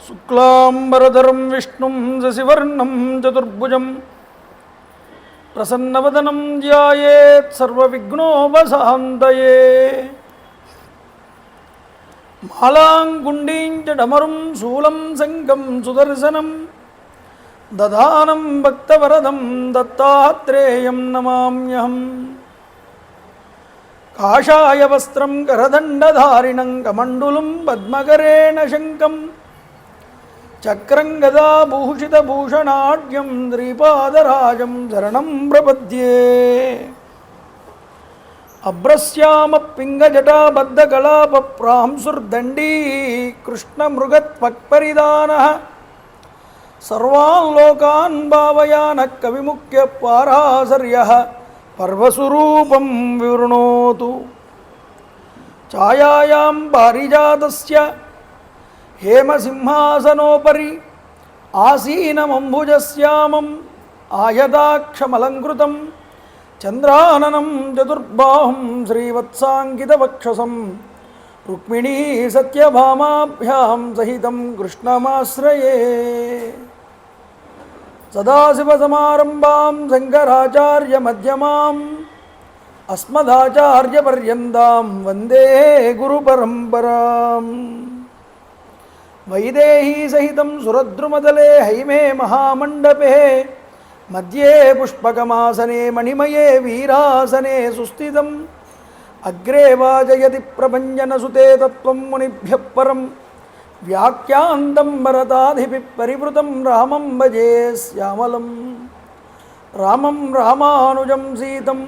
శుక్లాంబరధరం విష్ణుం శశివర్ణం చతుర్భుజం ప్రసన్నవదనం ధ్యాయేత్ సర్వవిఘ్నోపశాంతయే. మాలాంగుండీం చ డమరుం శూలం శంఖం సుదర్శనం దదానం భక్తవరదం దత్తాత్రేయం నమామ్యహం. కాషాయ వస్త్రం కరదండధారిణం కమండులం పద్మకరేణ శంఖం చక్రం గదాభూషితభూషణాఢ్యం శ్రీపాదరాజం శరణం ప్రపద్యే. అభ్రశ్యామ పింగజటాబద్ధకళాపప్రాంసుర్దండీ కృష్ణమృగత్వక్పరిదానః సర్వాన్ లోకాన్ భావయానః కవిముఖ్య పారాశర్యః పర్వస్వరూపం వివృణోతు. ఛాయాయాం పారిజాతస్య హేమసింహాసనోపరి ఆసీనమంబుజశ్యామం ఆయదాక్షమలంకృతం చంద్రాననం చతుర్బాహుం శ్రీవత్సాంకితవక్షసం రుక్మిణీ సత్యభామాభ్యాం సహితం కృష్ణమాశ్రయే. సదాశివసమారంభాం శంకరాచార్యమధ్యమాం అస్మదాచార్యపర్యంతాం వందే గురుపరంపరాం. వైదేహీ సహితం సురద్రుమదలే హైమే మహామండపే మధ్యే పుష్పకమాసనే మణిమయే వీరాసనే సుస్థితం అగ్రే వాజయతి ప్రభంజనసుతే తత్వం మునిభ్యః పరం వ్యాఖ్యాంతం భరతాధిపి పరివృతం రామం భజే శ్యామలం. రామం రామానుజం సీతం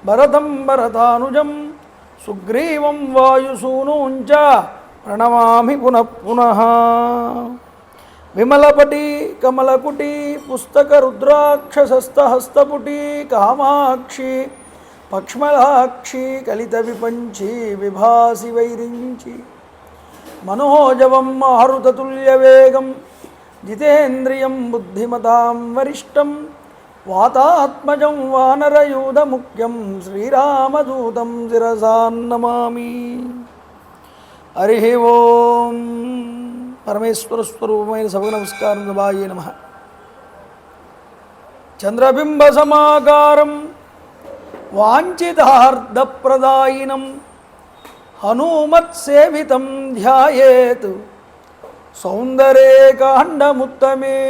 భరతం భరతానుజం సుగ్రీవం వాయుసూనూంచ ప్రణమామి పునః పునః. విమలపటి కమలకుటి పుస్తక రుద్రాక్షసస్తహస్తపుటి కామాక్షి పక్ష్మలాక్షి కలిత విపంచి విభాసి వైరించి మనోజవం మారుతతుల్యవేగం జితేంద్రియం బుద్ధిమతాం వరిష్టం వాతాత్మజం వానరయూధముఖ్యం శ్రీరామదూతం శిరసాన్నమామి. హరి ఓం. పరమేశ్వర స్వరూపమైన సభకు నమస్కారం. సభాయే నమః. చంద్రబింబ సమాకారం వాంఛితార్థప్రదాయినం హనుమత్సేవితం ధ్యాయేత్ సౌందర్యకాండముత్తమే.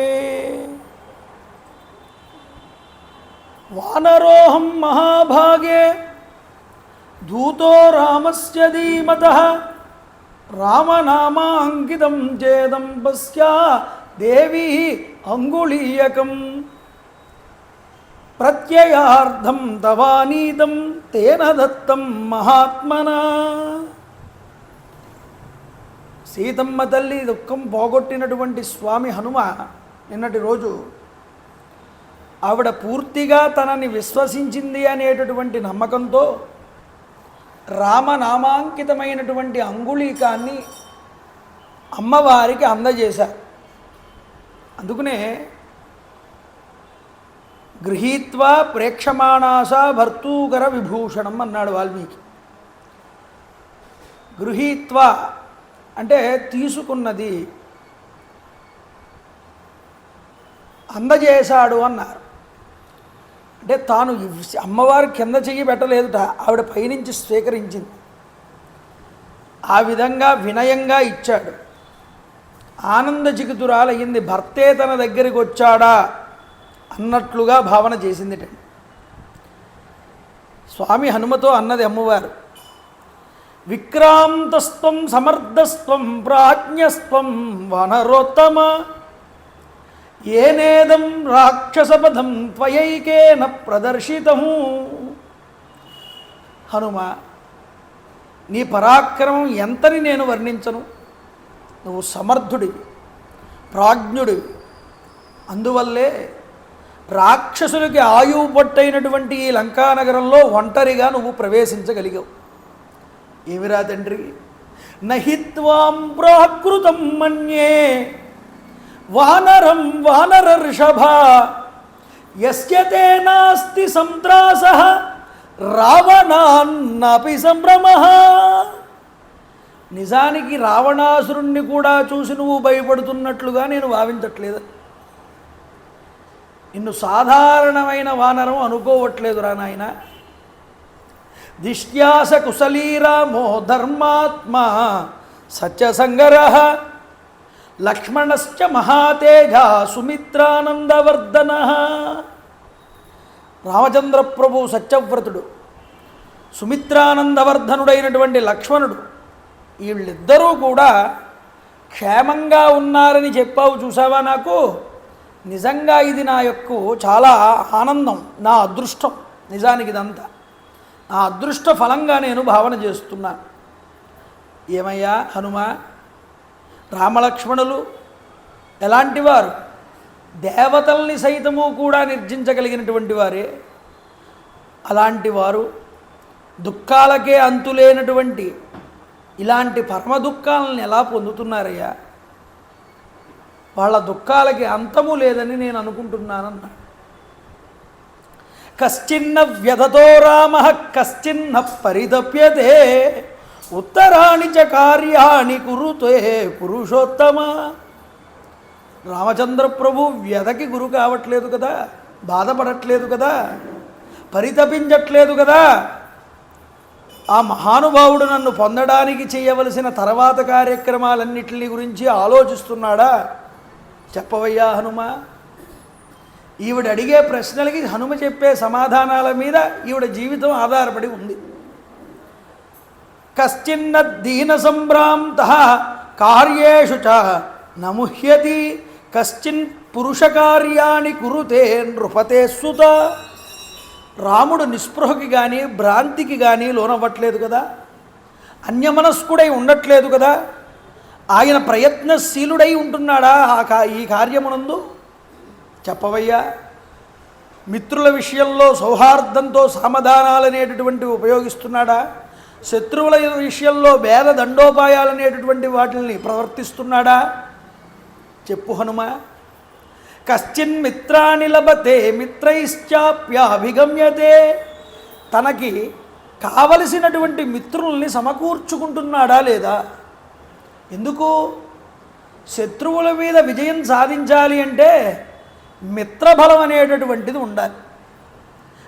వానరోహం మహాభాగే దూతో రామస్య ధీమతః రామనామాంకితం చేదం పశ్యా దేవీ అంగుళీయకం ప్రత్యయార్థం తవానీతం తేన దత్తం మహాత్మనా. సీతమ్మ తల్లి దుఃఖం పోగొట్టినటువంటి స్వామి హనుమ నిన్నటి రోజు ఆవిడ పూర్తిగా తనని విశ్వసించింది అనేటటువంటి నమ్మకంతో రామనామాంకితమైనటువంటి అంగుళీకాన్ని అమ్మవారికి అందజేశారు. అందుకనే గృహీత్వా ప్రేక్షమాణాస భర్తూకర విభూషణం అన్నాడు వాల్మీకి. గృహీత్వా అంటే తీసుకున్నది, అందజేశాడు అన్నారు. అంటే తాను అమ్మవారి కింద చెయ్యి పెట్టలేదుట, ఆవిడ పైనుంచి స్వీకరించింది. ఆ విధంగా వినయంగా ఇచ్చాడు. ఆనందచికితురాలయ్యింది. భర్తే తన దగ్గరికి వచ్చాడా అన్నట్లుగా భావన చేసిందిటండి. స్వామి హనుమతో అన్నది అమ్మవారు, విక్రాంతస్త్వం సమర్థస్త్వం ప్రాజ్ఞస్త్వం వానరోత్తమ ఏనేదం రాక్షసపథం త్వయైకేన ప్రదర్శితము. హనుమ, నీ పరాక్రమం ఎంతని నేను వర్ణించను. నువ్వు సమర్థుడివి, ప్రాజ్ఞుడివి. అందువల్లే రాక్షసులకి ఆయువు పట్టైనటువంటి ఈ లంకానగరంలో ఒంటరిగా నువ్వు ప్రవేశించగలిగావు. ఏమిరా తండ్రి, నహిత్వాం ప్రాకృతం మన్యే వానరం వానరర్షభ యస్యతే నాస్తి సంత్రాసః రావణాన్నపి సంభ్రమః. నిజానికి రావణాసురుణ్ణి కూడా చూసి నువ్వు భయపడుతున్నట్లుగా నేను భావించట్లేదు. నిన్ను సాధారణమైన వానరం అనుకోవట్లేదురా నాయన. దిష్ట్యాస కుశలీరామో ధర్మాత్మా సత్యసంగరః లక్ష్మణశ్చ మహాతేజ సుమిత్రానందవర్ధనః. రామచంద్ర ప్రభు సత్యవ్రతుడు, సుమిత్రానందవర్ధనుడైనటువంటి లక్ష్మణుడు, వీళ్ళిద్దరూ కూడా క్షేమంగా ఉన్నారని చెప్పావు చూసావా. నాకు నిజంగా ఇది నా యొక్క చాలా ఆనందం, నా అదృష్టం. నిజానికి ఇదంతా నా అదృష్ట ఫలంగా నేను భావన చేస్తున్నాను. ఏమయ్యా హనుమ, రామలక్ష్మణులు ఎలాంటి వారు? దేవతల్ని సైతము కూడా నిర్జించగలిగినటువంటి వారే. అలాంటి వారు దుఃఖాలకే అంతులేనటువంటి ఇలాంటి పరమ దుఃఖాలను ఎలా పొందుతున్నారయ్యా? వాళ్ళ దుఃఖాలకి అంతము లేదని నేను అనుకుంటున్నానన్నా. కశ్చిన్న వ్యధతో రామ కశ్చిన్న పరితప్యతే ఉత్తరాణి చ కార్యాణి కురుతే పురుషోత్తమ. రామచంద్ర ప్రభు వ్యధకి గురు కావట్లేదు కదా, బాధపడట్లేదు కదా, పరితపించట్లేదు కదా. ఆ మహానుభావుడు నన్ను పొందడానికి చేయవలసిన తర్వాత కార్యక్రమాలన్నింటినీ గురించి ఆలోచిస్తున్నాడా? చెప్పవయ్యా హనుమ. ఈవిడ అడిగే ప్రశ్నలకి హనుమ చెప్పే సమాధానాల మీద ఈవిడ జీవితం ఆధారపడి ఉంది. కశ్చిన్న దీన సంభ్రాంత కార్యేషు చ నముహ్యతి కశ్చిన్ పురుష కార్యాన్ని కురుతే నృపతే సుత. రాముడు నిస్పృహకి కానీ భ్రాంతికి కానీ లోనవ్వట్లేదు కదా, అన్యమనస్కుడై ఉండట్లేదు కదా. ఆయన ప్రయత్నశీలుడై ఉంటున్నాడా ఈ కార్యమునందు? చెప్పవయ్యా. మిత్రుల విషయంలో సౌహార్దంతో సమాధానాలనేటటువంటివి ఉపయోగిస్తున్నాడా? శత్రువుల విషయంలో భేద దండోపాయాలనేటటువంటి వాటిని ప్రవర్తిస్తున్నాడా? చెప్పు హనుమ. కశ్చిన్ మిత్రాని లభతే మిత్రైశ్చాప్యాభిగమ్యతే. తనకి కావలసినటువంటి మిత్రుల్ని సమకూర్చుకుంటున్నాడా లేదా? ఎందుకు? శత్రువుల మీద విజయం సాధించాలి అంటే మిత్రబలం అనేటటువంటిది ఉండాలి.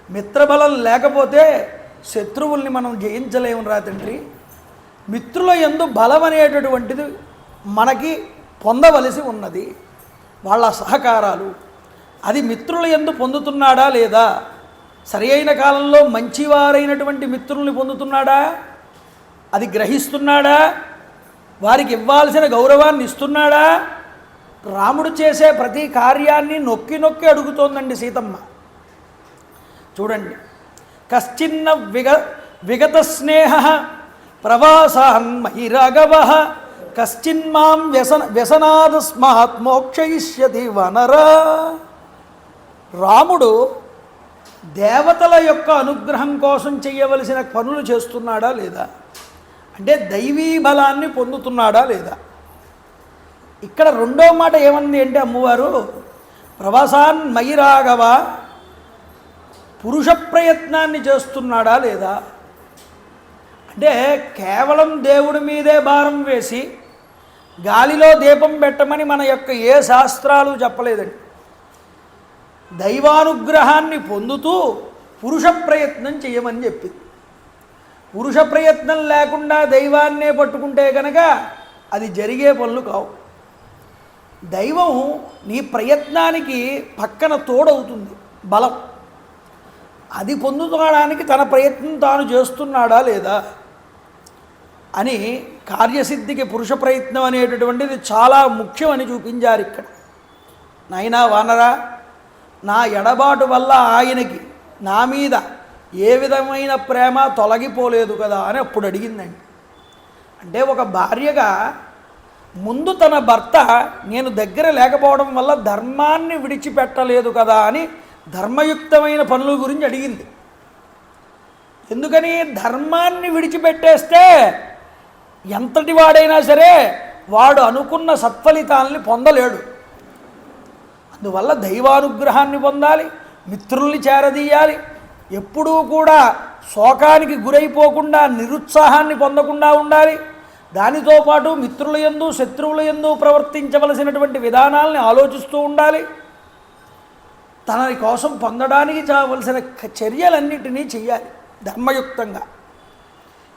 మిత్రబలం లేకపోతే శత్రువుల్ని మనం జయించలేము రా తండ్రి. మిత్రుల యందు బలం అనేటటువంటిది మనకి పొందవలసి ఉన్నది, వాళ్ళ సహకారాలు. అది మిత్రుల యందు పొందుతున్నాడా లేదా? సరి అయిన కాలంలో మంచివారైనటువంటి మిత్రుల్ని పొందుతున్నాడా? అది గ్రహిస్తున్నాడా? వారికి ఇవ్వాల్సిన గౌరవాన్ని ఇస్తున్నాడా? రాముడు చేసే ప్రతి కార్యాన్ని నొక్కి నొక్కి అడుగుతోందండి సీతమ్మ. చూడండి. కశ్చిన్న విగత స్నేహ ప్రవాసాన్మయి రాఘవ కశ్చిన్మాం వ్యసనాదస్మాత్ మోక్షయిష్యతి వనర. రాముడు దేవతల యొక్క అనుగ్రహం కోసం చేయవలసిన పనులు చేస్తున్నాడా లేదా? అంటే దైవీ బలాన్ని పొందుతున్నాడా లేదా? ఇక్కడ రెండో మాట ఏమంది అంటే అమ్మవారు, ప్రవాసాన్మయి రాఘవ, పురుష ప్రయత్నాన్ని చేస్తున్నాడా లేదా? అంటే కేవలం దేవుడి మీదే భారం వేసి గాలిలో దీపం పెట్టమని మన యొక్క ఏ శాస్త్రాలు చెప్పలేదండి. దైవానుగ్రహాన్ని పొందుతూ పురుష ప్రయత్నం చేయమని చెప్పింది. పురుష ప్రయత్నం లేకుండా దైవాన్నే పట్టుకుంటే కనుక అది జరిగే పనులు కావు. దైవం నీ ప్రయత్నానికి పక్కన తోడవుతుంది, బలం. అది పొందుకోవడానికి తన ప్రయత్నం తాను చేస్తున్నాడా లేదా అని కార్యసిద్ధికి పురుష ప్రయత్నం అనేటటువంటిది చాలా ముఖ్యమని చూపించారు ఇక్కడ. నాయనా వానరా, నా ఎడబాటు వల్ల ఆయనకి నా మీద ఏ విధమైన ప్రేమ తొలగిపోలేదు కదా అని అప్పుడు అడిగిందండి. అంటే ఒక భార్యగా ముందు తన భర్త నేను దగ్గర లేకపోవడం వల్ల ధర్మాన్ని విడిచిపెట్టలేదు కదా అని ధర్మయుక్తమైన పనుల గురించి అడిగింది. ఎందుకని? ధర్మాన్ని విడిచిపెట్టేస్తే ఎంతటి వాడైనా సరే వాడు అనుకున్న సత్ఫలితాలని పొందలేడు. అందువల్ల దైవానుగ్రహాన్ని పొందాలి, మిత్రుల్ని చేరదీయాలి, ఎప్పుడూ కూడా శోకానికి గురైపోకుండా నిరుత్సాహాన్ని పొందకుండా ఉండాలి. దానితో పాటు మిత్రుల యందు శత్రువుల యందు ప్రవర్తించవలసినటువంటి విధానాలని ఆలోచిస్తూ ఉండాలి. తన కోసం పొందడానికి కావలసిన చర్యలన్నిటినీ చెయ్యాలి ధర్మయుక్తంగా.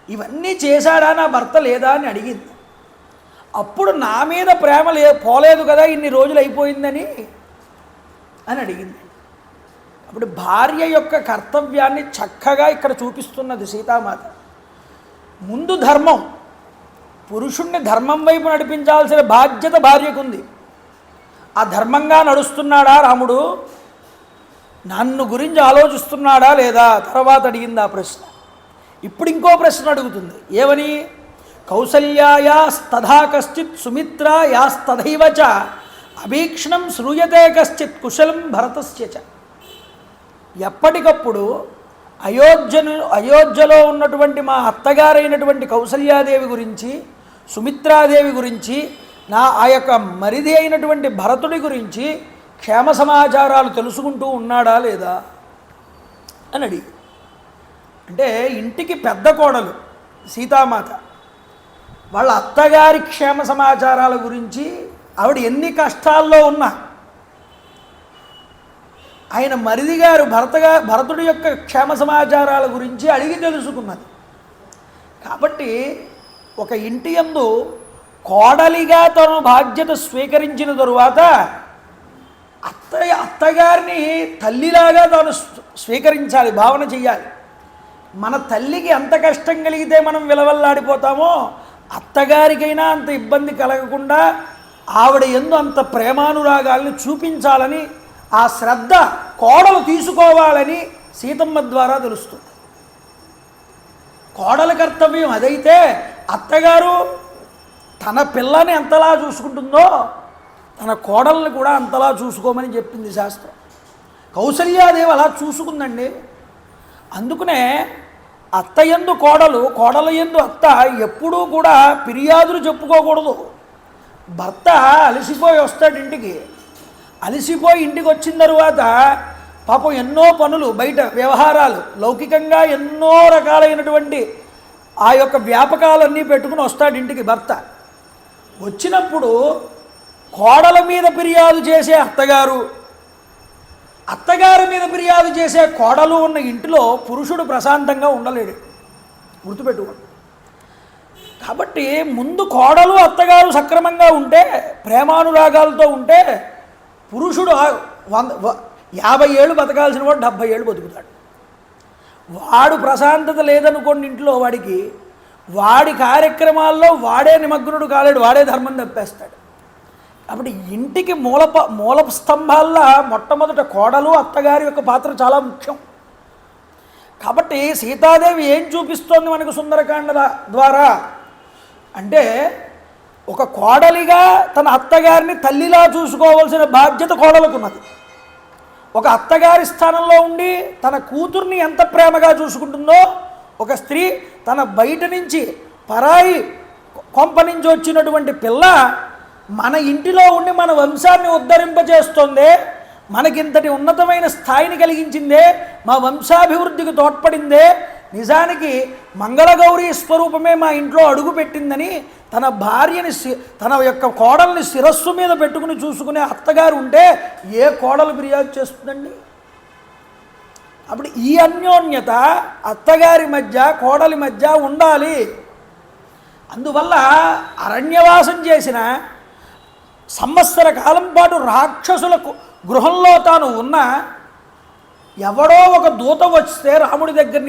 ఇవన్నీ చేశాడా నా భర్త లేదా అని అడిగింది. అప్పుడు నా మీద ప్రేమ పోలేదు కదా ఇన్ని రోజులు అయిపోయిందని అని అడిగింది. అప్పుడు భార్య యొక్క కర్తవ్యాన్ని చక్కగా ఇక్కడ చూపిస్తున్నది సీతామాత. ముందు ధర్మం, పురుషుణ్ణి ధర్మం వైపు నడిపించాల్సిన బాధ్యత భార్యకుంది. ఆ ధర్మంగా నడుస్తున్నాడా రాముడు, నన్ను గురించి ఆలోచిస్తున్నాడా లేదా తర్వాత అడిగింది ఆ ప్రశ్న. ఇప్పుడు ఇంకో ప్రశ్న అడుగుతుంది. ఏమని? కౌసల్యాయాస్తథా కశ్చిత్ సుమిత్రా యాస్తథైవ చ అభీక్షణం శ్రూయతే కశ్చిత్ కుశలం భరతస్య చ. ఎప్పటికప్పుడు అయోధ్యలో ఉన్నటువంటి మా అత్తగారైనటువంటి కౌసల్యాదేవి గురించి, సుమిత్రాదేవి గురించి, ఆ యొక్క మరిది అయినటువంటి భరతుడి గురించి క్షేమ సమాచారాలు తెలుసుకుంటూ ఉన్నాడా లేదా అని అడిగి. అంటే ఇంటికి పెద్ద కోడలు సీతామాత వాళ్ళ అత్తగారి క్షేమ సమాచారాల గురించి, ఆవిడ ఎన్ని కష్టాల్లో ఉన్నా ఆయన మరిది గారు భరతుడి యొక్క క్షేమ సమాచారాల గురించి అడిగి తెలుసుకున్నది. కాబట్టి ఒక ఇంటి యందు కోడలిగా తను బాధ్యత స్వీకరించిన తరువాత అత్తగారిని తల్లిలాగా తాను స్వీకరించాలి, భావన చెయ్యాలి. మన తల్లికి ఎంత కష్టం కలిగితే మనం విలవల్లాడిపోతామో అత్తగారికైనా అంత ఇబ్బంది కలగకుండా ఆవిడ యందు అంత ప్రేమానురాగాల్ని చూపించాలని ఆ శ్రద్ధ కోడలు తీసుకోవాలని సీతమ్మ ద్వారా తెలుస్తుంది. కోడల కర్తవ్యం అదైతే అత్తగారు తన పిల్లని ఎంతలా చూసుకుంటుందో తన కోడల్ని కూడా అంతలా చూసుకోమని చెప్పింది శాస్త్రం. కౌసల్యాదేవి అలా చూసుకుందండి. అందుకనే అత్తయందు కోడలు, కోడల యందు అత్త ఎప్పుడూ కూడా ఫిర్యాదులు చెప్పుకోకూడదు. భర్త అలసిపోయి వస్తాడు ఇంటికి, అలసిపోయి ఇంటికి వచ్చిన తరువాత పాపం ఎన్నో పనులు, బయట వ్యవహారాలు, లౌకికంగా ఎన్నో రకాలైనటువంటి ఆ యొక్క వ్యాపకాలన్నీ పెట్టుకుని వస్తాడు ఇంటికి భర్త. వచ్చినప్పుడు కోడల మీద ఫిర్యాదు చేసే అత్తగారు, అత్తగారి మీద ఫిర్యాదు చేసే కోడలు ఉన్న ఇంటిలో పురుషుడు ప్రశాంతంగా ఉండలేడు, గుర్తుపెట్టుకోండి. కాబట్టి ముందు కోడలు అత్తగారు సక్రమంగా ఉంటే, ప్రేమానురాగాలతో ఉంటే పురుషుడు 50 ఏళ్ళు బతకాల్సిన వాడు 70 ఏళ్ళు బతుకుతాడు. వాడు ప్రశాంతత లేదనుకోండి ఇంట్లో వాడికి, వాడి కార్యక్రమాల్లో వాడే నిమగ్నుడు కాలేడు, వాడే ధర్మం తప్పేస్తాడు. కాబట్టి ఇంటికి మూల స్తంభాల్లో మొట్టమొదట కోడలు అత్తగారి యొక్క పాత్ర చాలా ముఖ్యం. కాబట్టి సీతాదేవి ఏం చూపిస్తోంది మనకు సుందరకాండ ద్వారా అంటే, ఒక కోడలిగా తన అత్తగారిని తల్లిలా చూసుకోవాల్సిన బాధ్యత కోడలకున్నది. ఒక అత్తగారి స్థానంలో ఉండి తన కూతుర్ని ఎంత ప్రేమగా చూసుకుంటుందో ఒక స్త్రీ తన బయట నుంచి పరాయి కొంప నుంచి వచ్చినటువంటి పిల్ల మన ఇంటిలో ఉండి మన వంశాన్ని ఉద్ధరింపజేస్తోందే, మనకింతటి ఉన్నతమైన స్థాయిని కలిగించిందే, మా వంశాభివృద్ధికి తోడ్పడిందే, నిజానికి మంగళగౌరీ స్వరూపమే మా ఇంట్లో అడుగు పెట్టిందని తన భార్యని, తన యొక్క కోడల్ని శిరస్సు మీద పెట్టుకుని చూసుకునే అత్తగారు ఉంటే ఏ కోడలు ఫిర్యాదు చేస్తుందండి? అప్పుడు ఈ అన్యోన్యత అత్తగారి మధ్య కోడలి మధ్య ఉండాలి. అందువల్ల అరణ్యవాసం చేసిన సంవత్సర కాలం పాటు రాక్షసులకు గృహంలో తాను ఉన్న ఎవడో ఒక దూత వస్తే రాముడి దగ్గర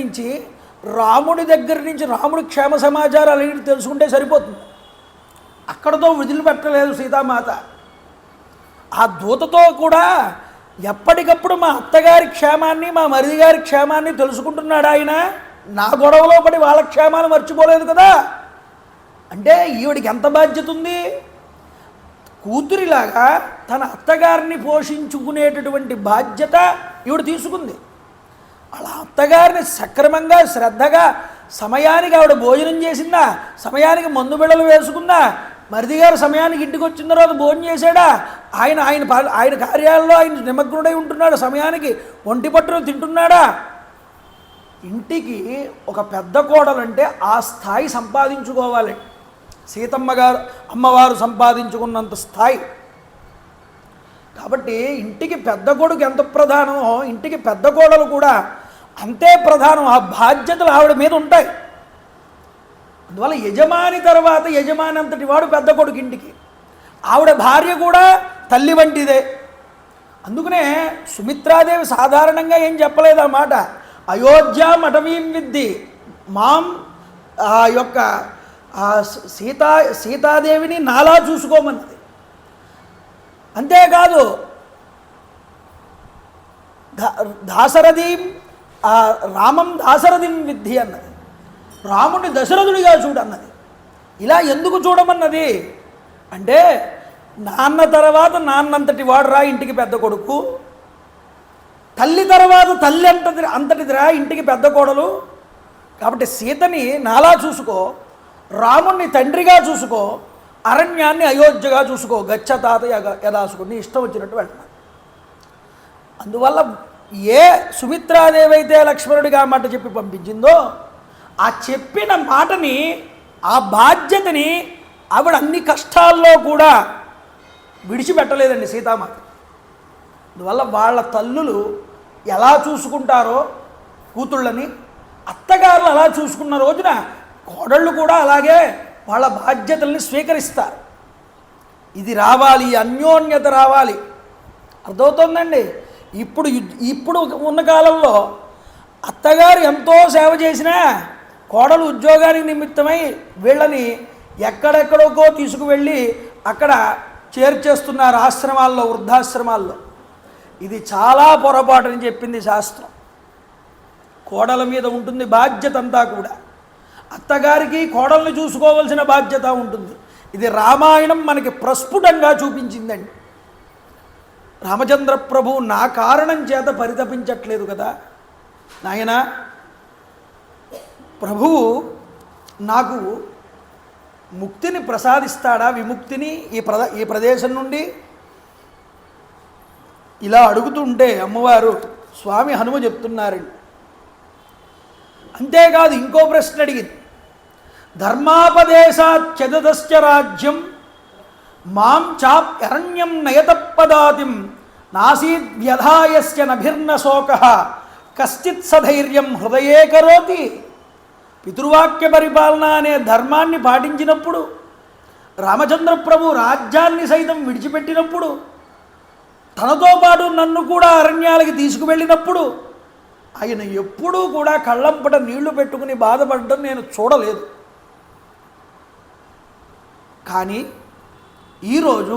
నుంచి రాముడి క్షేమ సమాచారాలు అన్నిటి తెలుసుకుంటే సరిపోతుంది. అక్కడతో వదిలిపెట్టలేదు సీతామాత. ఆ దూతతో కూడా ఎప్పటికప్పుడు మా అత్తగారి క్షేమాన్ని, మా మరిది గారి క్షేమాన్ని తెలుసుకుంటున్నాడు ఆయన. నా గొడవలో పడి వాళ్ళ క్షేమాన్ని మర్చిపోలేదు కదా. అంటే ఈవిడికి ఎంత బాధ్యత ఉంది? కూతురిలాగా తన అత్తగారిని పోషించుకునేటటువంటి బాధ్యత ఈవిడ తీసుకుంది. వాళ్ళ అత్తగారిని సక్రమంగా శ్రద్ధగా సమయానికి ఆవిడ భోజనం చేసిందా, సమయానికి మందు బిళ్ళలు వేసుకుందా, మరిది గారు సమయానికి ఇంటికి వచ్చిన తర్వాత భోజనం చేశాడా, ఆయన ఆయన ఆయన కార్యాలలో ఆయన నిమగ్నుడై ఉంటున్నాడు, సమయానికి ఒంటి పట్టును తింటున్నాడా? ఇంటికి ఒక పెద్ద కోడలంటే ఆ స్థాయి సంపాదించుకోవాలి. సీతమ్మ గారు అమ్మవారు సంపాదించుకున్నంత స్థాయి. కాబట్టి ఇంటికి పెద్ద కొడుకు ఎంత ప్రధానమో ఇంటికి పెద్ద కోడలు కూడా అంతే ప్రధానం. ఆ బాధ్యతలు ఆవిడ మీద ఉంటాయి. అందువల్ల యజమాని తర్వాత యజమాని అంతటి వాడు పెద్ద కొడుకు ఇంటికి. ఆవిడ భార్య కూడా తల్లి వంటిదే. అందుకనే సుమిత్రాదేవి సాధారణంగా ఏం చెప్పలేదు ఆ మాట. అయోధ్య మఠవీం విద్ది, మాం ఆ యొక్క సీతాదేవిని నాలా చూసుకోమన్నది. అంతేకాదు దాశరథీం రామం దాశరథిం విద్ధి అన్నది. రాముడిని దశరథుడిగా చూడన్నది. ఇలా ఎందుకు చూడమన్నది అంటే, నాన్న తర్వాత నాన్నంతటి వాడు రా ఇంటికి పెద్ద కొడుకు, తల్లి తర్వాత తల్లి అంతటిదిరా ఇంటికి పెద్ద కోడలు. కాబట్టి సీతని నాలా చూసుకో, రాముణ్ణి తండ్రిగా చూసుకో, అరణ్యాన్ని అయోధ్యగా చూసుకో, గచ్చ తాత యదాసుకుని ఇష్టం వచ్చినట్టు వెళ్తున్నాను. అందువల్ల ఏ సుమిత్రాదేవి అయితే లక్ష్మణుడిగా మాట చెప్పి పంపించిందో ఆ చెప్పిన మాటని, ఆ బాధ్యతని ఆవిడ అన్ని కష్టాల్లో కూడా విడిచిపెట్టలేదండి సీతామాత. అందువల్ల వాళ్ళ తల్లులు ఎలా చూసుకుంటారో కూతుళ్ళని, అత్తగారులు అలా చూసుకున్న రోజున కోడళ్ళు కూడా అలాగే వాళ్ళ బాధ్యతల్ని స్వీకరిస్తారు. ఇది రావాలి, అన్యోన్యత రావాలి. అర్థమవుతుందండి. ఇప్పుడు ఉన్న కాలంలో అత్తగారు ఎంతో సేవ చేసినా కోడలు ఉద్యోగానికి నిమిత్తమై వీళ్ళని ఎక్కడెక్కడికో తీసుకువెళ్ళి అక్కడ చేర్చేస్తున్నారు ఆశ్రమాల్లో, వృద్ధాశ్రమాల్లో. ఇది చాలా పొరపాటు అని చెప్పింది శాస్త్రం. కోడల మీద ఉంటుంది బాధ్యత అంతా కూడా. అత్తగారికి కోడల్ని చూసుకోవాల్సిన బాధ్యత ఉంటుంది. ఇది రామాయణం మనకి ప్రస్ఫుటంగా చూపించిందండి. రామచంద్ర ప్రభు నా కారణం చేత పరితపించట్లేదు కదా నాయన, ప్రభువు నాకు ముక్తిని ప్రసాదిస్తాడా, విముక్తిని ఈ ప్రదేశం నుండి ఇలా అడుగుతుంటే అమ్మవారు స్వామి హనుమ చెప్తున్నారండి. అంతేకాదు ఇంకో ప్రశ్న అడిగింది. ధర్మాపదేశాచ్చదశ్చ రాజ్యం మాం చాప్యరణ్యం నయతపదాతిం నాసీద్వ్యధాయస్య నభిర్న శోకః కశ్చిత్ సధైర్యం హృదయే కరోతి. పితృవాక్య పరిపాలన అనే ధర్మాన్ని పాటించినప్పుడు, రామచంద్ర ప్రభు రాజ్యాన్ని సైతం విడిచిపెట్టినప్పుడు, తనతో పాటు నన్ను కూడా అరణ్యాలకి తీసుకువెళ్ళినప్పుడు ఆయన ఎప్పుడూ కూడా కళ్ళంపట నీళ్లు పెట్టుకుని బాధపడడం నేను చూడలేదు. కానీ ఈరోజు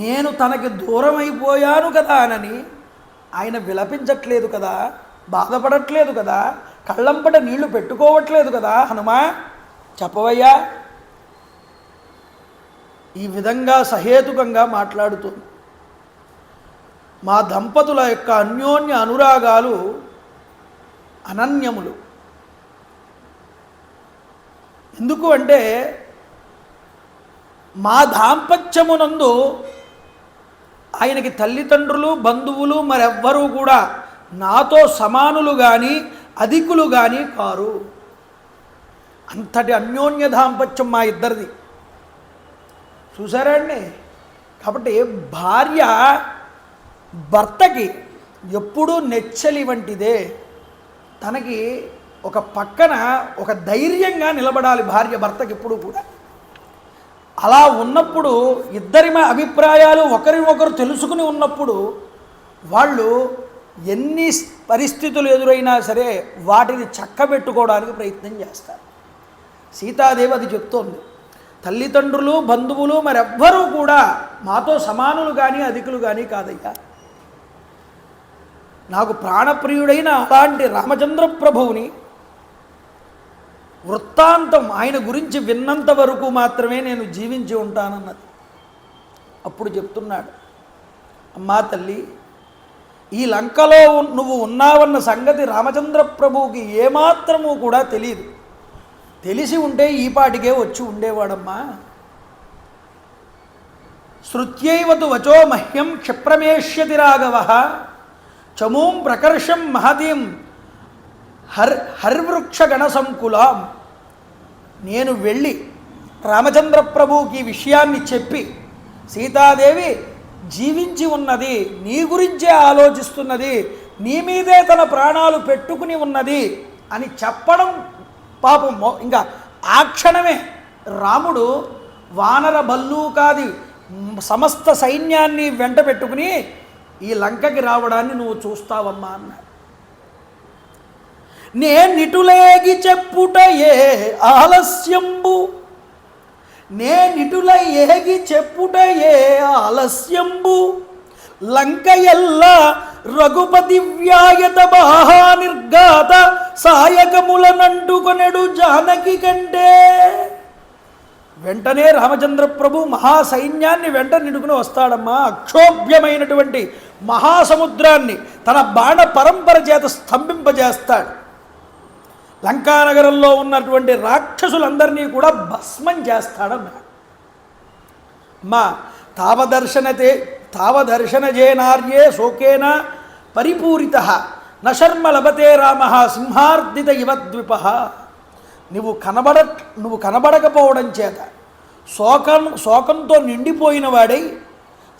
నేను తనకి దూరం అయిపోయాను కదా అని ఆయన విలపించట్లేదు కదా, బాధపడట్లేదు కదా, కళ్ళంపట నీళ్లు పెట్టుకోవట్లేదు కదా. హనుమా చెప్పవయ్యా. ఈ విధంగా సహేతుకంగా మాట్లాడుతుంది. మా దంపతుల యొక్క అన్యోన్య అనురాగాలు అనన్యములు. ఎందుకు అంటే మా దాంపత్యమునందు ఆయనకి తల్లిదండ్రులు, బంధువులు మరెవ్వరూ కూడా నాతో సమానులు కానీ అధికులు కానీ కారు. అంతటి అన్యోన్య దాంపత్యం మా ఇద్దరిది. చూసారా అండి. కాబట్టి భార్య భర్తకి ఎప్పుడూ నెచ్చలి వంటిదే. తనకి ఒక పక్కన ఒక ధైర్యంగా నిలబడాలి భార్య భర్తకి ఎప్పుడు కూడా. అలా ఉన్నప్పుడు ఇద్దరి అభిప్రాయాలు ఒకరినొకరు తెలుసుకుని ఉన్నప్పుడు వాళ్ళు ఎన్ని పరిస్థితులు ఎదురైనా సరే వాటిని చక్కబెట్టుకోవడానికి ప్రయత్నం చేస్తారు. సీతాదేవి అది చెప్తోంది. తల్లిదండ్రులు, బంధువులు మరెవ్వరూ కూడా మాతో సమానులు కానీ అధికులు కానీ కాదయ్యా. నాకు ప్రాణప్రియుడైన అలాంటి రామచంద్ర ప్రభువుని వృత్తాంతం ఆయన గురించి విన్నంత వరకు మాత్రమే నేను జీవించి ఉంటానన్నది. అప్పుడు చెప్తున్నాడు, అమ్మా తల్లి, ఈ లంకలో నువ్వు ఉన్నావన్న సంగతి రామచంద్ర ప్రభువుకి ఏమాత్రము కూడా తెలియదు. తెలిసి ఉంటే ఈ పాటికే వచ్చి ఉండేవాడమ్మా. శృత్యైవతు వచో మహ్యం క్షిప్రమేష్యతి రాఘవ చమూం ప్రకర్షం మహతీం హర్వృక్షగణ సంకులాం. నేను వెళ్ళి రామచంద్ర ప్రభువుకి ఈ విషయాన్ని చెప్పి, సీతాదేవి జీవించి ఉన్నది, నీ గురించే ఆలోచిస్తున్నది, నీ మీదే తన ప్రాణాలు పెట్టుకుని ఉన్నది అని చెప్పడం పాపం. ఇంకా ఆ క్షణమే రాముడు వానర బల్లూకాది సమస్త సైన్యాన్ని వెంట పెట్టుకుని ఈ లంకకి రావడాన్ని నువ్వు చూస్తావమ్మా అన్నాడు. నేనిటులేగి చెప్పుటయే ఆలస్యంబు, నేనిటుల ఏగి చెప్పుటయే ఆలస్యంబు, లంక ఎల్ల రఘుపతి వ్యాయత బాహానిర్గాత సాయకములనంటుకొనెడు జానకి కంటే. వెంటనే రామచంద్ర ప్రభు మహాసైన్యాన్ని వెంట నిడుకుని వస్తాడమ్మా. అక్షోభ్యమైనటువంటి మహాసముద్రాన్ని తన బాణ పరంపర చేత స్తంభింపజేస్తాడు. లంకానగరంలో ఉన్నటువంటి రాక్షసులందరినీ కూడా భస్మం చేస్తాడన్నా. మా తావదర్శనజేనార్యే శోకేన పరిపూరిత నశర్మ లభతే రామ సింహార్దిత ఇవద్విప. నువ్వు కనబడకపోవడం చేత శోకంతో నిండిపోయిన వాడై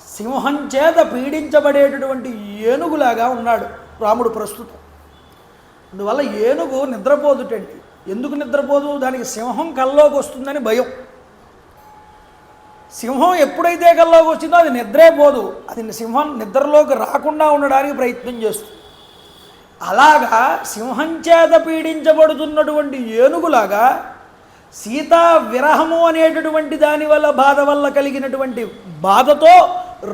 సింహం చేత పీడించబడేటటువంటి ఏనుగులాగా ఉన్నాడు రాముడు ప్రస్తుతం. అందువల్ల ఏనుగు నిద్రపోదుటండి. ఎందుకు నిద్రపోదు? దానికి సింహం కల్లోకి వస్తుందని భయం. సింహం ఎప్పుడైతే కల్లోకి వచ్చిందో అది నిద్రే పోదు, అది సింహం నిద్రలోకి రాకుండా ఉండడానికి ప్రయత్నం చేస్తుంది. అలాగా సింహం చేత పీడించబడుతున్నటువంటి ఏనుగులాగా సీతా విరహము అనేటటువంటి దాని వల్ల బాధ వల్ల కలిగినటువంటి బాధతో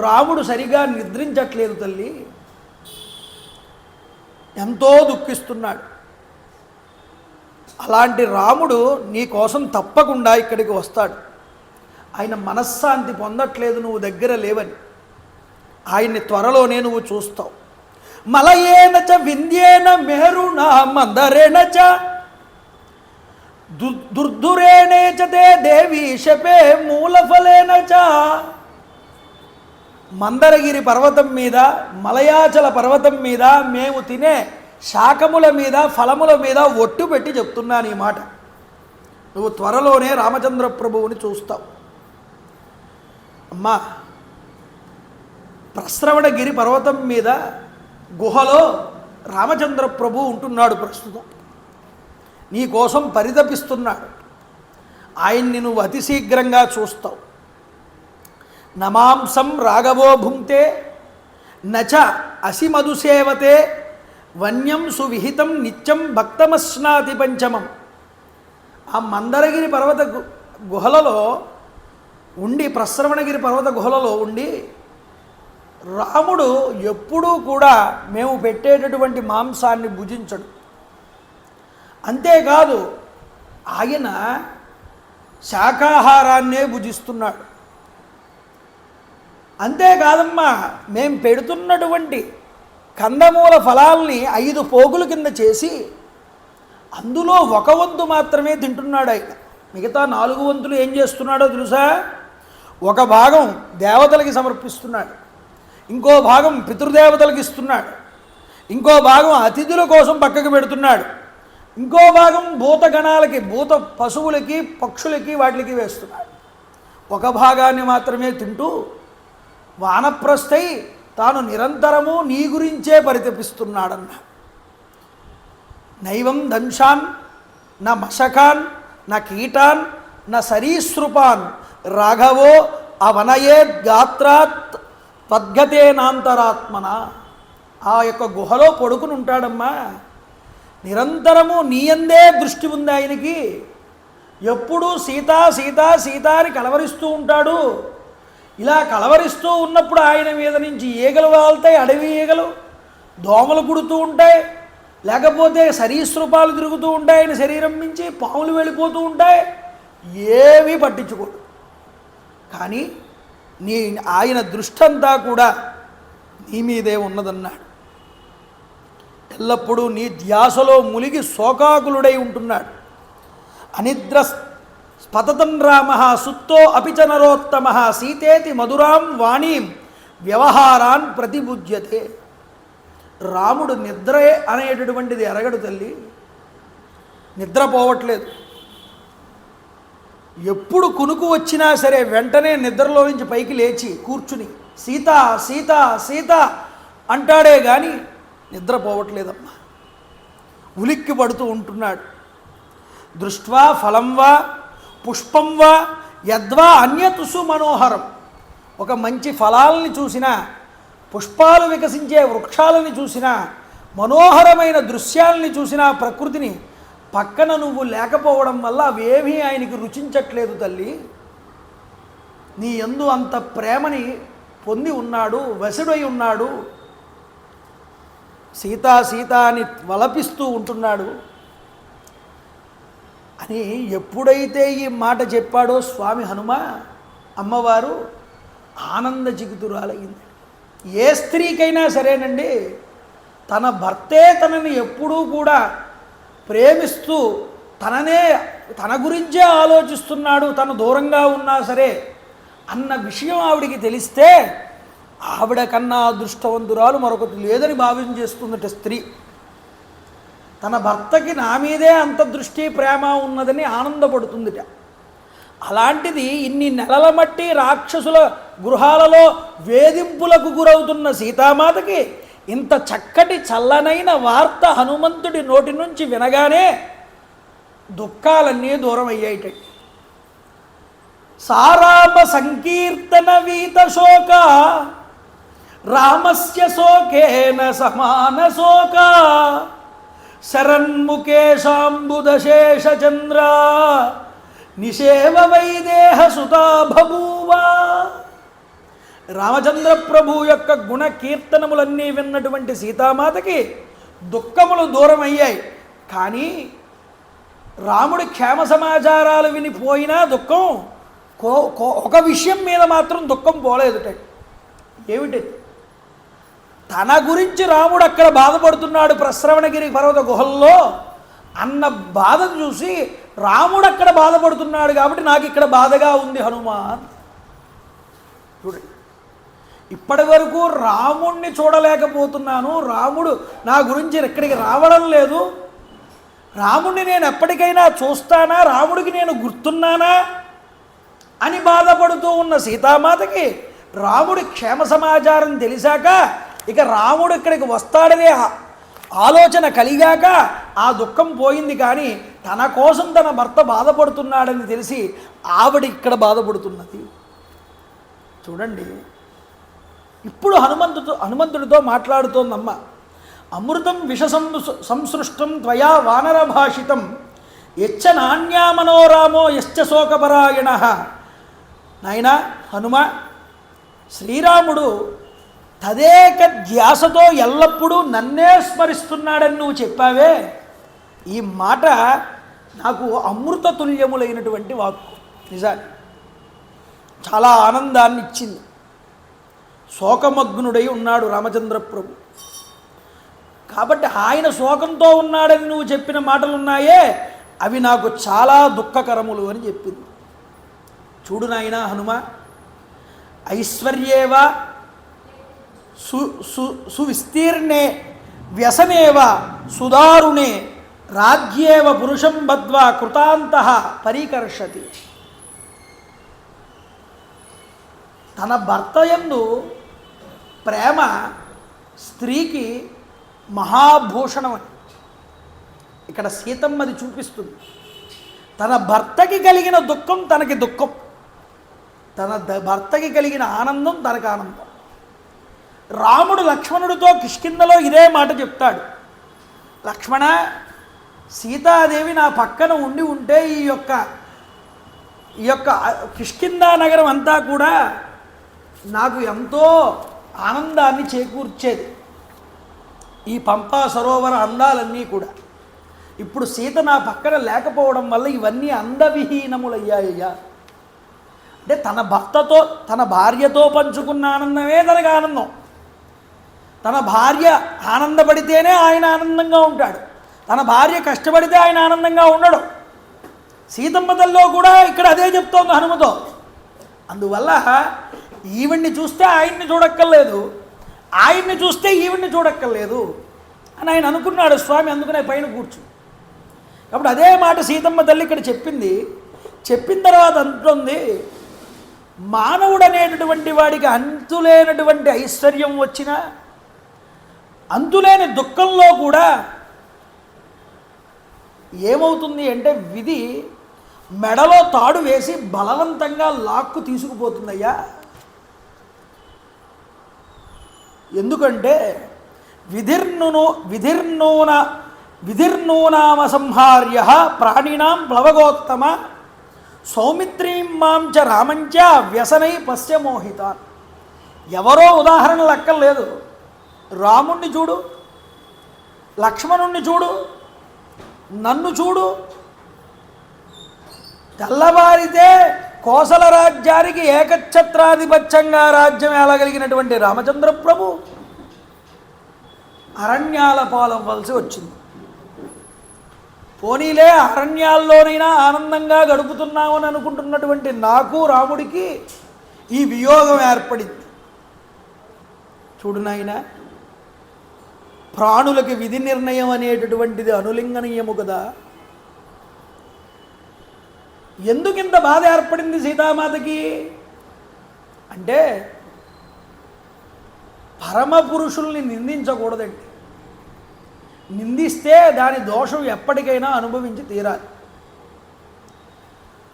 రాముడు సరిగా నిద్రించట్లేదు తల్లి, ఎంతో దుఃఖిస్తున్నాడు. అలాంటి రాముడు నీ కోసం తప్పకుండా ఇక్కడికి వస్తాడు. ఆయన మనశ్శాంతి పొందట్లేదు నువ్వు దగ్గర లేవని. ఆయన్ని త్వరలోనే నువ్వు చూస్తావు. మలయేనచ వింధ్యేన మేరుణ మందరేణచ దుర్ధురేణేచ తే దేవి శపే మూలఫలేనచ. మందరగిరి పర్వతం మీద, మలయాచల పర్వతం మీద మేము తినే శాకముల మీద, ఫలముల మీద ఒట్టు పెట్టి చెప్తున్నాను ఈ మాట. నువ్వు త్వరలోనే రామచంద్ర ప్రభువుని చూస్తావు. అమ్మా, ప్రశ్రవణగిరి పర్వతం మీద గుహలో రామచంద్ర ప్రభు ఉంటున్నాడు ప్రస్తుతం. నీ కోసం పరితపిస్తున్నాడు. ఆయన్ని నువ్వు అతి శీఘ్రంగా చూస్తావు. నమాంసం రాఘవో భుంక్తే నచ అసిమధుసేవతే వన్యం సువిహితం నిత్యం భక్తమశ్నాతి పంచమం. ఆ మందరగిరి పర్వత గుహలలో ఉండి, ప్రశ్రవణగిరి పర్వత గుహలలో ఉండి రాముడు ఎప్పుడూ కూడా మేము పెట్టేటటువంటి మాంసాన్ని భుజించడు. అంతేకాదు ఆయన శాకాహారాన్నే భుజిస్తున్నాడు. అంతేకాదమ్మా, మేము పెడుతున్నటువంటి కందమూల ఫలాల్ని 5 పోగుల కింద చేసి అందులో 1 వంతు మాత్రమే తింటున్నాడు ఆయన. మిగతా 4 వంతులు ఏం చేస్తున్నాడో తెలుసా? 1 భాగం దేవతలకి సమర్పిస్తున్నాడు, ఇంకో భాగం పితృదేవతలకు ఇస్తున్నాడు, ఇంకో భాగం అతిథుల కోసం పక్కకు పెడుతున్నాడు, ఇంకో భాగం భూతగణాలకి, భూత పశువులకి, పక్షులకి, వాటికి వేస్తున్నాడు. 1 భాగాన్ని మాత్రమే తింటూ వానప్రస్థై తాను నిరంతరము నీ గురించే పరితపిస్తున్నాడన్న. నైవం దంశాన్ నా మశకాన్ నా కీటాన్ నా సరీసృపాన్ రాఘవో అవనయే గాత్రాత్ తద్గతేనాంతరాత్మన. ఆ యొక్క గుహలో పడుకుని ఉంటాడమ్మా. నిరంతరము నీయందే దృష్టి ఉంది ఆయనకి. ఎప్పుడూ సీతా సీతా సీతా అని కలవరిస్తూ ఉంటాడు. ఇలా కలవరిస్తూ ఉన్నప్పుడు ఆయన మీద నుంచి ఈగలు వాళ్తాయి, అడవి ఈగలు, దోమలు కుడుతూ ఉంటాయి, లేకపోతే సరీసృపాలు తిరుగుతూ ఉంటాయి, ఆయన శరీరం నుంచి పాములు వెళ్ళిపోతూ ఉంటాయి. ఏమీ పట్టించుకోడు. కానీ ఆయన దృష్టి అంతా కూడా నీ మీదే ఉన్నదన్నాడు. ఎల్లప్పుడూ నీ ధ్యాసలో మునిగి శోకాకులుడై ఉంటున్నాడు. అనిద్ర స్పతతం రామ సుత్తో అపిచ నరోత్తమ సీతేతి మధురాం వాణీం వ్యవహారాన్ ప్రతిబుధ్యతే. రాముడు నిద్రే అనేటటువంటిది ఎరగడు తల్లి, నిద్రపోవట్లేదు. ఎప్పుడు కునుకు వచ్చినా సరే వెంటనే నిద్రలో నుంచి పైకి లేచి కూర్చుని సీత సీత సీత అంటాడే కానీ నిద్రపోవట్లేదమ్మా, ఉలిక్కి పడుతూ ఉంటున్నాడు. దృష్ట్వా ఫలం వా పుష్పం వా యద్వా అన్యతుసు మనోహరం. ఒక మంచి ఫలాలని చూసినా, పుష్పాలు వికసించే వృక్షాలని చూసినా, మనోహరమైన దృశ్యాలని చూసినా ప్రకృతిని, పక్కన నువ్వు లేకపోవడం వల్ల అవేమీ ఆయనకి రుచించట్లేదు తల్లి. నీ యందు అంత ప్రేమని పొంది ఉన్నాడు, వశుడై ఉన్నాడు, సీతా సీత అని వలపిస్తూ ఉంటున్నాడు అని ఎప్పుడైతే ఈ మాట చెప్పాడో స్వామి హనుమ, అమ్మవారు ఆనంద జిగుతురాలయ్యింది. ఏ స్త్రీకైనా సరేనండి, తన భర్తే తనని ఎప్పుడూ కూడా ప్రేమిస్తూ తన గురించే ఆలోచిస్తున్నాడు, తను దూరంగా ఉన్నా సరే అన్న విషయం ఆవిడికి తెలిస్తే ఆవిడ కన్నా అదృష్టవంతురాలు మరొకటి లేదని భావించేస్తుందట స్త్రీ. తన భర్తకి నా మీదే అంత దృష్టి ప్రేమ ఉన్నదని ఆనందపడుతుందిట. అలాంటిది ఇన్ని నెలల మట్టి రాక్షసుల గృహాలలో వేధింపులకు గురవుతున్న సీతామాతకి ఇంత చక్కటి చల్లనైన వార్త హనుమంతుడి నోటి నుంచి వినగానే దుఃఖాలన్నీ దూరం అయ్యాయిట. సారామ సంకీర్తన వీత శోక రామస్య శోకేన సమాన శోక శరన్ముఖేశాంబుదశేషచంద్ర నిషేవ వైదేహ సుతా బభూవ. రామచంద్ర ప్రభు యొక్క గుణ కీర్తనములన్నీ విన్నటువంటి సీతామాతకి దుఃఖములు దూరం అయ్యాయి. కానీ రాముడి క్షేమ సమాచారాలు వినిపోయినా దుఃఖం ఒక విషయం మీద మాత్రం దుఃఖం పోలేదుట. ఏమిటి? తన గురించి రాముడు అక్కడ బాధపడుతున్నాడు ప్రశ్రవణగిరి పర్వత గుహల్లో అన్న బాధను చూసి రాముడు అక్కడ బాధపడుతున్నాడు కాబట్టి నాకు ఇక్కడ బాధగా ఉంది హనుమాన్. చూడండి, ఇప్పటి వరకు రాముణ్ణి చూడలేకపోతున్నాను, రాముడు నా గురించి ఎక్కడికి రావడం లేదు, రాముడిని నేను ఎప్పటికైనా చూస్తానా, రాముడికి నేను గుర్తున్నానా అని బాధపడుతూ ఉన్న సీతామాతకి రాముడి క్షేమ సమాచారం తెలిసాక ఇక రాముడు ఇక్కడికి వస్తాడనే ఆలోచన కలిగాక ఆ దుఃఖం పోయింది. కానీ తన కోసం తన భర్త బాధపడుతున్నాడని తెలిసి ఆవిడ ఇక్కడ బాధపడుతున్నది. చూడండి, ఇప్పుడు హనుమంతుడితో మాట్లాడుతోందమ్మ. అమృతం విష సంసృష్టం త్వయా వానర భాషితం యచ్చ నాణ్యా మనోరామో యశ్చ శోకపరాయణ. నాయనా హనుమ, శ్రీరాముడు తదేక ధ్యాసతో ఎల్లప్పుడూ నన్నే స్మరిస్తున్నాడని నువ్వు చెప్పావే, ఈ మాట నాకు అమృత తుల్యములైనటువంటి వాక్కు. నిజాన్ని చాలా ఆనందాన్ని ఇచ్చింది. శోకమగ్నుడై ఉన్నాడు రామచంద్ర ప్రభు. కాబట్టి ఆయన శోకంతో ఉన్నాడని నువ్వు చెప్పిన మాటలున్నాయే అవి నాకు చాలా దుఃఖకరములు అని చెప్పింది. చూడు నాయనా హనుమ, ఐశ్వర్యేవ సువిస్తీర్ణే వ్యసనేవ సుదారుణే రాజ్యేవ పురుషం బద్వా కృతాంతః పరికర్షతి. తన భర్త యందు ప్రేమ స్త్రీకి మహాభూషణం అని ఇక్కడ సీతమ్మది చూపిస్తుంది. తన భర్తకి కలిగిన దుఃఖం తనకి దుఃఖం, తన భర్తకి కలిగిన ఆనందం తనకు ఆనందం. రాముడు లక్ష్మణుడితో కిష్కింధలో ఇదే మాట చెప్తాడు. లక్ష్మణ, సీతాదేవి నా పక్కన ఉండి ఉంటే ఈ యొక్క కిష్కింధా నగరం అంతా కూడా నాకు ఎంతో ఆనందాన్ని చేకూర్చేది. ఈ పంపా సరోవర అందాలన్నీ కూడా ఇప్పుడు సీత నా పక్కన లేకపోవడం వల్ల ఇవన్నీ అందవిహీనములయ్యాయ్యా. అంటే తన భర్తతో తన భార్యతో పంచుకున్న ఆనందమే తనకు ఆనందం. తన భార్య ఆనందపడితేనే ఆయన ఆనందంగా ఉంటాడు, తన భార్య కష్టపడితే ఆయన ఆనందంగా ఉండడు. సీతమ్మ తల్లిలో కూడా ఇక్కడ అదే చెప్తోంది హనుమతో. అందువల్ల ఈవిడ్ని చూస్తే ఆయన్ని చూడక్కర్లేదు, ఆయన్ని చూస్తే ఈవిడ్ని చూడక్కర్లేదు అని ఆయన అనుకున్నాడు స్వామి. అందుకనే పైన కూర్చు. కాబట్టి అదే మాట సీతమ్మ తల్లి ఇక్కడ చెప్పింది. చెప్పిన తర్వాత అంటుంది, మానవుడు అనేటటువంటి వాడికి అంతులేనటువంటి ఐశ్వర్యం వచ్చినా, అంతులేని దుఃఖంలో కూడా ఏమవుతుంది అంటే విధి మెడలో తాడు వేసి బలవంతంగా లాక్కు తీసుకుపోతుందయ్యా. ఎందుకంటే విధిర్నూనామ సంహార్య ప్రాణినాం ప్లవగోత్తమ సౌమిత్రీం మాం చ రామంచ వ్యసనై పశ్యమోహితాన్. ఎవరో ఉదాహరణలు అక్కర్లేదు. రాముణ్ణి చూడు, లక్ష్మణుణ్ణి చూడు, నన్ను చూడు. తెల్లవారితే కోసల రాజ్యానికి ఏకఛత్రాధిపత్యంగా రాజ్యం ఏలగలిగినటువంటి రామచంద్ర ప్రభు అరణ్యాల పాలవ్వాల్సి వచ్చింది. పోనీలే అరణ్యాల్లోనైనా ఆనందంగా గడుపుతున్నామని అనుకుంటున్నటువంటి నాకు రాముడికి ఈ వియోగం ఏర్పడింది. చూడు నాయన, ప్రాణులకి విధి నిర్ణయం అనేటటువంటిది అనులింగనీయము కదా. ఎందుకింత బాధ ఏర్పడింది సీతామాతకి అంటే, పరమ పురుషుల్ని నిందించకూడదండి. నిందిస్తే దాని దోషం ఎప్పటికైనా అనుభవించి తీరాలి.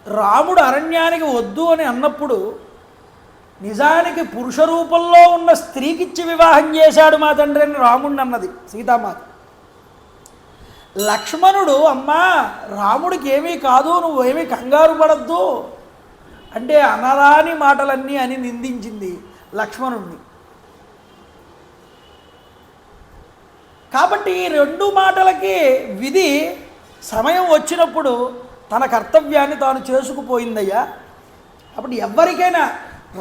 రాముడు అరణ్యానికి వద్దు అని అన్నప్పుడు నిజానికి పురుష రూపంలో ఉన్న స్త్రీకిచ్చి వివాహం చేశాడు మా తండ్రి అని రాముడిని అన్నది సీతామాత. లక్ష్మణుడు, అమ్మా రాముడికి ఏమీ కాదు, నువ్వేమీ కంగారు పడద్దు అంటే అనరాని మాటలన్నీ అని నిందించింది లక్ష్మణుడిని. కాబట్టి ఈ రెండు మాటలకి విధి సమయం వచ్చినప్పుడు తన కర్తవ్యాన్ని తాను చేసుకుపోయిందయ్యా. కాబట్టి ఎవరికైనా,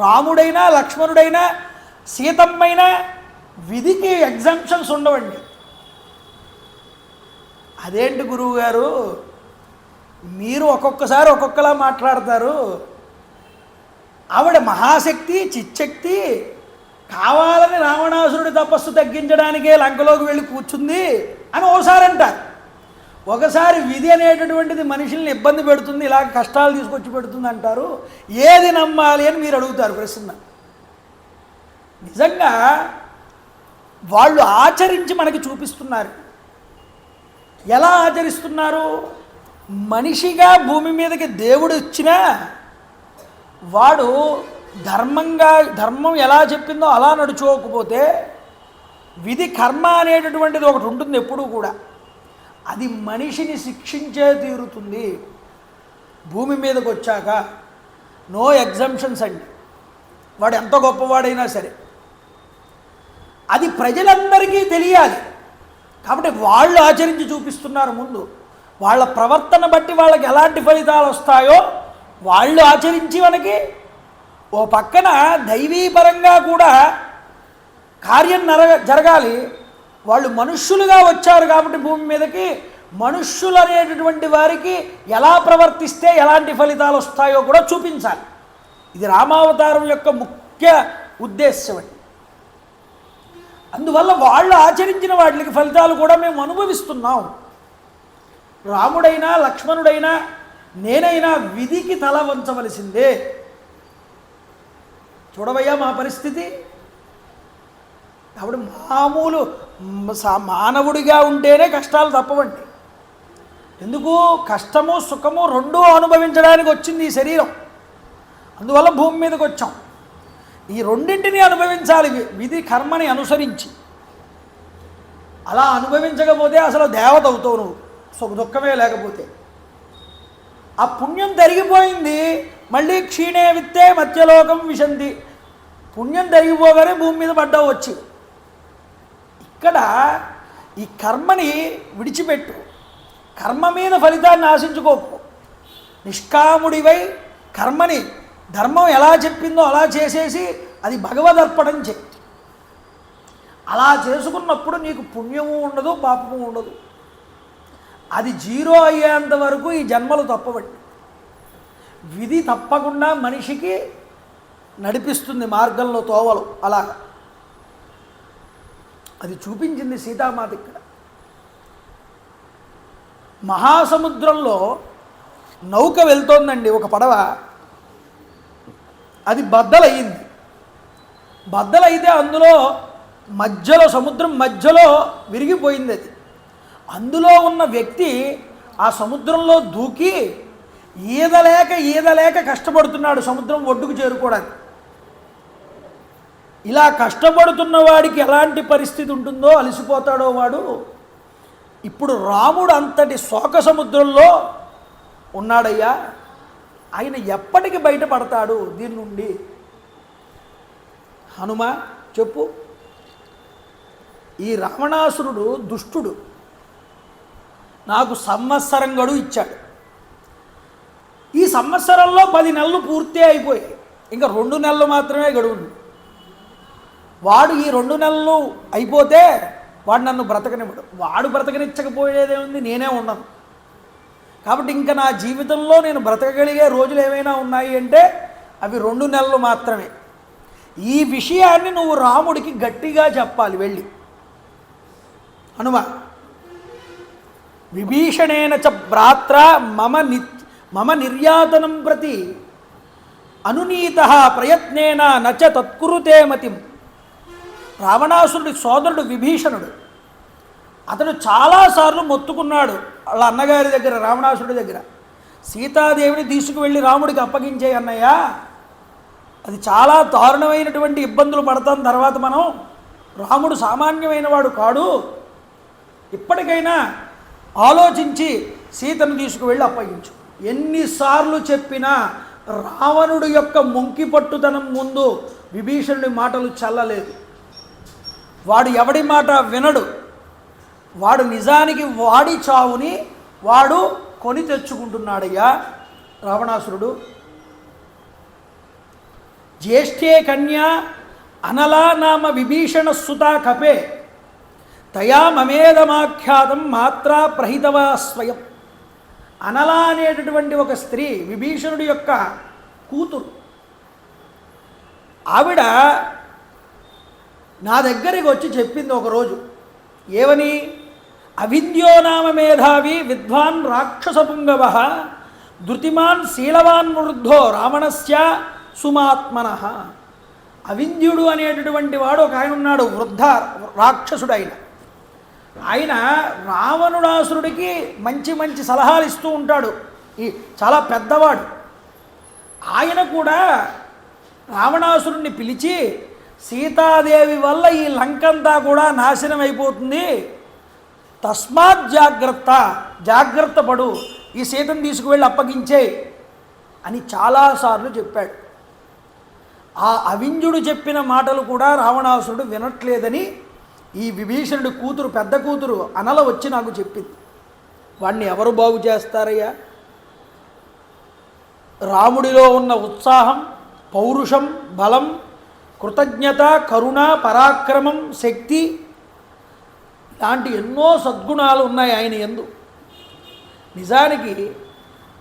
రాముడైనా లక్ష్మణుడైనా సీతమ్మైనా విధికి ఎగ్జామ్షన్స్ ఉండవండి. అదేంటి గురువుగారు మీరు ఒక్కొక్కసారి ఒక్కొక్కలా మాట్లాడతారు, ఆవిడ మహాశక్తి చిచ్చక్తి, కావాలని రావణాసురుడి తపస్సు తగ్గించడానికే లంకలోకి వెళ్ళి కూర్చుంది అని ఓసారి అంటారు. ఒకసారి విధి అనేటటువంటిది మనుషుల్ని ఇబ్బంది పెడుతుంది, ఇలాగ కష్టాలు తీసుకొచ్చి పెడుతుంది అంటారు. ఏది నమ్మాలి అని మీరు అడుగుతారు ప్రశ్న. నిజంగా వాళ్ళు ఆచరించి మనకి చూపిస్తున్నారు. ఎలా ఆచరిస్తున్నారు? మనిషిగా భూమి మీదకి దేవుడు ఇచ్చినా వాడు ధర్మం ఎలా చెప్పిందో అలా నడుచుకోకపోతే విధి కర్మ అనేటటువంటిది ఒకటి ఉంటుంది ఎప్పుడూ కూడా. అది మనిషిని శిక్షించే తీరుతుంది. భూమి మీదకి వచ్చాక నో ఎగ్జంప్షన్స్ అండి. వాడు ఎంత గొప్పవాడైనా సరే అది ప్రజలందరికీ తెలియాలి. కాబట్టి వాళ్ళు ఆచరించి చూపిస్తున్నారు. ముందు వాళ్ళ ప్రవర్తన బట్టి వాళ్ళకి ఎలాంటి ఫలితాలు వస్తాయో వాళ్ళు ఆచరించి మనకి ఓ పక్కన దైవీపరంగా కూడా కార్యం జరగాలి. వాళ్ళు మనుష్యులుగా వచ్చారు కాబట్టి భూమి మీదకి మనుష్యులు అనేటటువంటి వారికి ఎలా ప్రవర్తిస్తే ఎలాంటి ఫలితాలు వస్తాయో కూడా చూపించాలి. ఇది రామావతారం యొక్క ముఖ్య ఉద్దేశ్యం అండి. అందువల్ల వాళ్ళు ఆచరించిన వాటికి ఫలితాలు కూడా మేము అనుభవిస్తున్నాం. రాముడైనా లక్ష్మణుడైనా నేనైనా విధికి తల వంచవలసిందే. చూడవయ్యా మా పరిస్థితి. కాబట్టి మామూలు మానవుడిగా ఉంటేనే కష్టాలు తప్పవండి. ఎందుకు? కష్టము సుఖము రెండూ అనుభవించడానికి వచ్చింది ఈ శరీరం. అందువల్ల భూమి మీదకి వచ్చాం. ఈ రెండింటినీ అనుభవించాలి విధి కర్మని అనుసరించి. అలా అనుభవించకపోతే అసలు దేవత అవుతావు నువ్వు, సుఖ దుఃఖమే లేకపోతే. ఆ పుణ్యం తరిగిపోయింది, మళ్ళీ క్షీణే విత్తే మత్స్యలోకం విశంతి. పుణ్యం తరిగిపోగానే భూమి మీద పడ్డావు వచ్చి. ఇక్కడ ఈ కర్మని విడిచిపెట్టు, కర్మ మీద ఫలితాన్ని ఆశించుకోకు. నిష్కాముడివై కర్మని ధర్మం ఎలా చెప్పిందో అలా చేసేసి అది భగవదర్పణం చేయి. అలా చేసుకున్నప్పుడు నీకు పుణ్యము ఉండదు, పాపము ఉండదు. అది జీరో అయ్యేంత వరకు ఈ జన్మలు తప్పవండి. విధి తప్పకుండా మనిషికి నడిపిస్తుంది మార్గంలో తోవలు. అలా అది చూపించింది సీతామాత ఇక్కడ. మహాసముద్రంలో నౌక వెళ్తోందండి, ఒక పడవ. అది బద్దలయ్యింది. బద్దలైతే అందులో మధ్యలో, సముద్రం మధ్యలో విరిగిపోయింది అది. అందులో ఉన్న వ్యక్తి ఆ సముద్రంలో దూకి ఈదలేక కష్టపడుతున్నాడు సముద్రం ఒడ్డుకు చేరుకోవడానికి. ఇలా కష్టపడుతున్న వాడికి ఎలాంటి పరిస్థితి ఉంటుందో, అలసిపోతాడో వాడు. ఇప్పుడు రాముడు అంతటి శోక సముద్రంలో ఉన్నాడయ్యా, ఆయన ఎప్పటికి బయటపడతాడు దీని నుండి? హనుమ చెప్పు. ఈ రావణాసురుడు దుష్టుడు. నాకు సంవత్సరం గడువు ఇచ్చాడు. ఈ సంవత్సరంలో 10 నెలలు పూర్తి అయిపోయాయి. ఇంకా 2 నెలలు మాత్రమే గడువు. వాడు ఈ 2 నెలలు అయిపోతే వాడు నన్ను బ్రతకనివ్వడు. వాడు బ్రతకనిచ్చకపోయేదేముంది, నేనే ఉన్నాను. కాబట్టి ఇంకా నా జీవితంలో నేను బ్రతకగలిగే రోజులు ఏమైనా ఉన్నాయి అంటే అవి 2 నెలలు మాత్రమే. ఈ విషయాన్ని నువ్వు రాముడికి గట్టిగా చెప్పాలి వెళ్ళి. హనుమ, విభీషణేన చ భ్రాత్ర మమ నిర్యాతనం ప్రతి అనునీత ప్రయత్నేన నచ తత్కురుతే మతిం. రావణాసురుడి సోదరుడు విభీషణుడు. అతడు చాలాసార్లు మొత్తుకున్నాడు వాళ్ళ అన్నగారి దగ్గర, రావణాసురుడి దగ్గర, సీతాదేవిని తీసుకువెళ్ళి రాముడికి అప్పగించే అన్నయ్య, అది చాలా దారుణమైనటువంటి ఇబ్బందులు పడతాం తర్వాత మనం. రాముడు సామాన్యమైన వాడు కాడు. ఇప్పటికైనా ఆలోచించి సీతను తీసుకువెళ్ళి అప్పగించు. ఎన్నిసార్లు చెప్పినా రావణుడు యొక్క మొంకి పట్టుదనం ముందు విభీషణుడి మాటలు చల్లలేదు. వాడు ఎవడి మాట వినడు. వాడు నిజానికి వాడి చావుని వాడు కొని తెచ్చుకుంటున్నాడయ్యా రావణాసురుడు. జ్యేష్ఠే కన్యా అనలా నామ విభీషణ సుతా కపే తయా మమేదమాఖ్యాతం మాత్రా ప్రహితవా స్వయం. అనలా అనేటటువంటి ఒక స్త్రీ విభీషణుడి యొక్క కూతురు. ఆవిడ నా దగ్గరికి వచ్చి చెప్పింది ఒకరోజు. ఏమని? అవిద్యో నామ మేధావి విద్వాన్ రాక్షసపుంగవ ధృతిమాన్ శీలవాన్ వృద్ధో రావణస్య సుమాత్మన. అవింధ్యుడు అనేటటువంటి వాడు ఒక ఆయన ఉన్నాడు, వృద్ధ రాక్షసుడు. ఆయన రావణుడాసురుడికి మంచి మంచి సలహాలు ఇస్తూ ఉంటాడు. ఈ చాలా పెద్దవాడు. ఆయన కూడా రావణాసురుడిని పిలిచి, సీతాదేవి వల్ల ఈ లంకంతా కూడా నాశనం అయిపోతుంది, తస్మాత్ జాగ్రత్త పడు, ఈ సీతను తీసుకువెళ్ళి అప్పగించే అని చాలాసార్లు చెప్పాడు. ఆ అవింజుడు చెప్పిన మాటలు కూడా రావణాసురుడు వినట్లేదని ఈ విభీషణుడి కూతురు, పెద్ద కూతురు అనల వచ్చి నాకు చెప్పింది. వాడిని ఎవరు బాగు చేస్తారయ్యా? రాముడిలో ఉన్న ఉత్సాహం, పౌరుషం, బలం, కృతజ్ఞత, కరుణ, పరాక్రమం, శక్తి, ఇలాంటి ఎన్నో సద్గుణాలు ఉన్నాయి ఆయన యందు. నిజానికి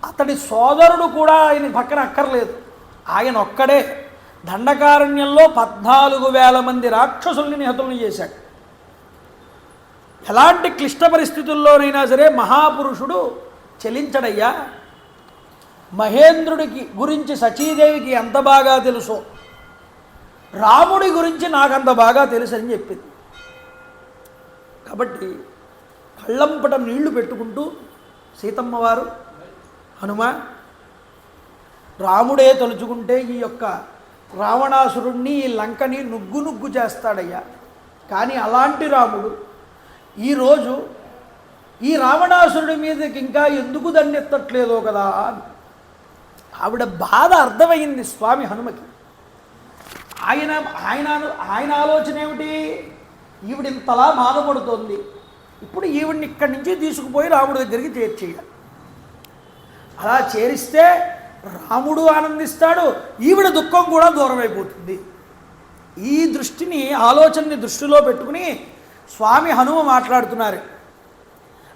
అతడి సోదరుడు కూడా ఆయన పక్కన అక్కర్లేదు. ఆయన ఒక్కడే దండకారణ్యంలో 14,000 మంది రాక్షసుల్ని నిహతుల్ని చేశాడు. ఎలాంటి క్లిష్ట పరిస్థితుల్లోనైనా సరే మహాపురుషుడు చెలించడయ్యా. మహేంద్రుడికి గురించి సచీదేవికి ఎంత బాగా తెలుసో రాముడి గురించి నాకంత బాగా తెలుసు అని చెప్పింది. కాబట్టి కళ్ళంపట నీళ్లు పెట్టుకుంటూ సీతమ్మ వారు, హనుమ, రాముడే తలుచుకుంటే ఈ యొక్క రావణాసురుణ్ణి, ఈ లంకని నుగ్గు చేస్తాడయ్యా. కానీ అలాంటి రాముడు ఈరోజు ఈ రావణాసురుడి మీదకి ఇంకా ఎందుకు దండెత్తట్లేదో కదా. ఆవిడ బాధ అర్థమైంది స్వామి హనుమకి. ఆయన ఆలోచన ఏమిటి? ఈవిడ ఇంతలా బాధపడుతోంది, ఇప్పుడు ఈవిడిని ఇక్కడి నుంచి తీసుకుపోయి రాముడి దగ్గరికి చేర్చేయాలి. అలా చేరిస్తే రాముడు ఆనందిస్తాడు, ఈవిడ దుఃఖం కూడా దూరం అయిపోతుంది. ఈ దృష్టిని, ఆలోచనని దృష్టిలో పెట్టుకుని స్వామి హనుమ మాట్లాడుతున్నారు.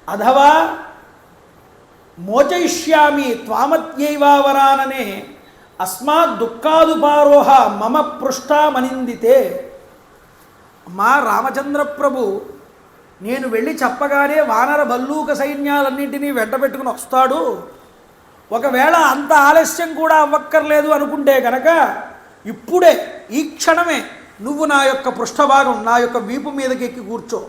అథవా మోచయిష్యామి త్వామత్యైవావరాననే అస్మాత్ దుఃఖాదుపారోహ మమ పృష్ఠామనిందితే. మా రామచంద్ర ప్రభు నేను వెళ్ళి చెప్పగానే వానర భల్లూక సైన్యాలన్నింటినీ వెంట పెట్టుకుని వస్తాడు, ఒకవేళ అంత ఆలస్యం కూడా అవ్వక్కర్లేదు అనుకుంటే కనుక ఇప్పుడే ఈ క్షణమే నువ్వు నా యొక్క పృష్ఠభాగం నా యొక్క వీపు మీదకి ఎక్కి కూర్చో,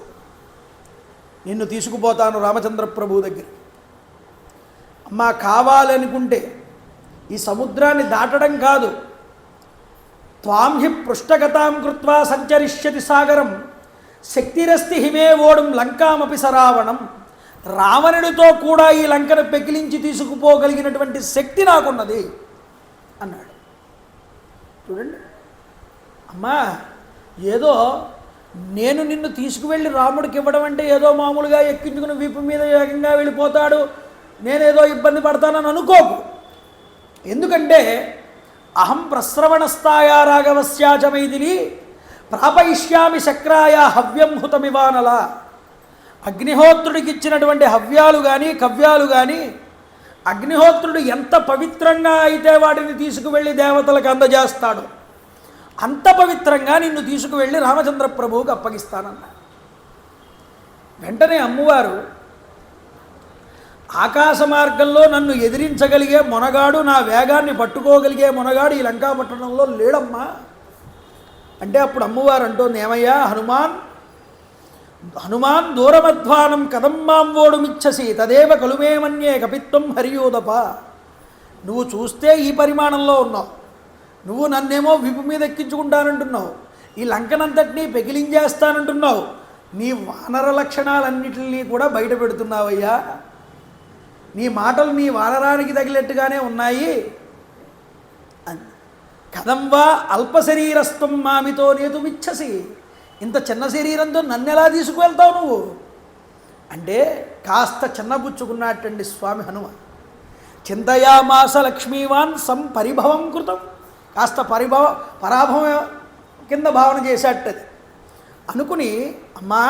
నిన్ను తీసుకుపోతాను రామచంద్ర ప్రభు దగ్గర. అమ్మా కావాలనుకుంటే ఈ సముద్రాన్ని దాటడం కాదు, త్వాం హి పృష్ఠగతాం కృత్వా సంచరిష్యతి సాగరం శక్తిరస్తి హిమే ఓడం లంకామపి సరావణం. రావణుడితో కూడా ఈ లంకను పెకిలించి తీసుకుపోగలిగినటువంటి శక్తి నాకున్నది అన్నాడు. చూడండి అమ్మా, ఏదో నేను నిన్ను తీసుకువెళ్ళి రాముడికి ఇవ్వడం అంటే ఏదో మామూలుగా ఎక్కించుకుని వీపు మీద వేగంగా వెళ్ళిపోతాడు, నేనేదో ఇబ్బంది పడతానని అనుకోకు. ఎందుకంటే అహం ప్రస్రవణస్థాయా రాఘవస్యాచ మైథిలి ప్రాపయిష్యామి శక్రాయ హవ్యం హుతమివానల. అగ్నిహోత్రుడికి ఇచ్చినటువంటి హవ్యాలు కానీ కవ్యాలు కానీ అగ్నిహోత్రుడు ఎంత పవిత్రంగా అయితే వాటిని తీసుకువెళ్ళి దేవతలకు అందజేస్తాడు, అంత పవిత్రంగా నిన్ను తీసుకువెళ్ళి రామచంద్ర ప్రభువుకి అప్పగిస్తానన్న. వెంటనే అమ్మవారు ఆకాశ మార్గంలో నన్ను ఎదిరించగలిగే మొనగాడు, నా వేగాన్ని పట్టుకోగలిగే మొనగాడు ఈ లంకాపట్టణంలో లేడమ్మా అంటే అప్పుడు అమ్మవారు అంటోంది, ఏమయ్యా హనుమాన్ దూరమధ్వానం కథం మాం ఓడుమిచ్చసి తదేవ కలుమే మన్యే కపిత్వం హరియోదప. నువ్వు చూస్తే ఈ పరిమాణంలో ఉన్నావు, నువ్వు నన్నేమో విపు మీద ఎక్కించుకుంటానంటున్నావు, ఈ లంకనంతటినీ పెకిలించేస్తానంటున్నావు, నీ వానర లక్షణాలన్నిటినీ కూడా బయట పెడుతున్నావయ్యా, నీ మాటలు నీ వానరానికి తగిలేట్టుగానే ఉన్నాయి. కథం వా అల్పశరీరస్త్వం మామితో నేతుమిచ్చసి, ఇంత చిన్న శరీరంతో నన్ను ఎలా తీసుకువెళ్తావు నువ్వు అంటే కాస్త చిన్నబుచ్చుకున్నట్టండి స్వామి హనుమ. చింతయామాస లక్ష్మీవాన్ సంపరిభవం కృతం, కాస్త పరాభవం కింద భావన చేసేటది అనుకుని, అమ్మా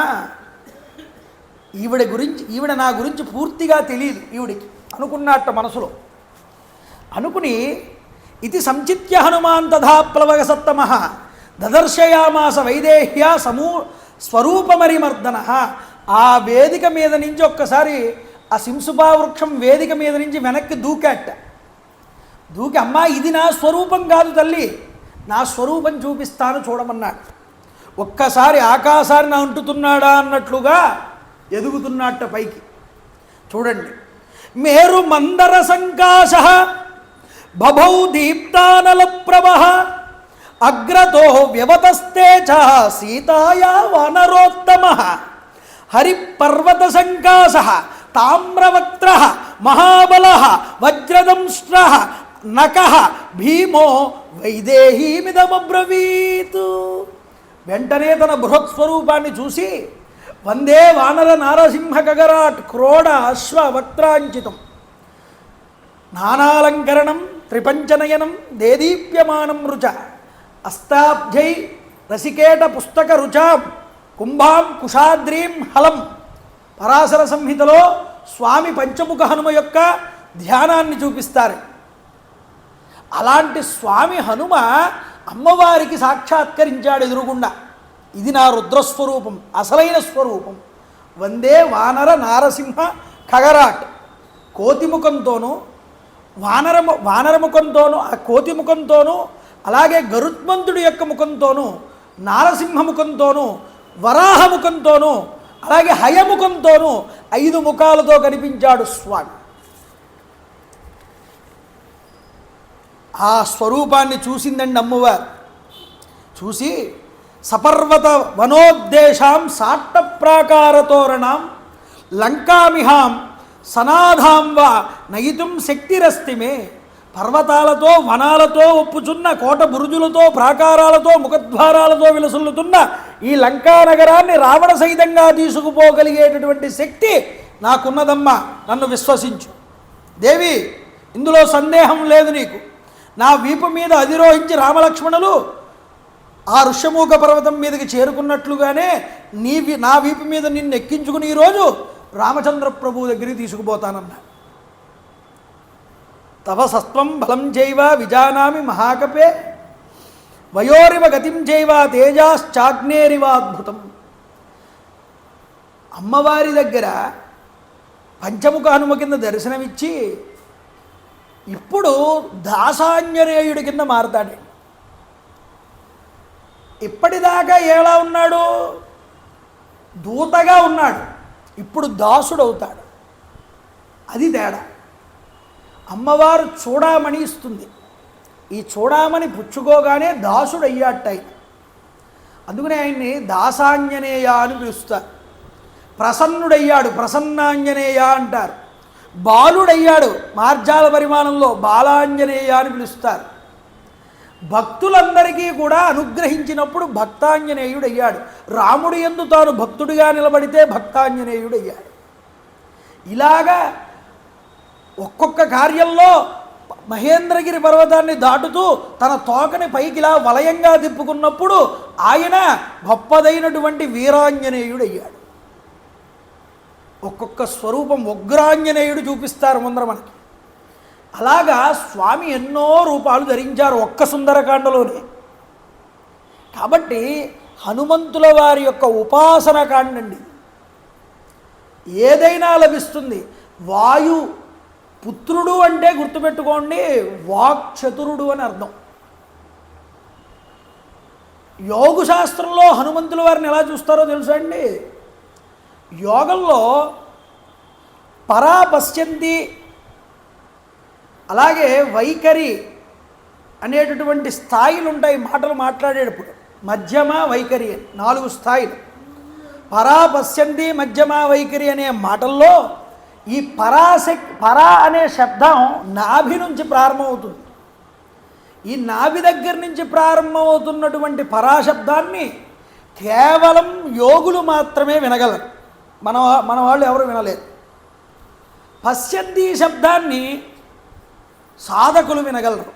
ఈవిడ నా గురించి పూర్తిగా తెలియదు ఈవిడికి అనుకున్నట్ట మనసులో అనుకుని, ఇది సంచిత్య హనుమాన్ తథా ప్లవగసత్తమ దదర్శయామాస వైదేహ్య స్వరూపమరిమర్దన. ఆ వేదిక మీద నుంచి ఒక్కసారి ఆ సింసుపా వృక్షం వేదిక మీద నుంచి వెనక్కి దూకి, అమ్మా ఇది నా స్వరూపం కాదు తల్లి, నా స్వరూపం చూపిస్తాను చూడమన్నాడు. ఒక్కసారి ఆకాశాన్ని అంటుతున్నాడా అన్నట్లుగా ఎదుగుతున్నట్ట పైకి. చూడండి, మేరు మందర సంకాశ బభౌ దీప్తానల ప్రభ అగ్రతో వ్యవతస్తే చ సీతాయా వానరోత్తమ హరిపర్వత సంకాశ తామ్రవక్త్ర మహాబల వజ్రదంష్ట్ర నక భీమో వైదేహీమిదమబ్రవీతు. వెంటనే తన బృహత్స్వరూపాన్ని చూసి వందే వానర నారసింహ గగరాట్ క్రోడ అశ్వ వక్త్రాంచితం నానాలంకరణం త్రిపంచనయనం దేదీప్యమానం రుచ అస్తాబ్జై రసికేట పుస్తక రుచాం కుంభాం కుషాద్రీం హలం. పరాశర సంహితలో స్వామి పంచముఖ హనుమ యొక్క ధ్యానాన్ని చూపిస్తారు. అలాంటి స్వామి హనుమ అమ్మవారికి సాక్షాత్కరించాడు ఎదురుగుండా. ఇది నా రుద్రస్వరూపం, అసలైన స్వరూపం. వందే వానర నారసింహ ఖగరాట్. కోతిముఖంతోనూ వానరముఖంతోనూ ఆ కోతిముఖంతోనూ అలాగే గరుత్మంతుడి యొక్క ముఖంతోనూ నారసింహముఖంతోనూ వరాహముఖంతోనూ అలాగే హయముఖంతోనూ 5 ముఖాలతో కనిపించాడు స్వామి. ఆ స్వరూపాన్ని చూసిందండి అమ్మవారు. చూసి సపర్వత వనోద్దేశాం సాట్ట ప్రాకారతోరణాం లంకామిహాం సనాధాం వా నయితుం శక్తిరస్తిమే. పర్వతాలతో వనాలతో ఒప్పుచున్న కోట బురుజులతో ప్రాకారాలతో ముఖద్వారాలతో విలసుల్లుతున్న ఈ లంకా నగరాన్ని రావణ సహితంగా తీసుకుపోగలిగేటటువంటి శక్తి నాకున్నదమ్మా, నన్ను విశ్వసించు. దేవి, ఇందులో సందేహం లేదు నీకు. నా వీపు మీద అధిరోహించి రామలక్ష్మణులు ఆ ఋష్యమూక పర్వతం మీదకి చేరుకున్నట్లుగానే నా వీపు మీద నిన్ను ఎక్కించుకుని ఈరోజు రామచంద్ర ప్రభువు దగ్గరికి తీసుకుపోతానన్నా. తవ సత్వం బలం చైవ విజానామి మహాకపే వయోరివ గతిం చైవ తేజాశ్చాగ్నేరివాద్భుతం. అమ్మవారి దగ్గర పంచముఖ హనుమ కింద దర్శనమిచ్చి ఇప్పుడు దాసాంజనేయుడి కింద మారతాడు. ఇప్పటిదాకా ఎలా ఉన్నాడు? దూతగా ఉన్నాడు. ఇప్పుడు దాసుడు అవుతాడు. అది తేడా. అమ్మవారు చూడామణి ఇస్తుంది. ఈ చూడామణి పుచ్చుకోగానే దాసుడు అయ్యాట. అందుకనే ఆయన్ని దాసాంజనేయ అని పిలుస్తారు. ప్రసన్నుడయ్యాడు, ప్రసన్నాంజనేయ అంటారు. బాలుడయ్యాడు, మార్జాల పరిమాణంలో బాలాంజనేయ అని పిలుస్తారు. భక్తులందరికీ కూడా అనుగ్రహించినప్పుడు భక్తాంజనేయుడయ్యాడు. రాముడు యందు తాను భక్తుడిగా నిలబడితే భక్తాంజనేయుడయ్యాడు. ఇలాగా ఒక్కొక్క కార్యంలో మహేంద్రగిరి పర్వతాన్ని దాటుతూ తన తోకని పైకి ఇలా వలయంగా తిప్పుకున్నప్పుడు ఆయన గొప్పదైనటువంటి వీరాంజనేయుడయ్యాడు. ఒక్కొక్క స్వరూపం ఉగ్రాంజనేయుడు చూపిస్తారు ముందర మనకి. అలాగా స్వామి ఎన్నో రూపాలు ధరించారు ఒక్క సుందరకాండలోనే. కాబట్టి హనుమంతుల వారి యొక్క ఉపాసన కాండండి. ఏదైనా లభిస్తుంది. వాయు పుత్రుడు అంటే గుర్తుపెట్టుకోండి, వాక్చతురుడు అని అర్థం. యోగు శాస్త్రంలో హనుమంతుల వారిని ఎలా చూస్తారో తెలుసా అండి? యోగంలో పరా పశ్యంతి, అలాగే వైఖరి అనేటటువంటి స్థాయిలు ఉంటాయి. మాటలు మాట్లాడేటప్పుడు మధ్యమ వైఖరి అని 4 స్థాయిలు. పరా పశ్యంతి, మధ్యమ వైఖరి అనే మాటల్లో ఈ పరా అనే శబ్దం నాభి నుంచి ప్రారంభమవుతుంది. ఈ నాభి దగ్గర నుంచి ప్రారంభమవుతున్నటువంటి పరాశబ్దాన్ని కేవలం యోగులు మాత్రమే వినగలరు. మన వాళ్ళు ఎవరు వినలేరు. పశ్యంతి శబ్దాన్ని సాధకులు వినగలరు.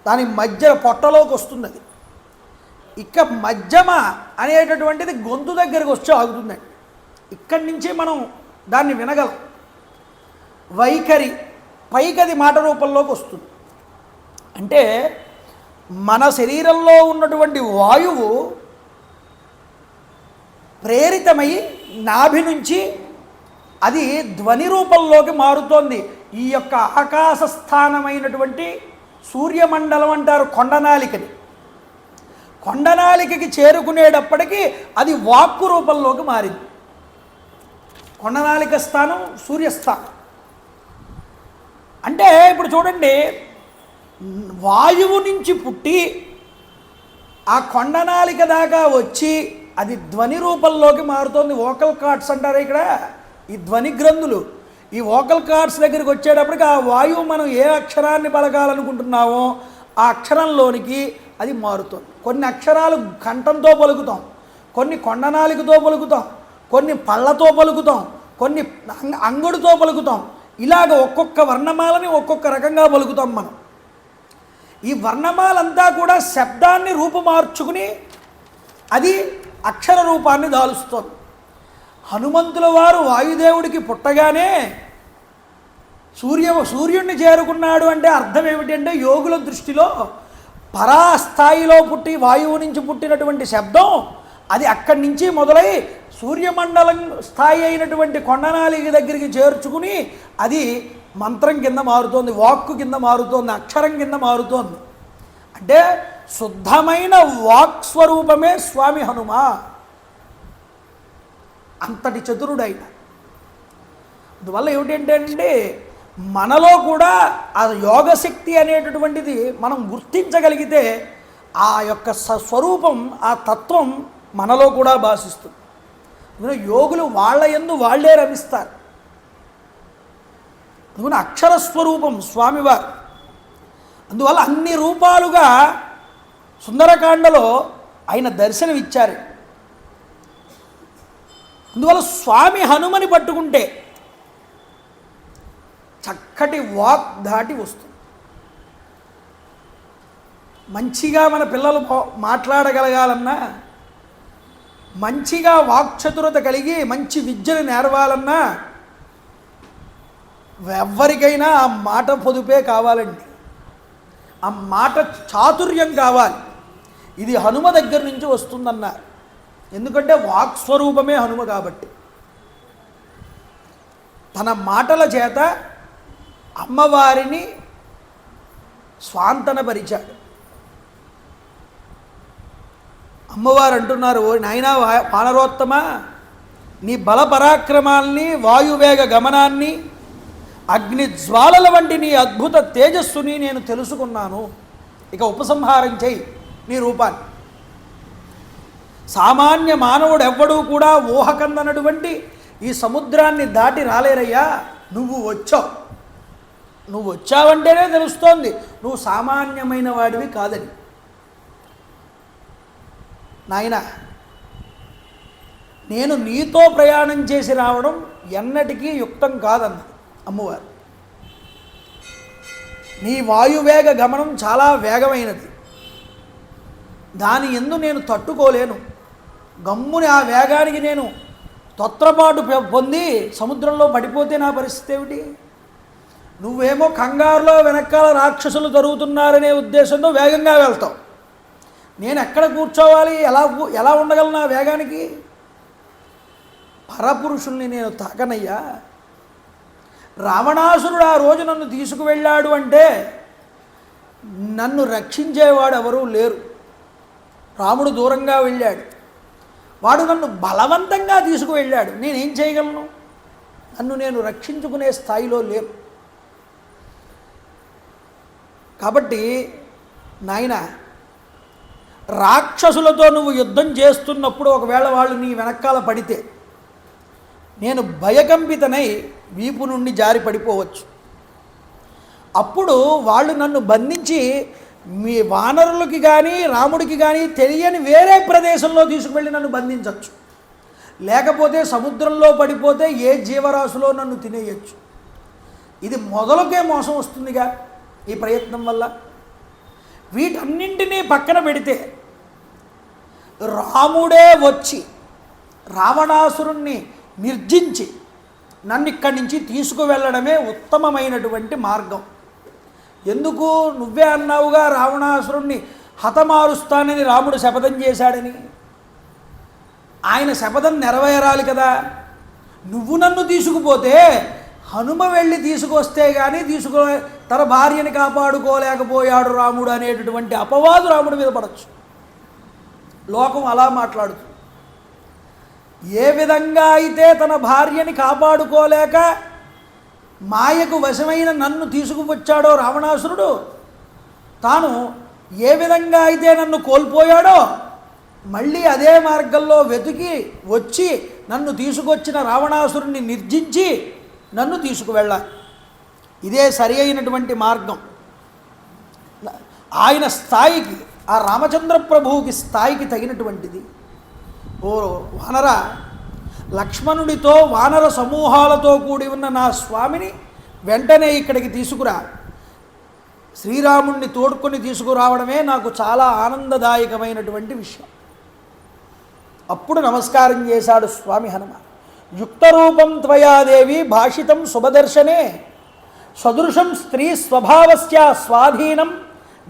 దాని మధ్య పొట్టలోకి వస్తుంది అది. ఇక మధ్యమ అనేటటువంటిది గొంతు దగ్గరికి వచ్చి ఆగుతుందండి. ఇక్కడి నుంచి మనం దాన్ని వినగలం. వైఖరి పైకది మాట రూపంలోకి వస్తుంది. అంటే మన శరీరంలో ఉన్నటువంటి వాయువు ప్రేరితమై నాభి నుంచి అది ధ్వని రూపంలోకి మారుతోంది. ఈ యొక్క ఆకాశ స్థానమైనటువంటి సూర్యమండలం అంటారు కొండనాలికని. కొండనాలికకి చేరుకునేటప్పటికీ అది వాక్కు రూపంలోకి మారింది. కొండనాలిక స్థానం సూర్యస్థానం. అంటే ఇప్పుడు చూడండి, వాయువు నుంచి పుట్టి ఆ కొండనాలిక దాకా వచ్చి అది ధ్వని రూపంలోకి మారుతోంది. వోకల్ కార్డ్స్ అంటారు ఇక్కడ, ఈ ధ్వని గ్రంథులు. ఈ వోకల్ కార్డ్స్ దగ్గరికి వచ్చేటప్పటికి ఆ వాయువు మనం ఏ అక్షరాన్ని పలకాలనుకుంటున్నామో ఆ అక్షరంలోనికి అది మారుతుంది. కొన్ని అక్షరాలు కంఠంతో పలుకుతాం, కొన్ని కొండనాలికతో పలుకుతాం, కొన్ని పళ్ళతో పలుకుతాం, కొన్ని అంగుడితో పలుకుతాం. ఇలాగ ఒక్కొక్క వర్ణమాలని ఒక్కొక్క రకంగా పలుకుతాం మనం. ఈ వర్ణమాలంతా కూడా శబ్దాన్ని రూపుమార్చుకుని అది అక్షర రూపాన్ని దాలుస్తోంది. హనుమంతుల వారు వాయుదేవుడికి పుట్టగానే సూర్యుడిని చేరుకున్నాడు అంటే అర్థం ఏమిటంటే యోగుల దృష్టిలో పరాస్థాయిలో పుట్టి వాయువు నుంచి పుట్టినటువంటి శబ్దం అది అక్కడి నుంచి మొదలై సూర్యమండలం స్థాయి అయినటువంటి కొండనాలిక దగ్గరికి చేర్చుకుని అది మంత్రం కింద మారుతోంది, వాక్కు కింద మారుతోంది, అక్షరం కింద మారుతోంది. అంటే శుద్ధమైన వాక్ స్వరూపమే స్వామి హనుమ. అంతటి చతురుడైన. అందువల్ల ఏమిటంటే మనలో కూడా ఆ యోగశక్తి అనేటటువంటిది మనం గుర్తించగలిగితే ఆ యొక్క స్వరూపం, ఆ తత్వం మనలో కూడా భాషిస్తుంది. అందుకని యోగులు వాళ్ళ యందు వాళ్ళే రమిస్తారు. అందుకని అక్షరస్వరూపం స్వామివారు. అందువల్ల అన్ని రూపాలుగా సుందరకాండలో ఆయన దర్శనం ఇచ్చారు. అందువల్ల స్వామి హనుమని పట్టుకుంటే చక్కటి వాక్ దాటి వస్తుంది. మంచిగా మన పిల్లలు మాట్లాడగలగాలన్నా, మంచిగా వాక్చతురత కలిగి మంచి విద్యను నేర్వాలన్నా ఎవరికైనా ఆ మాట పొదుపే కావాలండి, ఆ మాట చాతుర్యం కావాలి. ఇది హనుమ దగ్గర నుంచి వస్తుందన్నారు. ఎందుకంటే వాక్స్వరూపమే హనుమ కాబట్టి తన మాటల చేత అమ్మవారిని స్వాంతనపరిచాడు. అమ్మవారు అంటున్నారు, ఓ నాయనా వానరోత్తమ, నీ బల పరాక్రమాల్ని, వాయువేగ గమనాన్ని, అగ్ని జ్వాలల వంటి నీ అద్భుత తేజస్సుని నేను తెలుసుకున్నాను. ఇక ఉపసంహారం చేయి నీ రూపాన్ని. సామాన్య మానవుడు ఎవ్వడూ కూడా ఊహకందనటువంటి ఈ సముద్రాన్ని దాటి రాలేరయ్యా. నువ్వు వచ్చావంటేనే తెలుస్తోంది నువ్వు సామాన్యమైన వాడివి కాదని. నాయన, నేను నీతో ప్రయాణం చేసి రావడం ఎన్నటికీ యుక్తం కాదన్న అమ్మవారు. నీ వాయువేగ గమనం చాలా వేగమైనది, దాని యందు నేను తట్టుకోలేను. గమ్ముని ఆ వేగానికి నేను తొత్రపాటు పొంది సముద్రంలో పడిపోతే నా పరిస్థితి ఏమిటి? నువ్వేమో కంగారులో వెనకాల రాక్షసులు జరుగుతున్నారనే ఉద్దేశంతో వేగంగా వెళ్తావు. నేను ఎక్కడ కూర్చోవాలి? ఎలా ఉండగలను ఆ వేగానికి? పరపురుషుల్ని నేను తాకనయ్యా. రావణాసురుడు ఆ రోజు నన్ను తీసుకువెళ్ళాడు అంటే నన్ను రక్షించేవాడు ఎవరూ లేరు. రాముడు దూరంగా వెళ్ళాడు, వాడు నన్ను బలవంతంగా తీసుకువెళ్ళాడు. నేనేం చేయగలను? నన్ను నేను రక్షించుకునే స్థాయిలో లేను. కాబట్టి నాయన, రాక్షసులతో నువ్వు యుద్ధం చేస్తున్నప్పుడు ఒకవేళ వాళ్ళు నీ వెనకాల పడితే నేను భయకంపితనై వీపు నుండి జారి పడిపోవచ్చు. అప్పుడు వాళ్ళు నన్ను బంధించి మీ వానరులకి కానీ రాముడికి కానీ తెలియని వేరే ప్రదేశంలో తీసుకువెళ్ళి నన్ను బంధించవచ్చు. లేకపోతే సముద్రంలో పడిపోతే ఏ జీవరాశిలో నన్ను తినేయచ్చు. ఇది మొదలుకే మోసం వస్తుందిగా ఈ ప్రయత్నం వల్ల. వీటన్నింటినీ పక్కన పెడితే రాముడే వచ్చి రావణాసురుణ్ణి నిర్జించి నన్ను ఇక్కడి నుంచి తీసుకువెళ్ళడమే ఉత్తమమైనటువంటి మార్గం. ఎందుకు? నువ్వే అన్నావుగా రావణాసురుణ్ణి హతమారుస్తానని రాముడు శపథం చేశాడని. ఆయన శపథం నెరవేరాలి కదా. నువ్వు నన్ను తీసుకుపోతే హనుమ వెళ్ళి తీసుకొస్తే కానీ తన భార్యని కాపాడుకోలేకపోయాడు రాముడు అనేటటువంటి అపవాదు రాముడి మీద పడవచ్చు. లోకం అలా మాట్లాడుతుంది. ఏ విధంగా అయితే తన భార్యని కాపాడుకోలేక మాయకు వశమైన నన్ను తీసుకువచ్చాడో రావణాసురుడు, తాను ఏ విధంగా అయితే నన్ను కోల్పోయాడో మళ్ళీ అదే మార్గంలో వెతికి వచ్చి నన్ను తీసుకొచ్చిన రావణాసురుణ్ణి నిర్జించి నన్ను తీసుకువెళ్ళాలి. ఇదే సరి అయినటువంటి మార్గం. ఆయన స్థాయికి, ఆ రామచంద్ర ప్రభువుకి స్థాయికి తగినటువంటిది. ఓ వానర, లక్ష్మణుడితో వానర సమూహాలతో కూడి ఉన్న నా స్వామిని వెంటనే ఇక్కడికి తీసుకురా. శ్రీరాముణ్ణి తోడుకొని తీసుకురావడమే నాకు చాలా ఆనందదాయకమైనటువంటి విషయం. అప్పుడు నమస్కారం చేశాడు స్వామి హనుమ. యుక్తరూపం త్వయాదేవి భాషితం శుభదర్శనే సదృశం స్త్రీ స్వభావస్య స్వాధీనం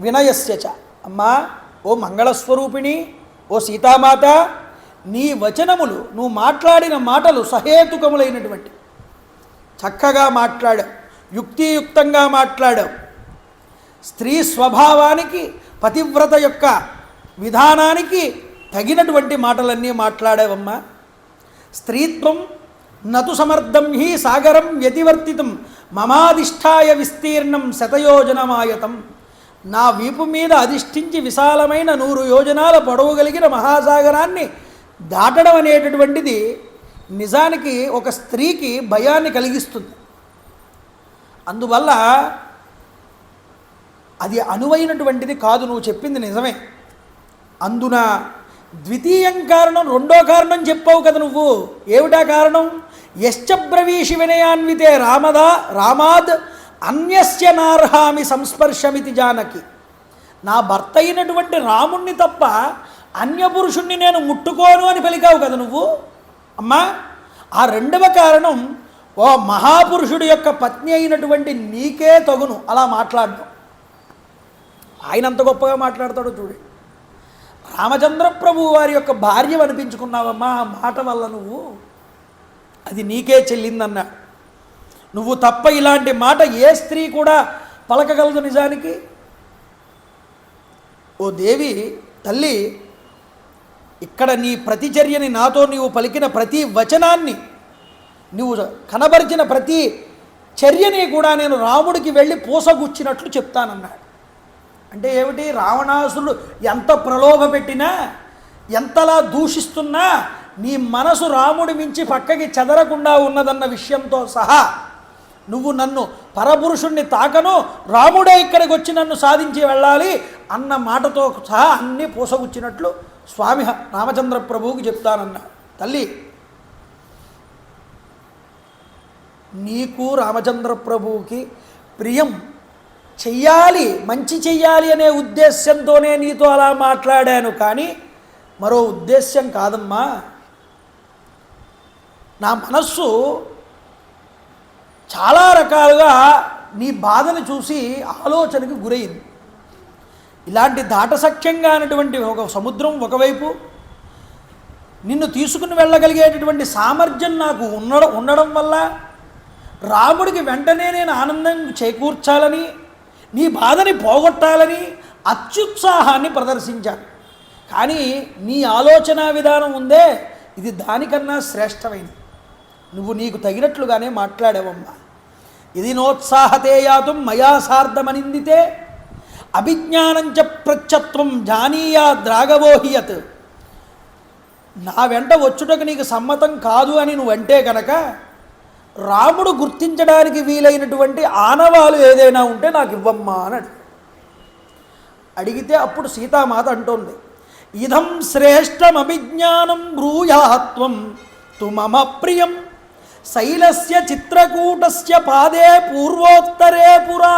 వినయస్య చ. అమ్మా, ఓ మంగళస్వరూపిణి, ఓ సీతామాత, నీ వచనములు, నువ్వు మాట్లాడిన మాటలు సహేతుకములైనటువంటి, చక్కగా మాట్లాడావు, యుక్తియుక్తంగా మాట్లాడావు. స్త్రీ స్వభావానికి, పతివ్రత యొక్క విధానానికి తగినటువంటి మాటలన్నీ మాట్లాడావమ్మా. స్త్రీత్వం నతు సమర్థం హి సాగరం వ్యతివర్తితం మమాధిష్టాయ విస్తీర్ణం శతయోజనమాయతం. నా వీపు మీద అధిష్ఠించి విశాలమైన 100 యోజనాల పొడవు కలిగిన మహాసాగరాన్ని దాటడం అనేటటువంటిది నిజానికి ఒక స్త్రీకి భయాన్ని కలిగిస్తుంది. అందువల్ల అది అనువైనటువంటిది కాదు. నువ్వు చెప్పింది నిజమే. అందున ద్వితీయం కారణం, రెండో కారణం చెప్పావు కదా నువ్వు. ఏమిటా కారణం? యశ్చ బ్రవీషి వినయాన్వితే రామాద్ అన్యస్య నార్హామి సంస్పర్శమితి జానకి. నా భర్త అయినటువంటి రాముణ్ణి తప్ప అన్యపురుషుణ్ణి నేను ముట్టుకోను అని పలికావు కదా నువ్వు. అమ్మా, ఆ రెండవ కారణం ఓ మహాపురుషుడి యొక్క పత్ని అయినటువంటి నీకే తగును అలా మాట్లాడడం. ఆయన అంత గొప్పగా మాట్లాడతాడో చూడు. రామచంద్ర ప్రభు వారి యొక్క భార్య అనిపించుకున్నావమ్మా, ఆ మాట వల్ల నువ్వు, అది నీకే చెల్లిందన్నా. నువ్వు తప్ప ఇలాంటి మాట ఏ స్త్రీ కూడా పలకగలదు నిజానికి. ఓ దేవి తల్లి, ఇక్కడ నీ ప్రతిచర్యని, నాతో నీవు పలికిన ప్రతి వచనాన్ని, నువ్వు కనబరిచిన ప్రతి చర్యని కూడా నేను రాముడికి వెళ్ళి పూసగుచ్చినట్లు చెప్తానన్నాడు. అంటే ఏమిటి? రావణాసురుడు ఎంత ప్రలోభ పెట్టినా, ఎంతలా దూషిస్తున్నా నీ మనసు రాముడి మించి పక్కకి చెదరకుండా ఉన్నదన్న విషయంతో సహా, నువ్వు నన్ను పరపురుషుణ్ణి తాకను, రాముడే ఇక్కడికి వచ్చి నన్ను సాధించి వెళ్ళాలి అన్న మాటతో సహా అన్నీ పూసగుచ్చినట్లు స్వామి రామచంద్ర ప్రభువుకి చెప్తానన్నా. తల్లి, నీకు రామచంద్ర ప్రభువుకి ప్రియం చెయ్యాలి, మంచి చెయ్యాలి అనే ఉద్దేశ్యంతోనే నీతో అలా మాట్లాడాను, కానీ మరో ఉద్దేశ్యం కాదమ్మా. నా మనస్సు చాలా రకాలుగా నీ బాధను చూసి ఆలోచనకు గురైంది. ఇలాంటి దాటసఖ్యంగా అనేటువంటి ఒక సముద్రం ఒకవైపు, నిన్ను తీసుకుని వెళ్ళగలిగేటటువంటి సామర్థ్యం నాకు ఉండడం వల్ల రాముడికి వెంటనే నేను ఆనందం చేకూర్చాలని, నీ బాధని పోగొట్టాలని అత్యుత్సాహాన్ని ప్రదర్శించాను. కానీ నీ ఆలోచన విధానం ఉందే, ఇది దానికన్నా శ్రేష్టమైనది. నువ్వు నీకు తగినట్లుగానే మాట్లాడావమ్మా. ఇది నోత్సాహతే యాతుం మయా సార్ధమనిందితే అభిజ్ఞానంచ ప్రత్యత్వం జానీయాద్రాగవోహియత్. నా వెంట వచ్చుటకు నీకు సమ్మతం కాదు అని నువ్వంటే కనుక, రాముడు గుర్తించడానికి వీలైనటువంటి ఆనవాలు ఏదైనా ఉంటే నాకు ఇవ్వమ్మా అని అడిగితే అప్పుడు సీతామాత అంటోంది, ఇదం శ్రేష్టమభిజ్ఞానం బ్రూయాత్వం తు మమ ప్రియం శైలస్య చిత్రకూటస్య పాదే పూర్వోత్తరే పురా.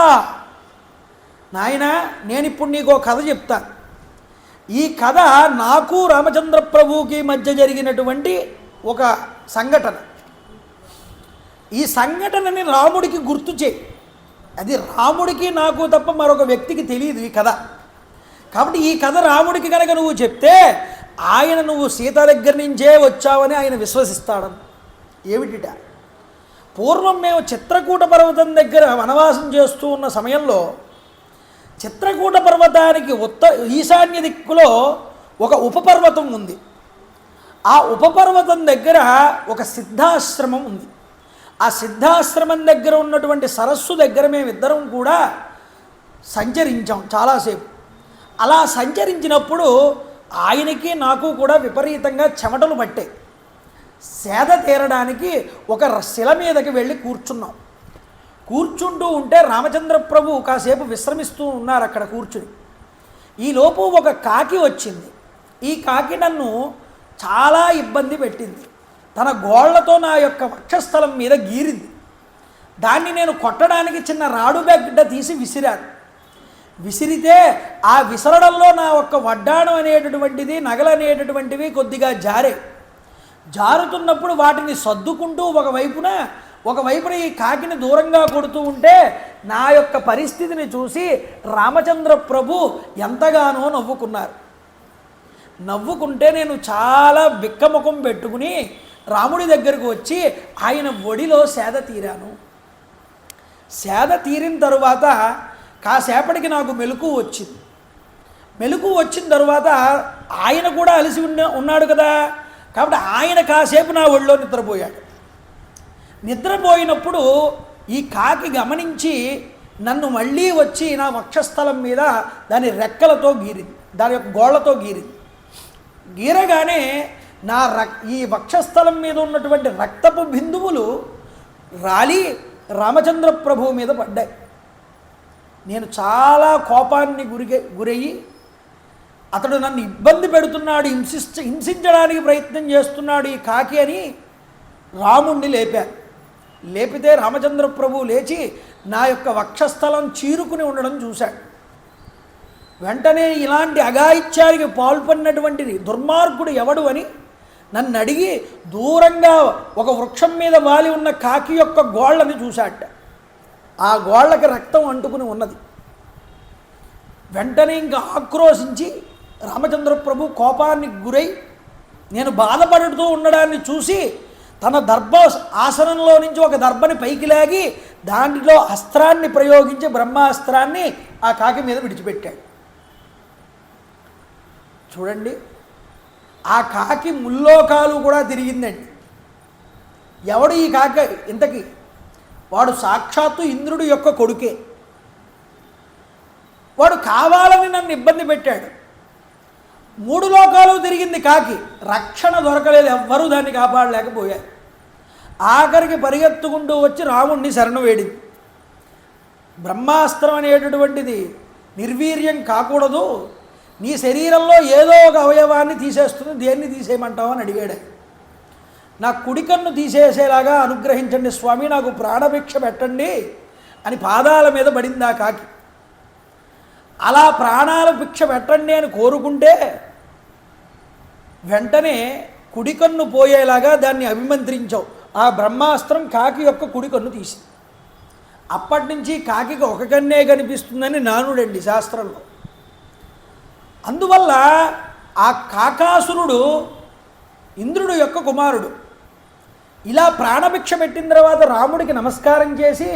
నాయన, నేనిప్పుడు నీకు ఒక కథ చెప్తాను. ఈ కథ నాకు రామచంద్ర ప్రభువుకి మధ్య జరిగినటువంటి ఒక సంఘటన. ఈ సంఘటనని రాముడికి గుర్తు చేయి. అది రాముడికి నాకు తప్ప మరొక వ్యక్తికి తెలియదు ఈ కథ. కాబట్టి ఈ కథ రాముడికి కనుక నువ్వు చెప్తే, ఆయన నువ్వు సీత దగ్గర నుంచే వచ్చావని ఆయన విశ్వసిస్తాడు. ఏమిటిట? పూర్వం మేము చిత్రకూట పర్వతం దగ్గర వనవాసం చేస్తూ ఉన్న సమయంలో, చిత్రకూట పర్వతానికి ఈశాన్య దిక్కులో ఒక ఉపపర్వతం ఉంది. ఆ ఉపపర్వతం దగ్గర ఒక సిద్ధాశ్రమం ఉంది. ఆ సిద్ధాశ్రమం దగ్గర ఉన్నటువంటి సరస్సు దగ్గర మేమిద్దరం కూడా సంచరించాం చాలాసేపు. అలా సంచరించినప్పుడు ఆయనకి నాకు కూడా విపరీతంగా చెమటలు పట్టాయి. సేద తీరడానికి ఒక శిల మీదకి వెళ్ళి కూర్చున్నాం. కూర్చుంటూ ఉంటే రామచంద్ర ప్రభు కాసేపు విశ్రమిస్తూ ఉన్నారు అక్కడ కూర్చుని. ఈలోపు ఒక కాకి వచ్చింది. ఈ కాకి నన్ను చాలా ఇబ్బంది పెట్టింది. తన గోళ్లతో నా యొక్క వక్షస్థలం మీద గీరింది. దాన్ని నేను కొట్టడానికి చిన్న రాడు బిడ్డ తీసి విసిరాను. విసిరితే ఆ విసరడంలో నా ఒక్క వడ్డాణం అనేటటువంటిది, నగలు అనేటటువంటివి కొద్దిగా జారుతున్నప్పుడు వాటిని సర్దుకుంటూ ఒకవైపున ఈ కాకిని దూరంగా కొడుతూ ఉంటే నా యొక్క పరిస్థితిని చూసి రామచంద్ర ప్రభు ఎంతగానో నవ్వుకున్నారు. నవ్వుకుంటే నేను చాలా బిక్కముఖం పెట్టుకుని రాముడి దగ్గరకు వచ్చి ఆయన ఒడిలో సేద తీరాను. సేద తీరిన తరువాత కాసేపటికి నాకు మెలకువ వచ్చింది. మెలకువ వచ్చిన తరువాత ఆయన కూడా అలసి ఉన్నాడు కదా, కాబట్టి ఆయన కాసేపు నా ఒళ్ళో నిద్రపోయాడు. నిద్రపోయినప్పుడు ఈ కాకి గమనించి నన్ను మళ్ళీ వచ్చి నా వక్షస్థలం మీద దాని రెక్కలతో గీరింది, దాని యొక్క గోళ్లతో గీరింది. గీరగానే నా ఈ వక్షస్థలం మీద ఉన్నటువంటి రక్తపు బిందువులు రాలి రామచంద్ర ప్రభువు మీద పడ్డాయి. నేను చాలా కోపాన్ని గురయ్యి, అతడు నన్ను ఇబ్బంది పెడుతున్నాడు, హింసించడానికి ప్రయత్నం చేస్తున్నాడు ఈ కాకి అని రాముణ్ణి లేపాను. లేపితే రామచంద్ర ప్రభువు లేచి నా యొక్క వక్షస్థలం చీరుకుని ఉండడం చూశాడు. వెంటనే ఇలాంటి అఘాయిత్యానికి పాల్పడినటువంటి దుర్మార్గుడు ఎవడు అని నన్ను అడిగి దూరంగా ఒక వృక్షం మీద వాలి ఉన్న కాకి యొక్క గోళ్ళని చూశాట. ఆ గోళ్ళకి రక్తం అంటుకుని ఉన్నది. వెంటనే ఇంకా ఆక్రోశించి రామచంద్ర ప్రభు కోపానికి గురై నేను బాధపడుతూ ఉండడాన్ని చూసి తన దర్భ ఆసనంలో నుంచి ఒక దర్భని పైకి లాగి దాంట్లో అస్త్రాన్ని ప్రయోగించి బ్రహ్మాస్త్రాన్ని ఆ కాకి మీద విడిచిపెట్టాడు. చూడండి, ఆ కాకి ముల్లోకాలు కూడా తిరిగిందండి. ఎవడు ఈ కాకి? ఇంతకీ వాడు సాక్షాత్తు ఇంద్రుడి యొక్క కొడుకే. వాడు కావాలని నన్ను ఇబ్బంది పెట్టాడు. 3 లోకాలు తిరిగింది కాకి, రక్షణ దొరకలేదు, ఎవ్వరూ దాన్ని కాపాడలేకపోయారు. ఆఖరికి పరిగెత్తుకుంటూ వచ్చి రాముణ్ణి శరణు వేడింది. బ్రహ్మాస్త్రం అనేటటువంటిది నిర్వీర్యం కాకూడదు, నీ శరీరంలో ఏదో ఒక అవయవాన్ని తీసేస్తుంది, దేన్ని తీసేయమంటావు అని అడిగాడు. నా కుడి కన్ను తీసేసేలాగా అనుగ్రహించండి స్వామి, నాకు ప్రాణభిక్ష పెట్టండి అని పాదాల మీద పడింది ఆ కాకి. అలా ప్రాణాల భిక్ష పెట్టండి అని కోరుకుంటే వెంటనే కుడి కన్ను పోయేలాగా దాన్ని అభిమంత్రించావు. ఆ బ్రహ్మాస్త్రం కాకి యొక్క కుడి కన్ను తీసింది. అప్పటి నుంచి కాకికి ఒక కన్నే కనిపిస్తుందని నానుడండి శాస్త్రంలో. అందువల్ల ఆ కాకాసురుడు ఇంద్రుడు యొక్క కుమారుడు. ఇలా ప్రాణభిక్ష పెట్టిన తర్వాత రాముడికి నమస్కారం చేసి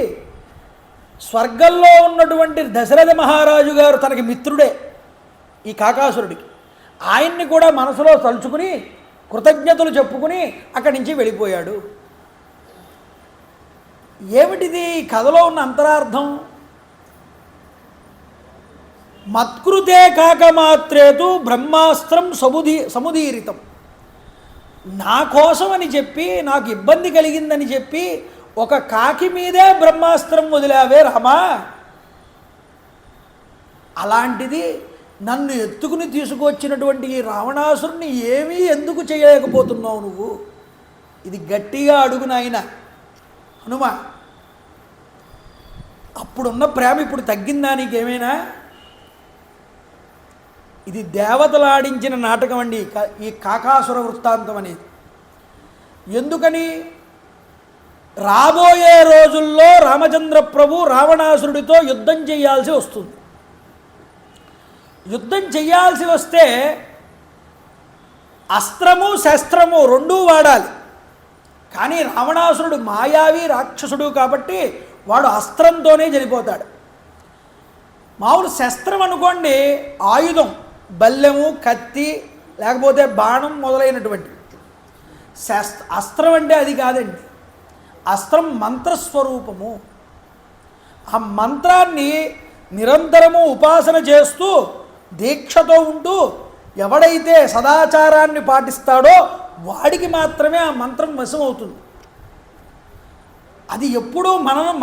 స్వర్గంలో ఉన్నటువంటి దశరథ మహారాజు గారు తనకి మిత్రుడే ఈ కాకాసురుడికి, ఆయన్ని కూడా మనసులో తలుచుకుని కృతజ్ఞతలు చెప్పుకుని అక్కడి నుంచి వెళ్ళిపోయాడు. ఏమిటిది కథలో ఉన్న అంతరార్థం? మత్కృతే కాకమాత్రేతు బ్రహ్మాస్త్రం సముదీరితం. నా కోసం అని చెప్పి, నాకు ఇబ్బంది కలిగిందని చెప్పి ఒక కాకి మీదే బ్రహ్మాస్త్రం వదిలావే రామా, అలాంటిది నన్ను ఎత్తుకుని తీసుకువచ్చినటువంటి ఈ రావణాసురుని ఏమీ ఎందుకు చేయలేకపోతున్నావు నువ్వు? ఇది గట్టిగా అడుగు నాయన హనుమ. అప్పుడున్న ప్రేమ ఇప్పుడు తగ్గిందా నీకేమైనా? ఇది దేవతలాడించిన నాటకం అండి ఈ కాకాసుర వృత్తాంతం అనేది. ఎందుకని? రాబోయే రోజుల్లో రామచంద్ర ప్రభు రావణాసురుడితో యుద్ధం చేయాల్సి వస్తుంది. యుద్ధం చేయాల్సి వస్తే అస్త్రము శస్త్రము రెండూ వాడాలి. కానీ రావణాసురుడు మాయావి రాక్షసుడు కాబట్టి వాడు అస్త్రంతోనే చనిపోతాడు. మామూలు శస్త్రం అనుకోండి, ఆయుధం, బల్లెము, కత్తి, లేకపోతే బాణం మొదలైనటువంటి. అస్త్రం అంటే అది కాదండి. అస్త్రం మంత్రస్వరూపము. ఆ మంత్రాన్ని నిరంతరము ఉపాసన చేస్తూ దీక్షతో ఉంటూ ఎవడైతే సదాచారాన్ని పాటిస్తాడో వాడికి మాత్రమే ఆ మంత్రం వశమవుతుంది. అది ఎప్పుడూ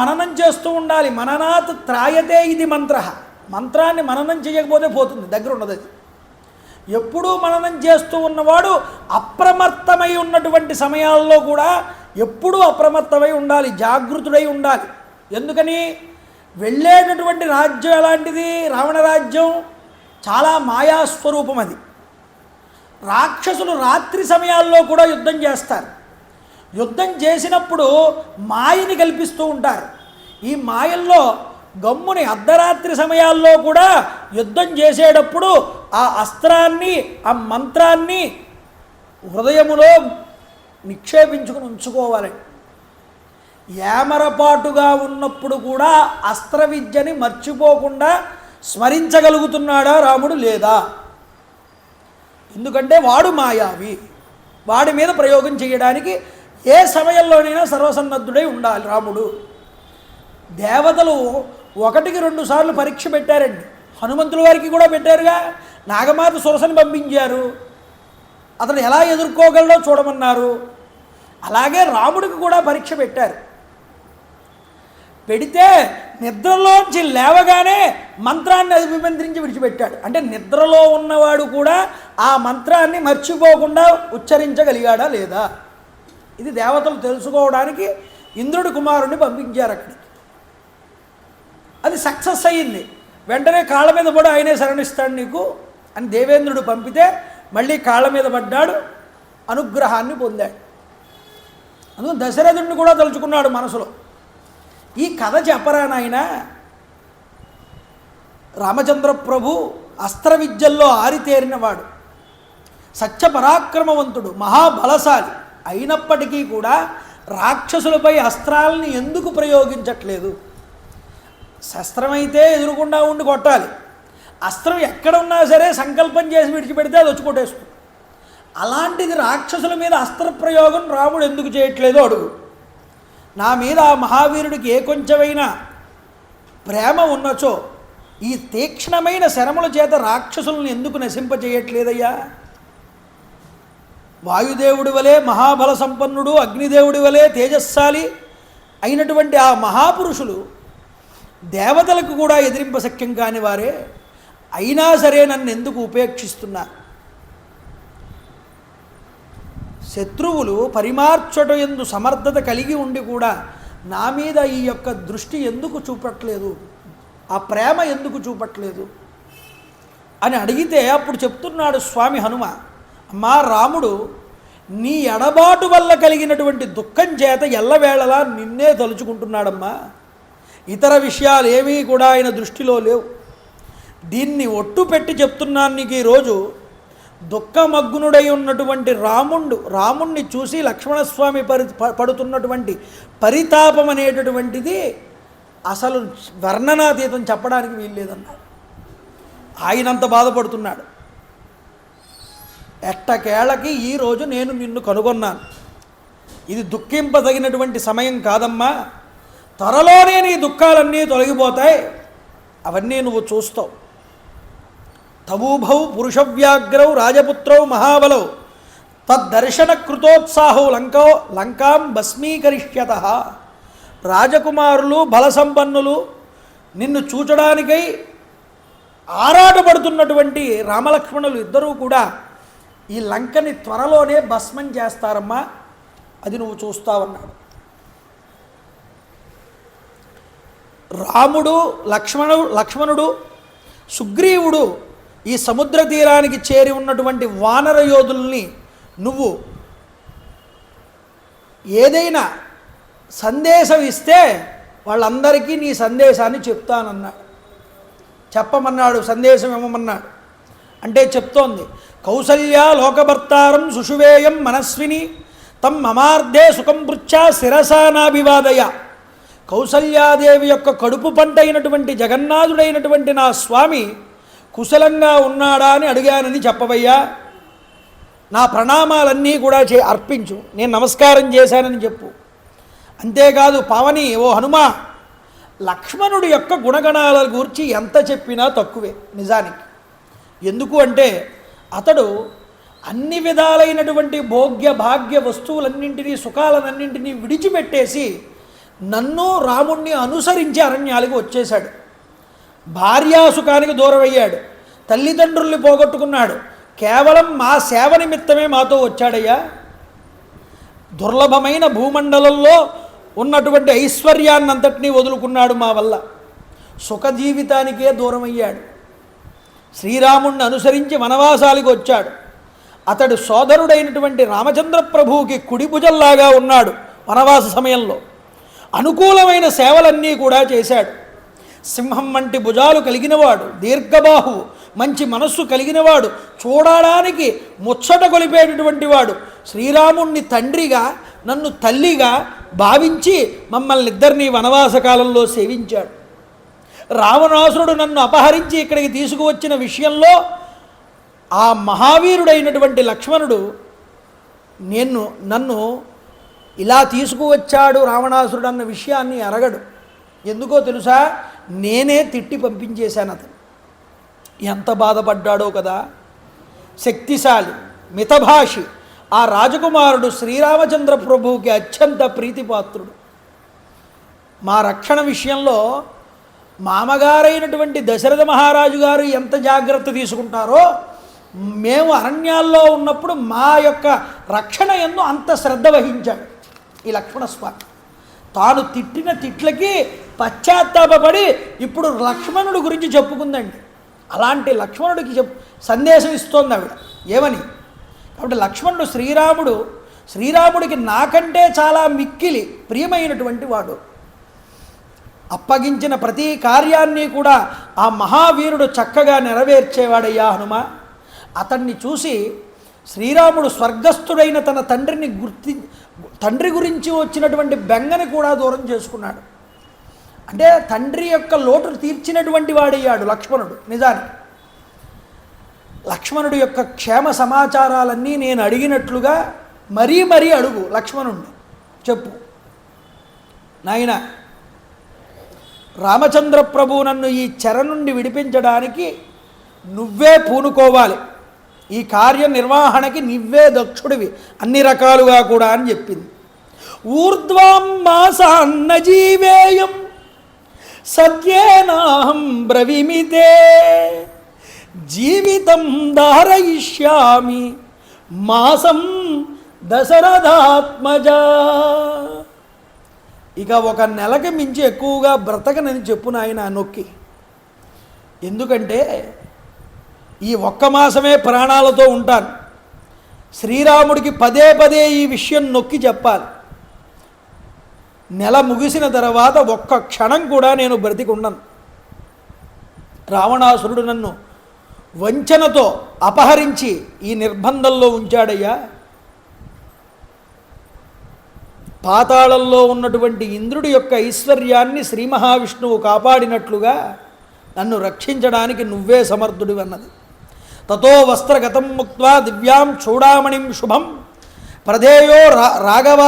మననం చేస్తూ ఉండాలి. మననాత్ త్రాయతే ఇది మంత్ర. మంత్రాన్ని మననం చేయకపోతే పోతుంది, దగ్గర ఉన్నది. అది ఎప్పుడూ మననం చేస్తూ ఉన్నవాడు అప్రమత్తమై ఉన్నటువంటి సమయాల్లో కూడా ఎప్పుడూ అప్రమత్తమై ఉండాలి, జాగృతుడై ఉండాలి. ఎందుకని? వెళ్ళేటటువంటి రాజ్యం ఎలాంటిది? రావణ రాజ్యం చాలా మాయాస్వరూపం. అది రాక్షసులు రాత్రి సమయాల్లో కూడా యుద్ధం చేస్తారు. యుద్ధం చేసినప్పుడు మాయని కల్పిస్తూ ఉంటారు. ఈ మాయల్లో గమ్ముని అర్ధరాత్రి సమయాల్లో కూడా యుద్ధం చేసేటప్పుడు ఆ అస్త్రాన్ని, ఆ మంత్రాన్ని హృదయములో నిక్షేపించుకుని ఉంచుకోవాలండి. ఏమరపాటుగా ఉన్నప్పుడు కూడా అస్త్ర విద్యని మర్చిపోకుండా స్మరించగలుగుతున్నాడా రాముడు? లేదా. ఎందుకంటే వాడు మాయావి. వాడి మీద ప్రయోగం చేయడానికి ఏ సమయంలోనైనా సర్వసన్నద్ధుడై ఉండాలి రాముడు. దేవతలు 1-2 సార్లు పరీక్ష పెట్టారండి. హనుమంతుల వారికి కూడా పెట్టారుగా. నాగమాత సురసని పంపించారు, అతను ఎలా ఎదుర్కోగలడో చూడమన్నారు. అలాగే రాముడికి కూడా పరీక్ష పెట్టారు. పెడితే నిద్రలోంచి లేవగానే మంత్రాన్ని అభిమంత్రించి విడిచిపెట్టాడు. అంటే నిద్రలో ఉన్నవాడు కూడా ఆ మంత్రాన్ని మర్చిపోకుండా ఉచ్చరించగలిగాడా లేదా? ఇది దేవతలు తెలుసుకోవడానికి ఇంద్రుడి కుమారుణ్ణి పంపించారు అక్కడికి. అది సక్సెస్ అయ్యింది. వెంటనే కాళ్ళ మీద పడి ఆయనే శరణిస్తాడు నీకు అని దేవేంద్రుడు పంపితే మళ్ళీ కాళ్ళ మీద పడ్డాడు. అనుగ్రహాన్ని పొందాడు. అందుకని దశరథుడిని కూడా తలుచుకున్నాడు మనసులో. ఈ కథ చెప్పరా నాయనా, రామచంద్ర ప్రభు అస్త్ర విద్యల్లో ఆరితేరినవాడు, సత్యపరాక్రమవంతుడు, మహాబలశాలి అయినప్పటికీ కూడా రాక్షసులపై అస్త్రాలని ఎందుకు ప్రయోగించట్లేదు? శస్త్రమైతే ఎదురుకుండా ఉండి కొట్టాలి, అస్త్రం ఎక్కడ ఉన్నా సరే సంకల్పం చేసి విడిచిపెడితే అది వచ్చి కొట్టేస్తుంది. అలాంటిది రాక్షసుల మీద అస్త్రప్రయోగం రాముడు ఎందుకు చేయట్లేదో అడుగు. నా మీద ఆ మహావీరుడికి ఏ కొంచెమైనా ప్రేమ ఉన్నచో ఈ తీక్ష్ణమైన శరముల చేత రాక్షసులను ఎందుకు నశింపజేయట్లేదయ్యా? వాయుదేవుడి వలె మహాబల సంపన్నుడు, అగ్నిదేవుడి వలె తేజస్శాలి అయినటువంటి ఆ మహాపురుషులు దేవతలకు కూడా ఎదిరింపశక్యం కాని వారే, అయినా సరే నన్ను ఎందుకు ఉపేక్షిస్తున్నారు? శత్రువులు పరిమార్చట ఎందు సమర్థత కలిగి ఉండి కూడా నా మీద ఈ యొక్క దృష్టి ఎందుకు చూపట్లేదు, ఆ ప్రేమ ఎందుకు చూపట్లేదు అని అడిగితే అప్పుడు చెప్తున్నాడు స్వామి హనుమ, అమ్మా రాముడు నీ ఎడబాటు వల్ల కలిగినటువంటి దుఃఖం చేత ఎల్లవేళలా నిన్నే తలుచుకుంటున్నాడమ్మా. ఇతర విషయాలు ఏమీ కూడా ఆయన దృష్టిలో లేవు. దీన్ని ఒట్టు పెట్టి చెప్తున్నాను నీకు ఈరోజు. దుఃఖమగ్నుడై ఉన్నటువంటి రాముణ్ణి చూసి లక్ష్మణస్వామి పడుతున్నటువంటి పరితాపం అనేటటువంటిది అసలు వర్ణనాతీతం, చెప్పడానికి వీల్లేదన్నాడు. ఆయనంత బాధపడుతున్నాడు. ఎట్టకేళకి ఈరోజు నేను నిన్ను కనుగొన్నాను, ఇది దుఃఖింపదగినటువంటి సమయం కాదమ్మా, త్వరలోనే నీ దుఃఖాలన్నీ తొలగిపోతాయి, అవన్నీ నువ్వు చూస్తావు. తవూభౌ పురుషవ్యాగ్రౌ రాజపుత్రౌ మహాబలౌ తద్దర్శన కృతోత్సాహౌ లంకాం భస్మీకరిష్యత. రాజకుమారులు బలసంపన్నులు నిన్ను చూచడానికై ఆరాటపడుతున్నటువంటి రామలక్ష్మణులు ఇద్దరూ కూడా ఈ లంకని త్వరలోనే భస్మం చేస్తారమ్మా, అది నువ్వు చూస్తావన్నాడు. రాముడు, లక్ష్మణుడు, సుగ్రీవుడు ఈ సముద్ర తీరానికి చేరి ఉన్నటువంటి వానర యోధుల్ని నువ్వు ఏదైనా సందేశం ఇస్తే వాళ్ళందరికీ నీ సందేశాన్ని చెప్తానన్నాడు. చెప్పమన్నాడు, సందేశం ఇవ్వమన్నాడు. అంటే చెప్తోంది, కౌసల్య లోకభర్తారం సుషువేయం మనస్విని తం మమార్ధే సుఖం పృచ్చా శిరసానాభివాదయ. కౌసల్యాదేవి యొక్క కడుపు పంట అయినటువంటి జగన్నాథుడైనటువంటి నా స్వామి కుశలంగా ఉన్నాడా అని అడిగానని చెప్పవయ్యా. నా ప్రణామాలన్నీ కూడా అర్పించు, నేను నమస్కారం చేశానని చెప్పు. అంతేకాదు పావని, ఓ హనుమా, లక్ష్మణుడి యొక్క గుణగణాల గురించి ఎంత చెప్పినా తక్కువే నిజానికి. ఎందుకు అంటే అతడు అన్ని విధాలైనటువంటి భోగ్య భాగ్య వస్తువులన్నింటినీ, సుఖాలన్నింటినీ విడిచిపెట్టేసి నన్ను రాముణ్ణి అనుసరించి అరణ్యాలకు వచ్చేశాడు. భార్యాసుఖానికి దూరం అయ్యాడు, తల్లిదండ్రుల్ని పోగొట్టుకున్నాడు, కేవలం మా సేవ నిమిత్తమే మాతో వచ్చాడయ్యా. దుర్లభమైన భూమండలంలో ఉన్నటువంటి ఐశ్వర్యాన్నంతటినీ వదులుకున్నాడు మా వల్ల, సుఖ జీవితానికే దూరం అయ్యాడు. శ్రీరాముణ్ణి అనుసరించి వనవాసాలకు వచ్చాడు. అతడు సోదరుడైనటువంటి రామచంద్ర ప్రభువుకి కుడిభుజల్లాగా ఉన్నాడు. వనవాస సమయంలో అనుకూలమైన సేవలన్నీ కూడా చేశాడు. సింహం వంటి భుజాలు కలిగినవాడు, దీర్ఘబాహువు, మంచి మనస్సు కలిగినవాడు, చూడడానికి ముచ్చట కొలిపేటటువంటి వాడు. శ్రీరాముణ్ణి తండ్రిగా, నన్ను తల్లిగా భావించి మమ్మల్ని ఇద్దరినీ వనవాస కాలంలో సేవించాడు. రావణాసురుడు నన్ను అపహరించి ఇక్కడికి తీసుకువచ్చిన విషయంలో ఆ మహావీరుడైనటువంటి లక్ష్మణుడు నన్ను ఇలా తీసుకువచ్చాడు రావణాసురుడు అన్న విషయాన్ని అరగడు. ఎందుకో తెలుసా, నేనే తిట్టి పంపించేశాను అతను. ఎంత బాధపడ్డాడో కదా. శక్తిశాలి, మితభాషి ఆ రాజకుమారుడు శ్రీరామచంద్ర ప్రభువుకి అత్యంత ప్రీతిపాత్రుడు. మా రక్షణ విషయంలో మామగారైనటువంటి దశరథ మహారాజు గారు ఎంత జాగ్రత్త తీసుకుంటారో, మేము అరణ్యాల్లో ఉన్నప్పుడు మా యొక్క రక్షణ యందు అంత శ్రద్ధ వహించాడు ఈ లక్ష్మణస్వామి. తాను తిట్టిన తిట్లకి పశ్చాత్తాపడి ఇప్పుడు లక్ష్మణుడి గురించి చెప్పుకుందండి. అలాంటి లక్ష్మణుడికి సందేశం ఇస్తోంది ఆవిడ. ఏమని? కాబట్టి లక్ష్మణుడు శ్రీరాముడికి నాకంటే చాలా మిక్కిలి ప్రియమైనటువంటి వాడు. అప్పగించిన ప్రతి కార్యాన్ని కూడా ఆ మహావీరుడు చక్కగా నెరవేర్చేవాడయ్యా హనుమ. అతన్ని చూసి శ్రీరాముడు స్వర్గస్థుడైన తన తండ్రి గురించి వచ్చినటువంటి బెంగని కూడా దూరం చేసుకున్నాడు. అంటే తండ్రి యొక్క లోటు తీర్చినటువంటి వాడయ్యాడు లక్ష్మణుడు. నిజానికి లక్ష్మణుడి యొక్క క్షేమ సమాచారాలన్నీ నేను అడిగినట్లుగా మరీ అడుగు లక్ష్మణుణ్ణి. చెప్పు నాయన, రామచంద్ర ప్రభు నన్ను ఈ చెర నుండి విడిపించడానికి నువ్వే పూనుకోవాలి, ఈ కార్య నిర్వహణకి నువ్వే దక్షుడివి అన్ని రకాలుగా కూడా అని చెప్పింది. ఊర్ధ్వాం మాసాన్న జీవేయం సత్యేనాహం బ్రవీమితే జీవితం ధారయిష్యామి మాసం దశరథాత్మజా. ఇక 1 నెలకి మించి ఎక్కువగా బ్రతకనని చెప్పు నాయన నొక్కి. ఎందుకంటే ఈ 1 మాసమే ప్రాణాలతో ఉంటాను. శ్రీరాముడికి పదే ఈ విషయం నొక్కి చెప్పాలి. నెల ముగిసిన తర్వాత 1 క్షణం కూడా నేను బ్రతికుండను. రావణాసురుడు నన్ను వంచనతో అపహరించి ఈ నిర్బంధంలో ఉంచాడయ్యా. పాతాళంలో ఉన్నటువంటి ఇంద్రుడి యొక్క ఐశ్వర్యాన్ని శ్రీ మహావిష్ణువు కాపాడినట్లుగా నన్ను రక్షించడానికి నువ్వే సమర్థుడివి అన్నది. తతో వస్త్రగతం ముక్త్వా దివ్యాం చూడామణిం శుభం ప్రధేయో రాఘవ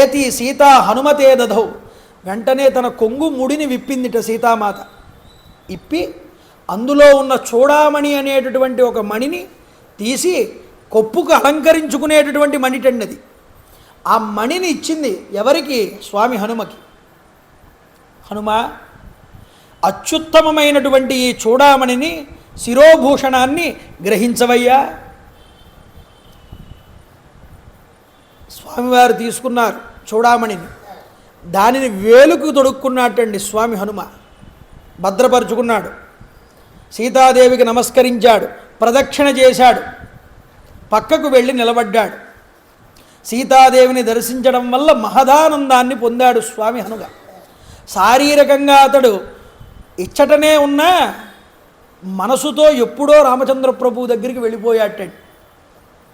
ఏతి సీతా హనుమతే దధౌ. వెంటనే తన కొంగు ముడిని విప్పిందిట సీతామాత. ఇప్పి అందులో ఉన్న చూడామణి అనేటటువంటి ఒక మణిని తీసి కొప్పుకు అలంకరించుకునేటటువంటి మణిటండి. ఆ మణిని ఇచ్చింది ఎవరికి? స్వామి హనుమకి. హనుమ, అత్యుత్తమమైనటువంటి ఈ చూడామణిని శిరోభూషణాన్ని గ్రహించవయ్యా. స్వామివారు తీసుకున్నారు చూడామణిని. దానిని వేలుకు తొడుక్కున్నట్టండి స్వామి హనుమ. భద్రపరుచుకున్నాడు. సీతాదేవికి నమస్కరించాడు, ప్రదక్షిణ చేశాడు, పక్కకు వెళ్ళి నిలబడ్డాడు. సీతాదేవిని దర్శించడం వల్ల మహదానందాన్ని పొందాడు స్వామి హనుమ. శారీరకంగా అతడు ఇచ్చటనే ఉన్నా మనసుతో ఎప్పుడో రామచంద్ర ప్రభు దగ్గరికి వెళ్ళిపోయాటండి.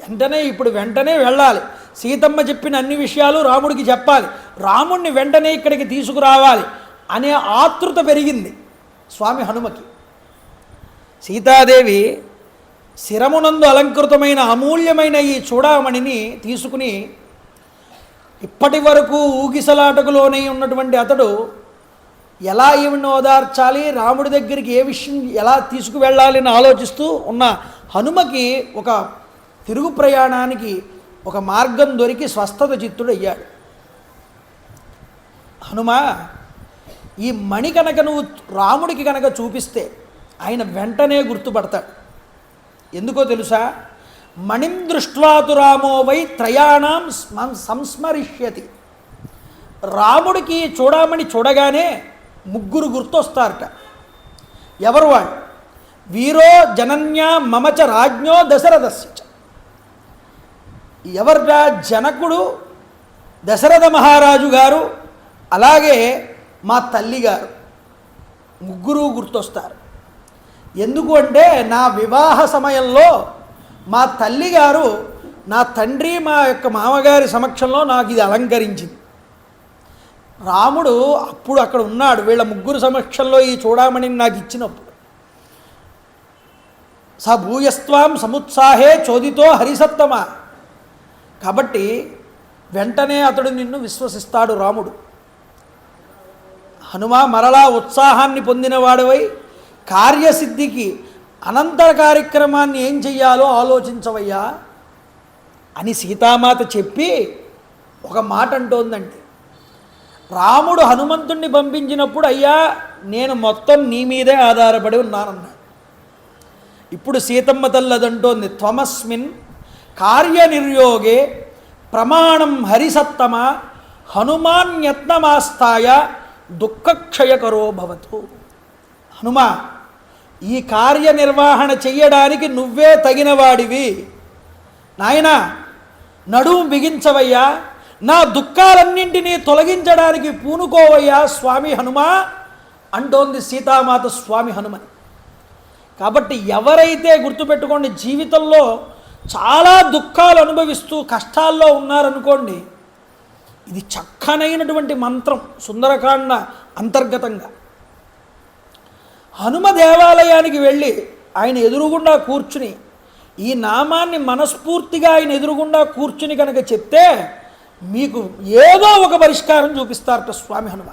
వెంటనే వెళ్ళాలి. సీతమ్మ చెప్పిన అన్ని విషయాలు రాముడికి చెప్పాలి, రాముడిని వెంటనే ఇక్కడికి తీసుకురావాలి అనే ఆతృత పెరిగింది స్వామి హనుమకి. సీతాదేవి శిరమునందు అలంకృతమైన అమూల్యమైన ఈ చూడామణిని తీసుకుని ఇప్పటి వరకు ఊగిసలాటకులోనే ఉన్నటువంటి అతడు ఎలా ఈవిని ఓదార్చాలి, రాముడి దగ్గరికి ఏ విషయం ఎలా తీసుకువెళ్ళాలని ఆలోచిస్తూ ఉన్న హనుమకి ఒక తిరుగు ప్రయాణానికి ఒక మార్గం దొరికి స్వస్థత చిత్తుడయ్యాడు. హనుమ, ఈ మణి కనుక నువ్వు రాముడికి కనుక చూపిస్తే ఆయన వెంటనే గుర్తుపడతాడు. ఎందుకో తెలుసా? మణిం దృష్ట్వాతు రామో వై త్రయాణం సంస్మరిష్యతి. రాముడికి చూడమని చూడగానే 3 గుర్తొస్తారట. ఎవరు వాళ్ళు? వీరో జనన్యా మమచ రాజ్ఞో దశరథస్య. ఎవర్రా? జనకుడు, దశరథ మహారాజు గారు, అలాగే మా తల్లిగారు, 3 గుర్తొస్తారు. ఎందుకు అంటే నా వివాహ సమయంలో మా తల్లిగారు నా తండ్రి మా యొక్క మామగారి సమక్షంలో నాకు ఇది అలంకరించింది. రాముడు అప్పుడు అక్కడ ఉన్నాడు, వీళ్ళ 3 సమక్షంలో ఈ చూడామణిని నాకు ఇచ్చినప్పుడు. స భూయస్వాం సముత్సాహే చోదితో హరిసత్తమ. కాబట్టి వెంటనే అతడు నిన్ను విశ్వసిస్తాడు రాముడు. హనుమ, మరలా ఉత్సాహాన్ని పొందినవాడవై కార్యసిద్ధికి అనంతర కార్యక్రమాన్ని ఏం చెయ్యాలో ఆలోచించవయ్యా అని సీతామాత చెప్పి ఒక మాట అంటోందండి. రాముడు హనుమంతుణ్ణి పంపించినప్పుడు, అయ్యా నేను మొత్తం నీ మీదే ఆధారపడి ఉన్నానన్నాడు. ఇప్పుడు సీతమ్మ తల్లి అదంటోంది, త్వమస్మిన్ కార్యనిర్యోగే ప్రమాణం హరిసత్తమ హనుమాన్యత్నమాస్తాయ దుఃఖక్షయకరో భవతు. హనుమ, ఈ కార్యనిర్వహణ చెయ్యడానికి నువ్వే తగినవాడివి. నాయనా నడుము బిగించవయ్యా, నా దుఃఖాలన్నింటినీ తొలగించడానికి పూనుకోవయ్యా స్వామి హనుమా అంటోంది సీతామాత స్వామి హనుమని. కాబట్టి ఎవరైతే గుర్తుపెట్టుకోండి జీవితంలో చాలా దుఃఖాలు అనుభవిస్తూ కష్టాల్లో ఉన్నారనుకోండి, ఇది చక్కనైనటువంటి మంత్రం సుందరకాండ అంతర్గతంగా. హనుమ దేవాలయానికి వెళ్ళి ఆయన ఎదురుగుండా కూర్చుని ఈ నామాన్ని మనస్ఫూర్తిగా ఆయన ఎదురుగుండా కూర్చుని కనుక చెప్తే మీకు ఏదో ఒక పరిష్కారం చూపిస్తారట స్వామి హనుమ.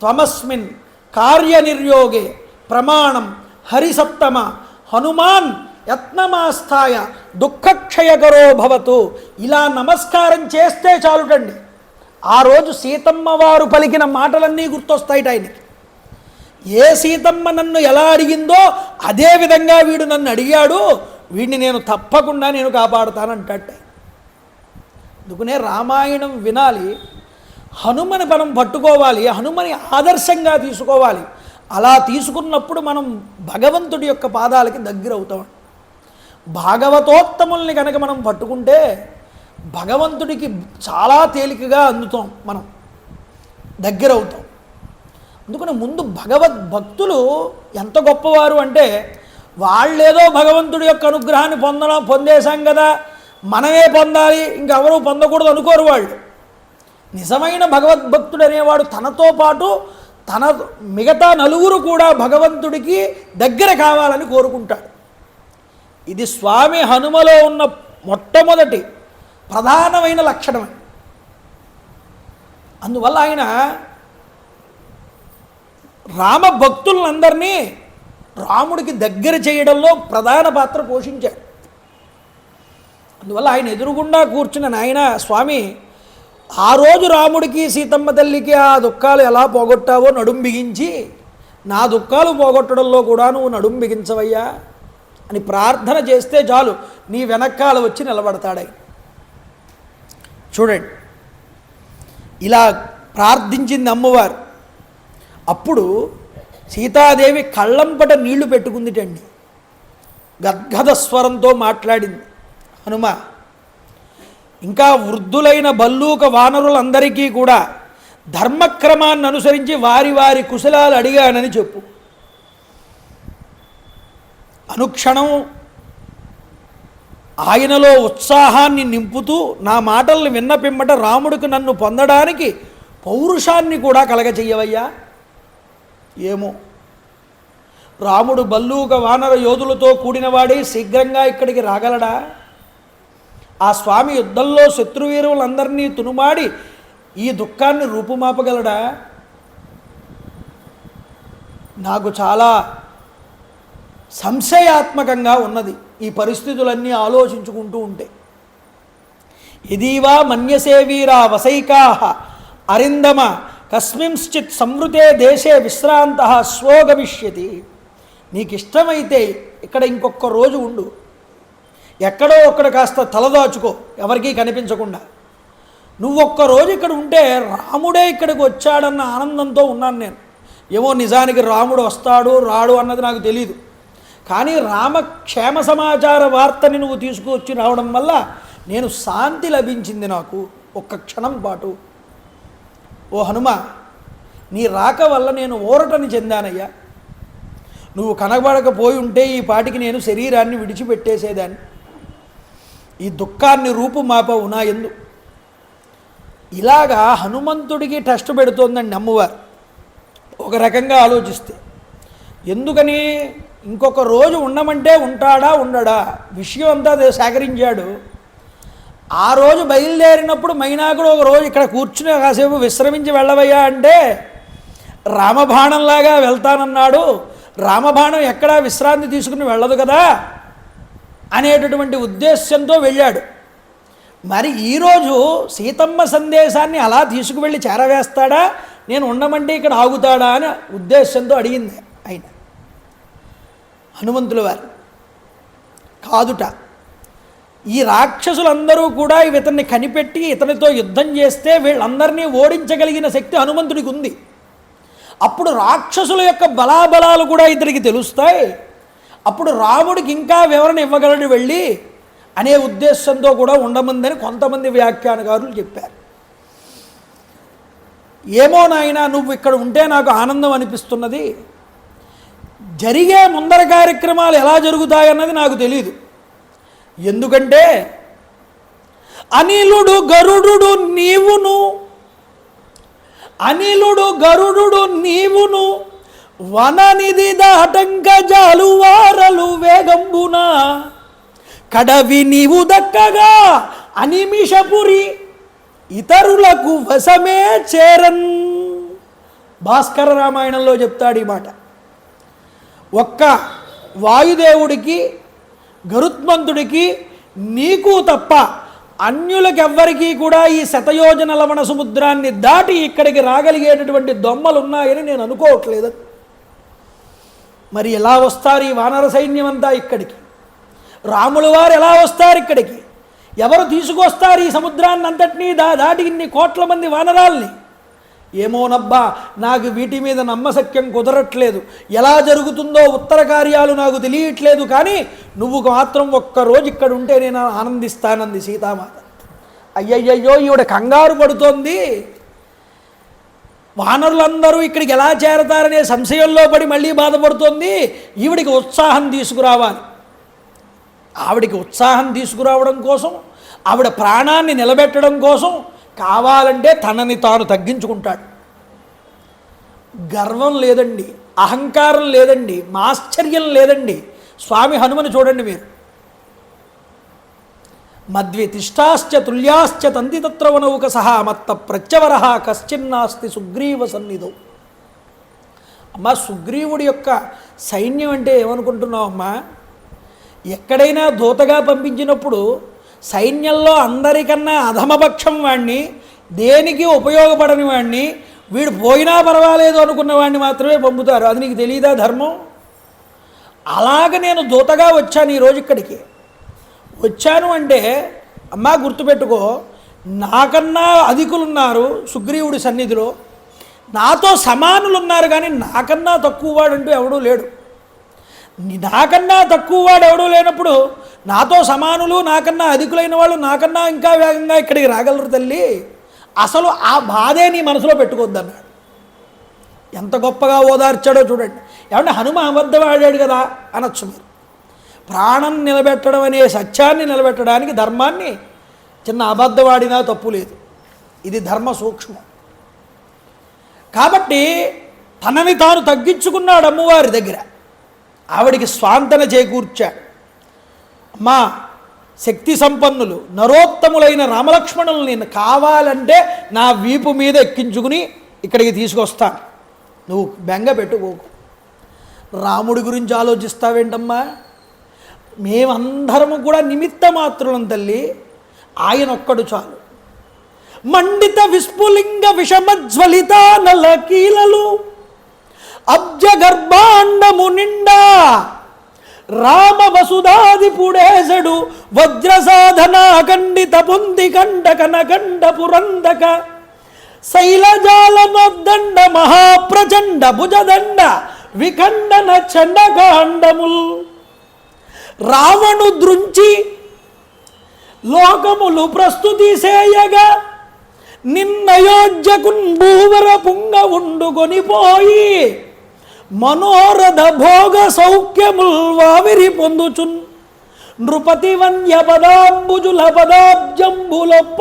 త్వమస్మిన్ కార్యనిర్యోగే ప్రమాణం హరిసప్తమ హనుమాన్ యత్నమాస్థాయ దుఃఖక్షయకరో భవతు. ఇలా నమస్కారం చేస్తే చాలుటండి. ఆ రోజు సీతమ్మ వారు పలికిన మాటలన్నీ గుర్తొస్తాయిట ఆయనకి. ఏ సీతమ్మ నన్ను ఎలా అడిగిందో అదే విధంగా వీడు నన్ను అడిగాడు, వీడిని నేను తప్పకుండా నేను కాపాడుతానంటే. అందుకనే రామాయణం వినాలి, హనుమని మనం పట్టుకోవాలి, హనుమని ఆదర్శంగా తీసుకోవాలి. అలా తీసుకున్నప్పుడు మనం భగవంతుడి యొక్క పాదాలకి దగ్గర అవుతాం. భాగవతోత్తముల్ని కనుక మనం పట్టుకుంటే భగవంతుడికి చాలా తేలికగా అందుతాం, మనం దగ్గర అవుతాం. అందుకని ముందు భగవద్భక్తులు ఎంత గొప్పవారు అంటే, వాళ్ళేదో భగవంతుడి యొక్క అనుగ్రహాన్ని పొందేశాం కదా మనమే పొందాలి ఇంకెవరూ పొందకూడదు అనుకోరు వాళ్ళు. నిజమైన భగవద్భక్తుడు అనేవాడు తనతో పాటు తన మిగతా నలుగురు కూడా భగవంతుడికి దగ్గర కావాలని కోరుకుంటాడు. ఇది స్వామి హనుమలో ఉన్న మొట్టమొదటి ప్రధానమైన లక్షణమే. అందువల్ల ఆయన రామభక్తులందరినీ రాముడికి దగ్గర చేయడంలో ప్రధాన పాత్ర పోషించాడు. అందువల్ల ఆయన ఎదురుగుండా కూర్చున్న నాయన స్వామి, ఆ రోజు రాముడికి సీతమ్మ తల్లికి ఆ దుఃఖాలు ఎలా పోగొట్టావో నడుం బిగించి నా దుఃఖాలు పోగొట్టడంలో కూడా నువ్వు నడుం బిగించవయ్యా అని ప్రార్థన చేస్తే చాలు, నీ వెనకాల వచ్చి నిలబడతాడై. చూడండి, ఇలా ప్రార్థించింది అమ్మవారు. అప్పుడు సీతాదేవి కళ్ళంపట నీళ్లు పెట్టుకుందిటండి. గద్గద స్వరంతో మాట్లాడింది హనుమ. ఇంకా వృద్ధులైన భల్లూక వానరులందరికీ కూడా ధర్మక్రమాన్ని అనుసరించి వారి వారి కుశలాలు అడిగానని చెప్పు. అనుక్షణం ఆయనలో ఉత్సాహాన్ని నింపుతూ నా మాటల్ని విన్న పిమ్మట రాముడికి నన్ను పొందడానికి పౌరుషాన్ని కూడా కలగచెయ్యవయ్యా. ఏమో రాముడు భల్లూక వానర యోధులతో కూడినవాడే శీఘ్రంగా ఇక్కడికి రాగలడా? ఆ స్వామి యుద్ధంలో శత్రువీరులందరినీ తునుమాడి ఈ దుఃఖాన్ని రూపుమాపగలడా? నాకు చాలా సంశయాత్మకంగా ఉన్నది ఈ పరిస్థితులన్నీ ఆలోచించుకుంటూ ఉంటే. ఇదీవా మన్యసేవీరా వసైకాహ అరిందమ కస్మింశ్చిత్ సంవృతే దేశే విశ్రాంత స్వోగమిష్యతి. నీకు ఇష్టమైతే ఇక్కడ ఇంకొక రోజు ఉండు, ఎక్కడో ఒక్కడ కాస్త తలదాచుకో, ఎవరికీ కనిపించకుండా. నువ్వు ఒక్కరోజు ఇక్కడ ఉంటే రాముడే ఇక్కడికి వచ్చాడన్న ఆనందంతో ఉన్నాను నేను. ఏమో నిజానికి రాముడు వస్తాడు రాడు అన్నది నాకు తెలీదు, కానీ రామక్షేమ సమాచార వార్తని నువ్వు తీసుకువచ్చి రావడం వల్ల నేను శాంతి లభించింది నాకు ఒక్క క్షణం పాటు. ఓ హనుమ, నీ రాక వల్ల నేను ఊరటని చెందానయ్యా. నువ్వు కనబడకపోయి ఉంటే ఈ పాటికి నేను శరీరాన్ని విడిచిపెట్టేసేదాన్ని. ఈ దుఃఖాన్ని రూపుమాపవు నా యందు. ఇలాగా హనుమంతుడికి టెస్ట్ పెడుతోందండి అమ్మవారు ఒక రకంగా ఆలోచిస్తే. ఎందుకని? ఇంకొక రోజు ఉండమంటే ఉంటాడా ఉండడా విషయం అంతా సేకరించాడు. ఆ రోజు బయలుదేరినప్పుడు మైనాకుడు ఒక రోజు ఇక్కడ కూర్చుని కాసేపు విశ్రమించి వెళ్ళవయ్యా అంటే రామబాణంలాగా వెళ్తానన్నాడు. రామబాణం ఎక్కడా విశ్రాంతి తీసుకుని వెళ్ళదు కదా అనేటటువంటి ఉద్దేశ్యంతో వెళ్ళాడు. మరి ఈరోజు సీతమ్మ సందేశాన్ని అలా తీసుకువెళ్ళి చేరవేస్తాడా, నేను ఉండమంటే ఇక్కడ ఆగుతాడా అని ఉద్దేశంతో అడిగింది ఆయన హనుమంతుల వారు. కాదుట, ఈ రాక్షసులందరూ కూడా ఇతన్ని కనిపెట్టి ఇతనితో యుద్ధం చేస్తే వీళ్ళందరినీ ఓడించగలిగిన శక్తి హనుమంతుడికి ఉంది. అప్పుడు రాక్షసుల యొక్క బలాబలాలు కూడా ఇతనికి తెలుస్తాయి. అప్పుడు రాముడికి ఇంకా వివరణ ఇవ్వగలడు వెళ్ళి అనే ఉద్దేశంతో కూడా ఉండమందని కొంతమంది వ్యాఖ్యానకారులు చెప్పారు. ఏమో నాయనా, నువ్వు ఇక్కడ ఉంటే నాకు ఆనందం అనిపిస్తున్నది, జరిగే ముందర కార్యక్రమాలు ఎలా జరుగుతాయన్నది నాకు తెలియదు. ఎందుకంటే అనిలుడు గరుడు నీవును, అనిలుడు గరుడు నీవును, వననిధి దాటంక జాలువారలు వేగంబున, కడవి నీవు దక్కగా అనిమిషపురి ఇతరులకు వశమే చేరన్. భాస్కర రామాయణంలో చెప్తాడు ఈ మాట. ఒక్క వాయుదేవుడికి, గరుత్మంతుడికి, నీకు తప్ప అన్యులకెవ్వరికీ కూడా ఈ శతయోజన లవణ సముద్రాన్ని దాటి ఇక్కడికి రాగలిగేటటువంటి దొమ్మలు ఉన్నాయని నేను అనుకోవట్లేదు. మరి ఎలా వస్తారు ఈ వానర సైన్యం అంతా ఇక్కడికి? రాములు వారు ఎలా వస్తారు ఇక్కడికి? ఎవరు తీసుకొస్తారు ఈ సముద్రాన్ని అంతటినీ దాటి ఇన్ని కోట్ల మంది వానరాల్ని? ఏమోనబ్బా, నాకు వీటి మీద నమ్మశక్యం కుదరట్లేదు. ఎలా జరుగుతుందో ఉత్తర కార్యాలు నాకు తెలియట్లేదు. కానీ నువ్వు మాత్రం ఒక్కరోజు ఇక్కడ ఉంటే నేను ఆనందిస్తానంది సీతామాత. అయ్యయ్యో, ఈవిడ కంగారు పడుతోంది. వానరులందరూ ఇక్కడికి ఎలా చేరతారనే సంశయంలో పడి మళ్ళీ బాధపడుతోంది. ఈవిడికి ఉత్సాహం తీసుకురావాలి. ఆవిడికి ఉత్సాహం తీసుకురావడం కోసం, ఆవిడ ప్రాణాన్ని నిలబెట్టడం కోసం కావాలంటే తనని తాను తగ్గించుకుంటాడు. గర్వం లేదండి, అహంకారం లేదండి, మాశ్చర్యం లేదండి. స్వామి హనుమని చూడండి మీరు. మద్వితిష్టాశ్చ తుల్యాశ్చ తంతి తత్రవనౌక సహా మత్త ప్రత్యవర కశ్చిన్నాస్తి సుగ్రీవ సన్నిధౌ. అమ్మా, సుగ్రీవుడి యొక్క సైన్యం అంటే ఏమనుకుంటున్నావు అమ్మా? ఎక్కడైనా దూతగా పంపించినప్పుడు సైన్యంలో అందరికన్నా అధమపక్షం వాణ్ణి, దేనికి ఉపయోగపడని వాణ్ణి, వీడు పోయినా పర్వాలేదు అనుకున్న వాడిని మాత్రమే పంపుతారు. అది నీకు తెలియదా ధర్మం? అలాగ నేను దూతగా వచ్చాను ఈరోజు ఇక్కడికి. వచ్చాను అంటే అమ్మా గుర్తుపెట్టుకో, నాకన్నా అధికులున్నారు సుగ్రీవుడి సన్నిధిలో, నాతో సమానులు ఉన్నారు, కానీ నాకన్నా తక్కువ వాడంటూ ఎవడూ లేడు. నాకన్నా తక్కువ వాడు ఎవడూ లేనప్పుడు నాతో సమానులు, నాకన్నా అధికులైన వాళ్ళు నాకన్నా ఇంకా వేగంగా ఇక్కడికి రాగలరు తల్లి. అసలు ఆ బాధే నీ మనసులో పెట్టుకోవద్దన్నాడు. ఎంత గొప్పగా ఓదార్చాడో చూడండి. ఏమంటే హనుమ అబద్ధం ఆడాడు కదా అనొచ్చు మీరు. ప్రాణం నిలబెట్టడం అనే సత్యాన్ని నిలబెట్టడానికి, ధర్మాన్ని చిన్న అబద్ధం ఆడినా తప్పు లేదు. ఇది ధర్మ సూక్ష్మం. కాబట్టి తనని తాను తగ్గించుకున్నాడు అమ్మవారి దగ్గర. ఆవిడికి స్వాంతన చేకూర్చాడు. అమ్మా, శక్తి సంపన్నులు నరోత్తములైన రామలక్ష్మణులు నేను కావాలంటే నా వీపు మీద ఎక్కించుకుని ఇక్కడికి తీసుకొస్తాను, నువ్వు బెంగ పెట్టుకోకు. రాముడి గురించి ఆలోచిస్తావేంటమ్మా? మేమందరము కూడా నిమిత్త మాత్రులం తల్లి, ఆయన ఒక్కడు చాలు. మండిత విస్ఫులింగ విషమజ్వలిత నలకీలలు అబ్జ గర్భాండము నిండా రామ వసుధాది పుడేసడు వజ్ర సాధన ఖండిత పొంది కండ కనకండ పురందక శైలజాల నొద్దండ మహాప్రచండ భుజదండ విఖండన చండకాండముల్ రావణు దృంచి లోకములు ప్రస్తుతి చేయగా నిన్నయోజ్యకున్ భూవర పుంగ ఉండుకొనిపోయి మనోరథ భోగ సౌఖ్యముల్ వావిరి పొందుచున్ నృపతి వంద్య పదాంబుజుల పదాబ్జంబులొప్ప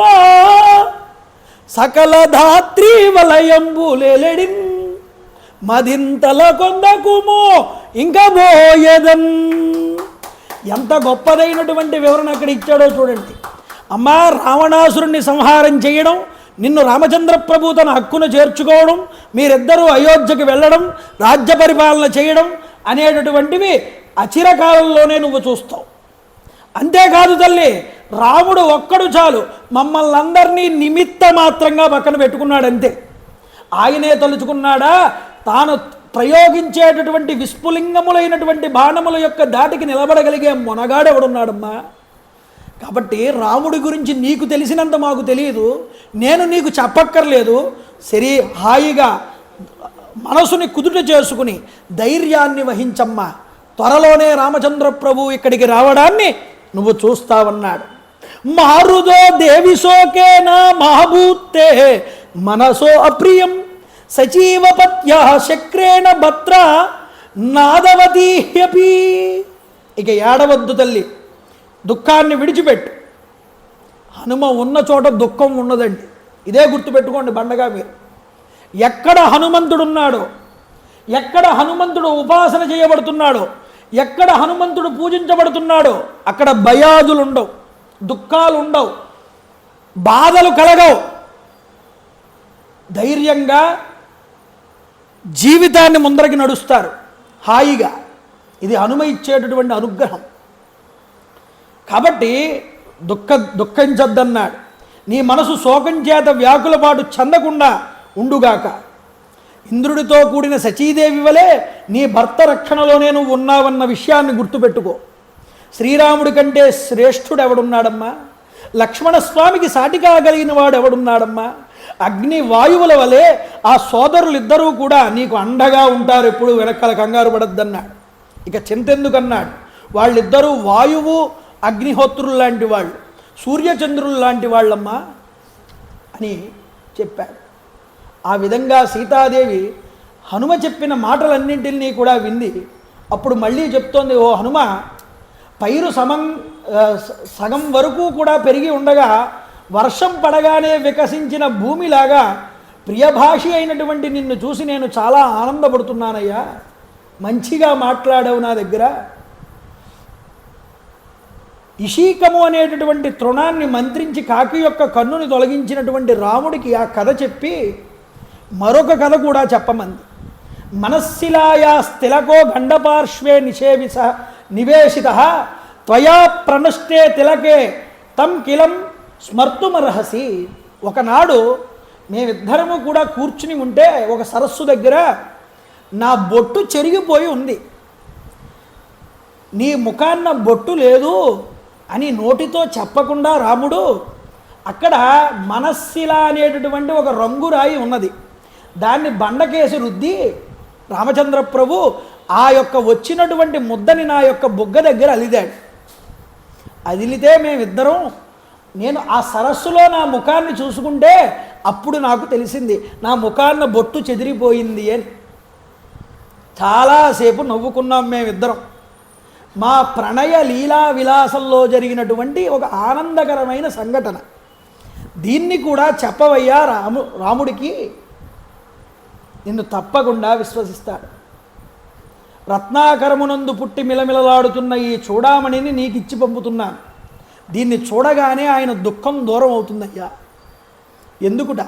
సకల ధాత్రీ వలయంబులెలెడిన్ మదింతల కొందకుమో ఇంక బోయదన్. ఎంత గొప్పదైనటువంటి వివరణ అక్కడ ఇచ్చాడో చూడండి. అమ్మా, రావణాసురుణ్ణి సంహారం చేయడం, నిన్ను రామచంద్ర ప్రభు తన హక్కును చేర్చుకోవడం, మీరిద్దరూ అయోధ్యకు వెళ్ళడం, రాజ్య పరిపాలన చేయడం అనేటటువంటివి అచిరకాలంలోనే నువ్వు చూస్తావు. అంతేకాదు తల్లి, రాముడు ఒక్కడు చాలు, మమ్మల్ని అందరినీ నిమిత్త మాత్రంగా పక్కన పెట్టుకున్నాడు అంతే. ఆయనే తలుచుకున్నాడా తాను ప్రయోగించేటటువంటి విస్ఫులింగములైనటువంటి బాణముల యొక్క దాటికి నిలబడగలిగే మొనగాడెవడున్నాడమ్మా? కాబట్టి రాముడి గురించి నీకు తెలిసినంత మాకు తెలియదు, నేను నీకు చెప్పక్కర్లేదు. సరే, హాయిగా మనసుని కుదుట చేసుకుని ధైర్యాన్ని వహించమ్మా. త్వరలోనే రామచంద్ర ప్రభు ఇక్కడికి రావడాన్ని నువ్వు చూస్తావన్నాడు. మారుదో దేవిశోకేనా మహభూతే మనసో అప్రియం సచీవపత్య శక్రేణ భద్ర నాదవతీహ్యపి. ఇక ఏడవద్దు తల్లి, దుఃఖాన్ని విడిచిపెట్టు. హనుమ ఉన్న చోట దుఃఖం ఉన్నదండి. ఇదే గుర్తుపెట్టుకోండి బండగా మీరు. ఎక్కడ హనుమంతుడున్నాడో, ఎక్కడ హనుమంతుడు ఉపాసన చేయబడుతున్నాడో, ఎక్కడ హనుమంతుడు పూజించబడుతున్నాడో అక్కడ భయాదులు ఉండవు, దుఃఖాలు ఉండవు, బాధలు కలగవు. ధైర్యంగా జీవితాన్ని ముందరికి నడుస్తారు హాయిగా. ఇది హనుమ ఇచ్చేటటువంటి అనుగ్రహం. కాబట్టి దుఃఖించద్దన్నాడు. నీ మనసు శోకం చేత వ్యాకులపాటు చెందకుండా ఉండుగాక. ఇంద్రుడితో కూడిన సచీదేవి వలె నీ భర్త రక్షణలోనే నువ్వు ఉన్నావన్న విషయాన్ని గుర్తుపెట్టుకో. శ్రీరాముడి కంటే శ్రేష్ఠుడు ఎవడున్నాడమ్మా? లక్ష్మణస్వామికి సాటి కాగలిగిన వాడు ఎవడున్నాడమ్మా? అగ్ని వాయువుల వలె ఆ సోదరులిద్దరూ కూడా నీకు అండగా ఉంటారు, ఎప్పుడు వెనకాల కంగారు పడద్దన్నాడు. ఇక చింతెందుకన్నాడు. వాళ్ళిద్దరూ వాయువు అగ్నిహోత్రులు లాంటి వాళ్ళు, సూర్యచంద్రులు లాంటి వాళ్ళమ్మా అని చెప్పాడు. ఆ విధంగా సీతాదేవి హనుమ చెప్పిన మాటలన్నింటినీ కూడా వింది. అప్పుడు మళ్ళీ చెప్తోంది, ఓ హనుమ, పైరు సగం వరకు కూడా పెరిగి ఉండగా వర్షం పడగానే వికసించిన భూమిలాగా ప్రియభాషి అయినటువంటి నిన్ను చూసి నేను చాలా ఆనందపడుతున్నానయ్యా. మంచిగా మాట్లాడావు నా దగ్గర. ఇషీకము అనేటటువంటి తృణాన్ని మంత్రించి కాకి యొక్క కన్నుని తొలగించినటువంటి రాముడికి ఆ కథ చెప్పి మరొక కథ కూడా చెప్పమంది. మనస్సిలాయా స్థిలకో గండపార్శ్వే నివేశిత త్వయా ప్రణష్టే తిలకే తం కిలం స్మర్తుమర్హసి. ఒకనాడు మేమిద్దరము కూడా కూర్చుని ఉంటే ఒక సరస్సు దగ్గర నా బొట్టు చెరిగిపోయి ఉంది. నీ ముఖాన్న బొట్టు లేదు అని నోటితో చెప్పకుండా రాముడు అక్కడ మనస్సిల అనేటటువంటి ఒక రంగురాయి ఉన్నది, దాన్ని బండకేసి రుద్ది రామచంద్ర ప్రభు ఆ యొక్క వచ్చినటువంటి ముద్దని నా యొక్క బుగ్గ దగ్గర అలిదాడు. అదిలితే మేమిద్దరం, నేను ఆ సరస్సులో నా ముఖాన్ని చూసుకుంటే అప్పుడు నాకు తెలిసింది నా ముఖాన్న బొట్టు చెదిరిపోయింది అని. చాలాసేపు నవ్వుకున్నాం మేమిద్దరం. మా ప్రణయ లీలా విలాసంలో జరిగినటువంటి ఒక ఆనందకరమైన సంఘటన. దీన్ని కూడా చెప్పవయ్యా రాముడికి, నిన్ను తప్పకుండా విశ్వసిస్తాడు. రత్నాకరమునందు పుట్టి మిలమిలలాడుతున్న ఈ చూడామణిని నీకు ఇచ్చి పంపుతున్నాను. దీన్ని చూడగానే ఆయన దుఃఖం దూరం అవుతుందయ్యా. ఎందుకుట?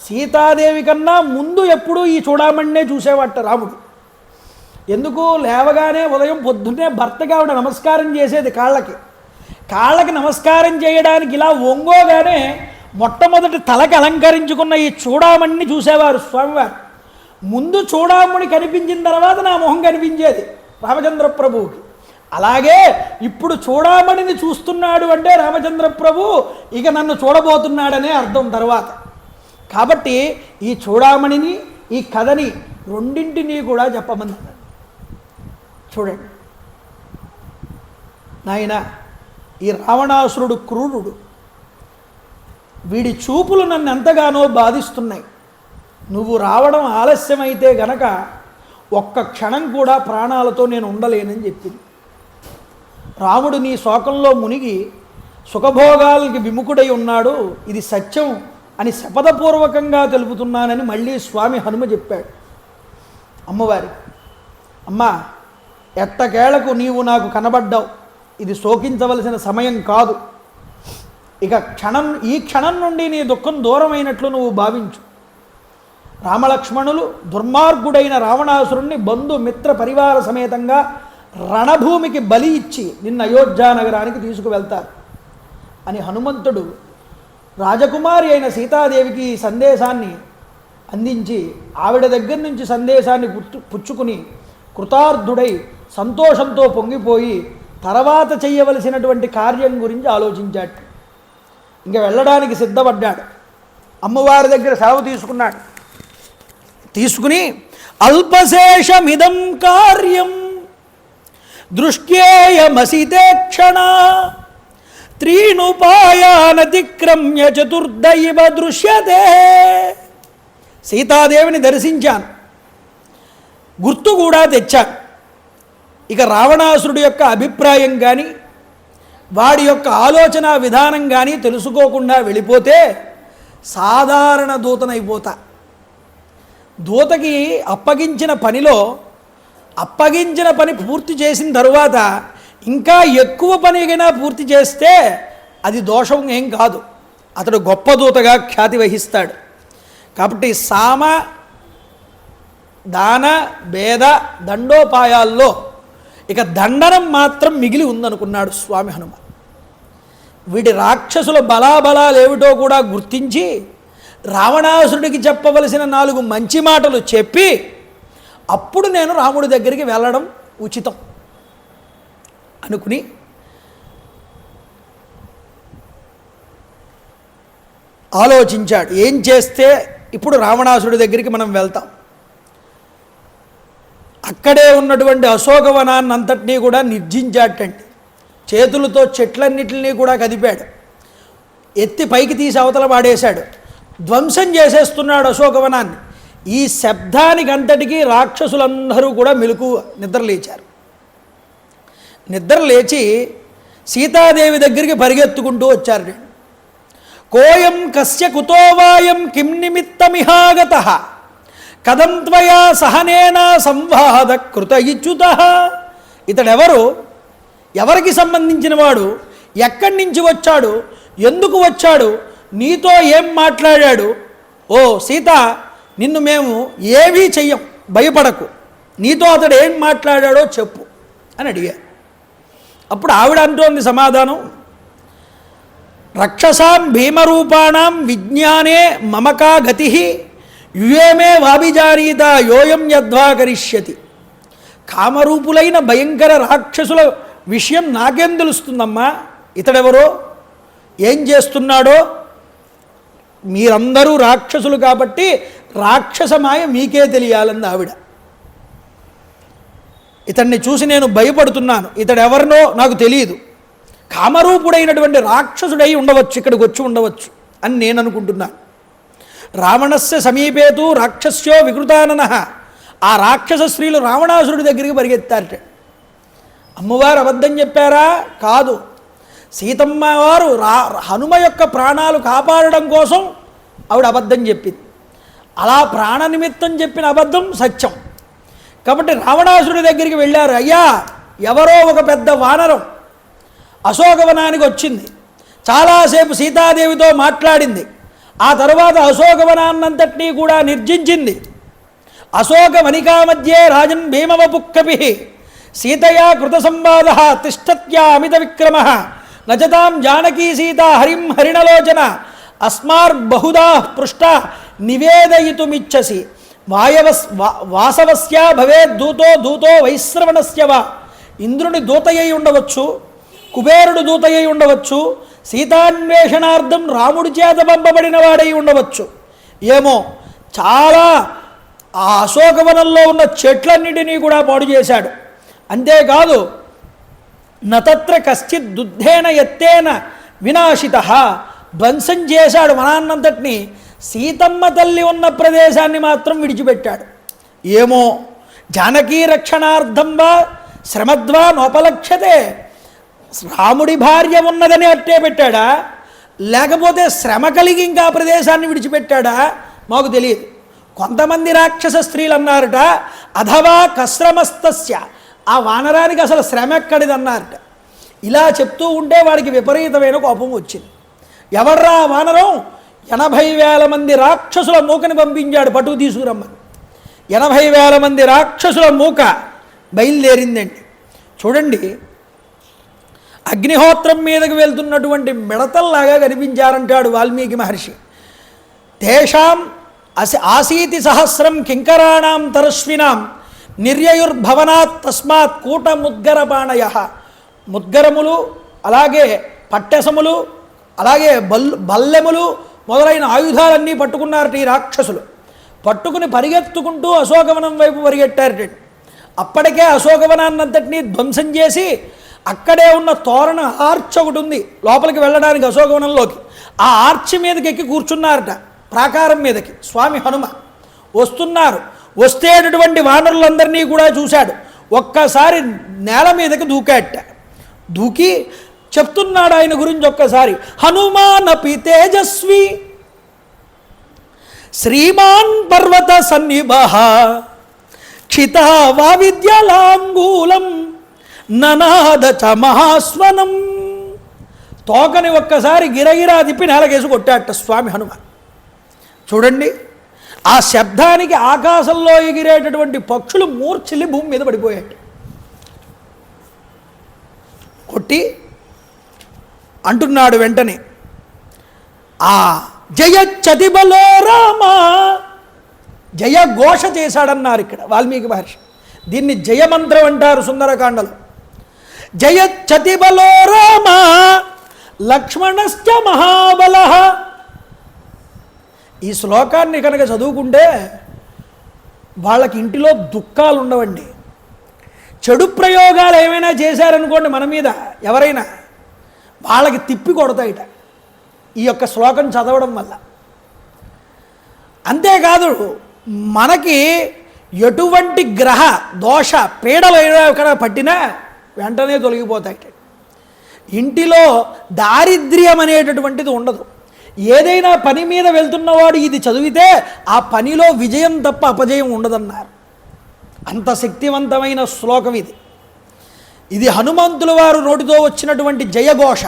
సీతాదేవి కన్నా ముందు ఎప్పుడూ ఈ చూడామణినే చూసేవాట రాముడు. ఎందుకు? లేవగానే ఉదయం పొద్దున్నే భర్తగా ఆవిడ నమస్కారం చేసేది కాళ్ళకి నమస్కారం చేయడానికి ఇలా ఒంగోగానే మొట్టమొదటి తలకి అలంకరించుకున్న ఈ చూడామణిని చూసేవారు స్వామివారు. ముందు చూడామణి కనిపించిన తర్వాత నా మొహం కనిపించేది రామచంద్ర ప్రభువుకి. అలాగే ఇప్పుడు చూడామణిని చూస్తున్నాడు అంటే రామచంద్ర ప్రభు ఇక నన్ను చూడబోతున్నాడనే అర్థం తర్వాత. కాబట్టి ఈ చూడామణిని, ఈ కథని రెండింటినీ కూడా చెప్పమన్నాడు. చూడండి నాయన, ఈ రావణాసురుడు క్రూరుడు, వీడి చూపులు నన్ను ఎంతగానో బాధిస్తున్నాయి. నువ్వు రావడం ఆలస్యమైతే గనక ఒక్క క్షణం కూడా ప్రాణాలతో నేను ఉండలేనని చెప్పింది. రాముడు నీ శోకంలో మునిగి సుఖభోగాలకి విముఖుడై ఉన్నాడు, ఇది సత్యం అని శపథపూర్వకంగా తెలుపుతున్నానని మళ్ళీ స్వామి హనుమ చెప్పాడు అమ్మవారి. అమ్మా, ఎట్టకేళకు నీవు నాకు కనబడ్డావు, ఇది శోకించవలసిన సమయం కాదు. ఇక ఈ క్షణం నుండి నీ దుఃఖం దూరమైనట్లు నువ్వు భావించు. రామలక్ష్మణులు దుర్మార్గుడైన రావణాసురుణ్ణి బంధుమిత్ర పరివార సమేతంగా రణభూమికి బలి ఇచ్చి నిన్న అయోధ్యా నగరానికి తీసుకువెళ్తారు అని హనుమంతుడు రాజకుమారి అయిన సీతాదేవికి ఈ సందేశాన్ని అందించి ఆవిడ దగ్గర నుంచి సందేశాన్ని పుచ్చుకుని కృతార్థుడై సంతోషంతో పొంగిపోయి తర్వాత చెయ్యవలసినటువంటి కార్యం గురించి ఆలోచించాడు. ఇంకా వెళ్ళడానికి సిద్ధపడ్డాడు. అమ్మవారి దగ్గర సెలవు తీసుకున్నాడు. తీసుకుని అల్పశేషమిదం కార్యం దృష్ట్యేయమసితే క్షణ త్రీణుపాయానతిక్రమ్య చతుర్దైవ దృశ్యతే. సీతాదేవిని దర్శించాను, గుర్తు కూడా తెచ్చాను. ఇక రావణాసురుడి యొక్క అభిప్రాయం కానీ వాడి యొక్క ఆలోచన విధానం కానీ తెలుసుకోకుండా వెళ్ళిపోతే సాధారణ దూతనైపోతా. దూతకి అప్పగించిన పని పూర్తి చేసిన తరువాత ఇంకా ఎక్కువ పనిగైనా పూర్తి చేస్తే అది దోషం ఏం కాదు, అతడు గొప్ప దూతగా ఖ్యాతి వహిస్తాడు. కాబట్టి సామ దాన భేద దండోపాయాల్లో ఇక దండనం మాత్రం మిగిలి ఉందనుకున్నాడు స్వామి హనుమ. వీడి రాక్షసుల బలాబలాలు ఏమిటో కూడా గుర్తించి రావణాసురుడికి చెప్పవలసిన 4 మంచి మాటలు చెప్పి అప్పుడు నేను రాముడి దగ్గరికి వెళ్ళడం ఉచితం అనుకుని ఆలోచించాడు. ఏం చేస్తే ఇప్పుడు రావణాసురుడి దగ్గరికి మనం వెళ్తాం? అక్కడే ఉన్నటువంటి అశోకవనాన్ని అంతటినీ కూడా నిర్జించాటండి. చేతులతో చెట్లన్నిటినీ కూడా కదిపాడు, ఎత్తి పైకి తీసి అవతల పాడేశాడు, ధ్వంసం చేసేస్తున్నాడు అశోకవనాన్ని. ఈ శబ్దానికి అంతటికీ రాక్షసులందరూ కూడా నిద్రలేచారు. నిద్రలేచి సీతాదేవి దగ్గరికి పరిగెత్తుకుంటూ వచ్చారు. కోయం కస్య కుతోవాయం కిం నిమిత్తమిహాగతః కథం త్వయా సహనేన సంవాద కృత ఇచ్యుతః. ఇతడెవరు, ఎవరికి సంబంధించిన వాడు, ఎక్కడి నుంచి వచ్చాడు, ఎందుకు వచ్చాడు, నీతో ఏం మాట్లాడాడు? ఓ సీత, నిన్ను మేము ఏమీ చెయ్యం, భయపడకు, నీతో అతడు ఏం మాట్లాడాడో చెప్పు అని అడిగారు. అప్పుడు ఆవిడ అంటోంది సమాధానం, రక్షసాం భీమరూపాణం విజ్ఞానే మమకా గతి యుయేమే వాభిజానీత యోయం యద్వా కరిష్యతి. కామరూపులైన భయంకర రాక్షసుల విషయం నాకేం తెలుస్తుందమ్మా, ఇతడెవరో ఏం చేస్తున్నాడో? మీరందరూ రాక్షసులు కాబట్టి రాక్షసమాయ మీకే తెలియాలంది ఆవిడ. ఇతన్ని చూసి నేను భయపడుతున్నాను, ఇతడెవరినో నాకు తెలియదు, కామరూపుడైనటువంటి రాక్షసుడై ఉండవచ్చు, ఇక్కడికి వచ్చి ఉండవచ్చు అని నేను అనుకుంటున్నాను. రావణస్య సమీపేతు రాక్షస్యో వికృతాననః. ఆ రాక్షస స్త్రీలు రావణాసురుడి దగ్గరికి పరిగెత్తారట. అమ్మవారు అబద్ధం చెప్పారా? కాదు, సీతమ్మ వారు హనుమ యొక్క ప్రాణాలు కాపాడడం కోసం ఆవిడ అబద్ధం చెప్పింది. అలా ప్రాణ నిమిత్తం చెప్పిన అబద్ధం సత్యం. కాబట్టి రావణాసురుడి దగ్గరికి వెళ్ళారు. అయ్యా, ఎవరో ఒక పెద్ద వానరం అశోకవనానికి వచ్చింది, చాలాసేపు సీతాదేవితో మాట్లాడింది, ఆ తరువాత అశోకవనాన్నంతటినీ కూడా నిర్జించింది. అశోక వనికా మధ్యే రాజన్ భీమవపుక్కపి సీతయా కృత సంవాద తిష్టత్యా అమిత విక్రమ నచతాం జానకీ సీత హరిం హరిణలోచన అస్మార్బహుదా పృష్ట నివేదయితుమిచ్చసి వాసవస్య భవేద్ దూతో వైశ్రవణస్య వా. ఇంద్రుని దూతయ్యి ఉండవచ్చు, కుబేరుడు దూతయ్యి ఉండవచ్చు, సీతాన్వేషణార్థం రాముడి చేత పంపబడిన వాడై ఉండవచ్చు. ఏమో, చాలా ఆ అశోకవనంలో ఉన్న చెట్లన్నిటినీ కూడా పాడు చేశాడు. అంతేకాదు, నతత్ర కశ్చిత్ దుద్ధేన ఎత్తేన వినాశిత, ధ్వంసం చేశాడు వనాన్నంతటినీ, సీతమ్మ తల్లి ఉన్న ప్రదేశాన్ని మాత్రం విడిచిపెట్టాడు. ఏమో, జానకీ రక్షణార్థం వా శ్రమద్వా నోపలక్ష్యతే, రాముడి భార్య ఉన్నదని అట్టే పెట్టాడా, లేకపోతే శ్రమ కలిగి ఇంకా ప్రదేశాన్ని విడిచిపెట్టాడా మాకు తెలియదు. కొంతమంది రాక్షస స్త్రీలు అన్నారట, అథవా కశ్రమస్తస్య, ఆ వానరానికి అసలు శ్రమ ఎక్కడిది అన్నారట. ఇలా చెప్తూ ఉంటే వాడికి విపరీతమైన కోపం వచ్చింది. ఎవర్రా వానరం? 80,000 మంది రాక్షసుల మూకని పంపించాడు పట్టుకు తీసుకురమ్మని. 80,000 మంది రాక్షసుల మూక బయలుదేరిందండి. చూడండి, అగ్నిహోత్రం మీదకి వెళ్తున్నటువంటి మిడతల్లాగా కనిపించారంటాడు వాల్మీకి మహర్షి. తేషాం ఆసీతి సహస్రం కింకరాణాం తరస్వినాం నిర్యయుర్భవనాత్ తస్మాత్ కూటముద్గరపాణయ. ముద్గరములు, అలాగే పట్టెసములు, అలాగే బల్లెములు మొదలైన ఆయుధాలన్నీ పట్టుకున్నారట ఈ రాక్షసులు. పట్టుకుని పరిగెత్తుకుంటూ అశోకవనం వైపు పరిగెట్టారట. అప్పటికే అశోకవనాన్నంతటినీ ధ్వంసం చేసి అక్కడే ఉన్న తోరణ ఆర్చ్ ఒకటి ఉంది లోపలికి వెళ్ళడానికి అశోకవనంలోకి. ఆ ఆర్చ్ మీదకి ఎక్కి కూర్చున్నారట, ప్రాకారం మీదకి స్వామి హనుమ. వస్తున్నారు, వస్తేటటువంటి వానరులందరినీ కూడా చూశాడు. ఒక్కసారి నేల మీదకి దూకాట. దూకి చెప్తున్నాడు ఆయన గురించి ఒక్కసారి. హనుమానపి తేజస్వి శ్రీమాన్ పర్వత సన్నిభః క్షితా వావిద్యలాంగూలం ననాద చ మహాస్వనం. తోకని ఒక్కసారి గిరగిరా తిప్పి నేలకేసి కొట్టాట స్వామి హనుమ. చూడండి, ఆ శబ్దానికి ఆకాశంలో ఎగిరేటటువంటి పక్షులు మూర్ఛిల్లి భూమి మీద పడిపోయాయి. కొట్టి అంటున్నాడు వెంటనే, ఆ జయచ్చతిబలో రామ, జయఘోష చేశాడన్నారు ఇక్కడ వాల్మీకి మహర్షి. దీన్ని జయమంత్రం అంటారు సుందరకాండలో. జయచ్చతిబలో రామ లక్ష్మణశ్చ మహాబల. ఈ శ్లోకాన్ని కనుక చదువుకుంటే వాళ్ళకి ఇంటిలో దుఃఖాలు ఉండవండి. చెడు ప్రయోగాలు ఏమైనా చేశారనుకోండి మన మీద ఎవరైనా, వాళ్ళకి తిప్పి కొడతాయిట ఈ యొక్క శ్లోకం చదవడం వల్ల. అంతేకాదు, మనకి ఎటువంటి గ్రహ దోష పీడలు ఎక్కడ పట్టినా వెంటనే తొలగిపోతాయిట. ఇంటిలో దారిద్ర్యం అనేటటువంటిది ఉండదు. ఏదైనా పని మీద వెళ్తున్నవాడు ఇది చదివితే ఆ పనిలో విజయం తప్ప అపజయం ఉండదన్నారు. అంత శక్తివంతమైన శ్లోకం ఇది. ఇది హనుమంతుల వారు నోటితో వచ్చినటువంటి జయఘోష.